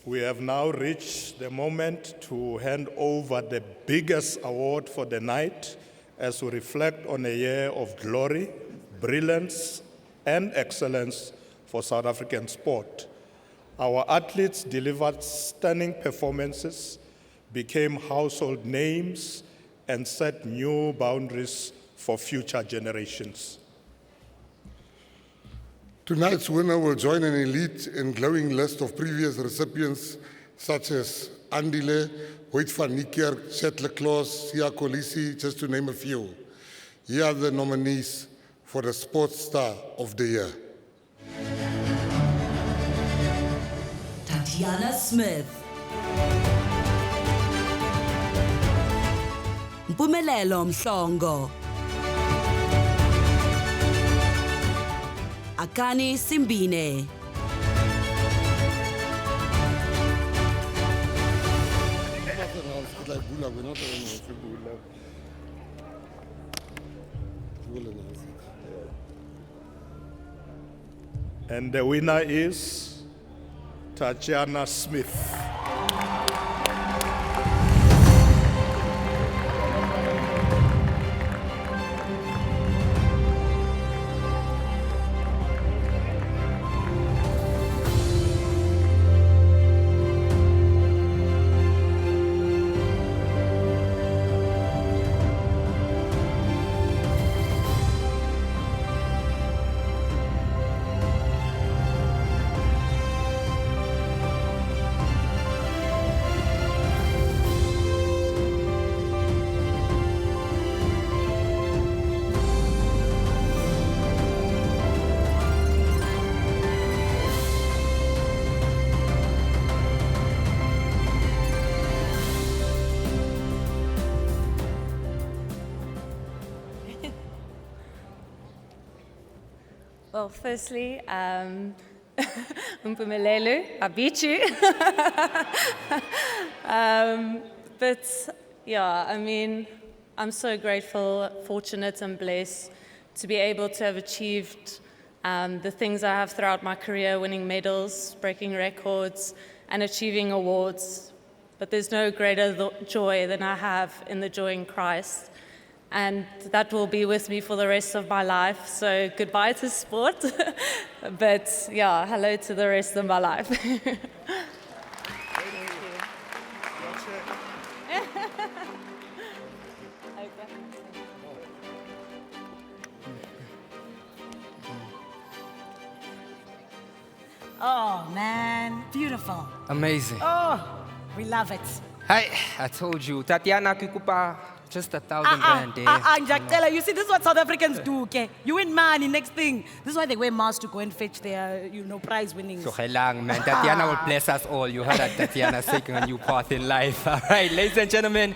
We have now reached the moment to hand over the biggest award for the night as we reflect on a year of glory, brilliance, and excellence for South African sport. Our athletes delivered stunning performances, became household names, and set new boundaries for future generations. Tonight's winner will join an elite and glowing list of previous recipients such as Andile, Hoyt van Niekerk, Shetler Klaus, Sia Kolisi, just to name a few. Here are the nominees for the Sports Star of the Year. Tatiana Smith, Mpumelelo Mhlongo, Akani Simbine, And the winner is Tatiana Smith. Well, firstly, Mpumelelo, I beat you. But yeah, I mean, I'm so grateful, fortunate and blessed to be able to have achieved the things I have throughout my career, winning medals, breaking records, and achieving awards. But there's no greater joy than I have in the joy in Christ. And that will be with me for the rest of my life. So goodbye to sport. But yeah, hello to the rest of my life. Oh, man, beautiful. Amazing. Oh, we love it. Hey, I told you, Tatiana Kikupa, just 1,000 rand there. Njakela, you see, this is what South Africans do, okay? You win money, next thing. This is why they wear masks to go and fetch their, prize winnings. So man, Tatiana will bless us all. You heard that Tatiana's taking a new path in life. All right, ladies and gentlemen,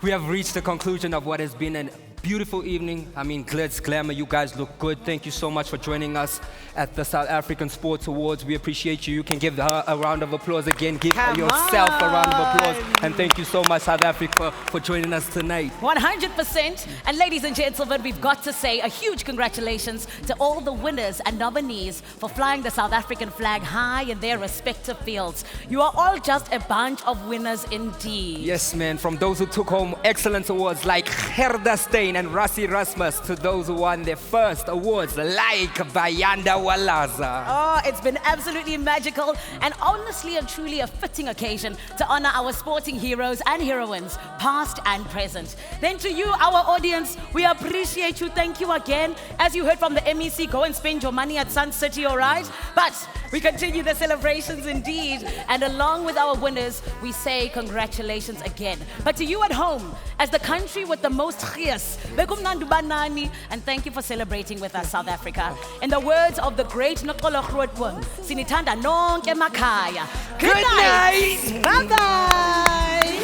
we have reached the conclusion of what has been a beautiful evening. I mean, glitz, glamour, you guys look good. Thank you so much for joining us at the South African Sports Awards. We appreciate you. You can give her a round of applause again. Give yourself a round of applause. And thank you so much, South Africa, for joining us tonight. 100%. And ladies and gentlemen, we've got to say a huge congratulations to all the winners and nominees for flying the South African flag high in their respective fields. You are all just a bunch of winners indeed. Yes, man. From those who took home excellence awards like Gerda Steyn and Rassi Rasmus to those who won their first awards like Bayanda Walaza. Oh, it's been absolutely magical and honestly and truly a fitting occasion to honor our sporting heroes and heroines, past and present. Then to you, our audience, we appreciate you. Thank you again. As you heard from the MEC, go and spend your money at Sun City, all right? But we continue the celebrations indeed. And along with our winners, we say congratulations again. But to you at home, as the country with the most gees, and thank you for celebrating with us, South Africa. In the words of the great Nkolo Grootboom, sinithanda nonke emakhaya. Good night. Bye-bye.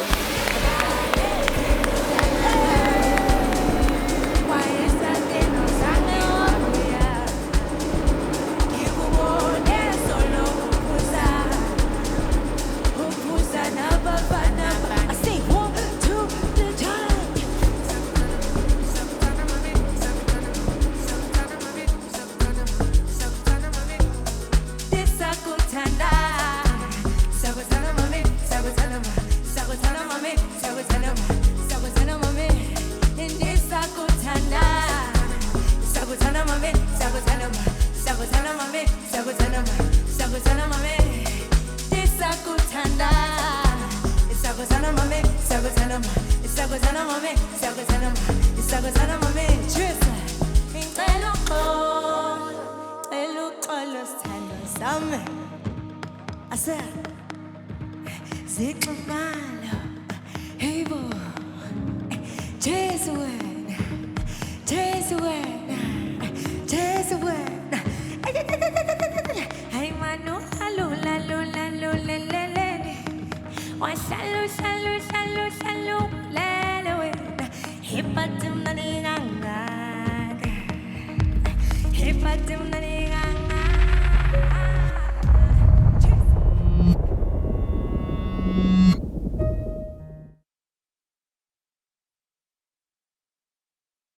Hip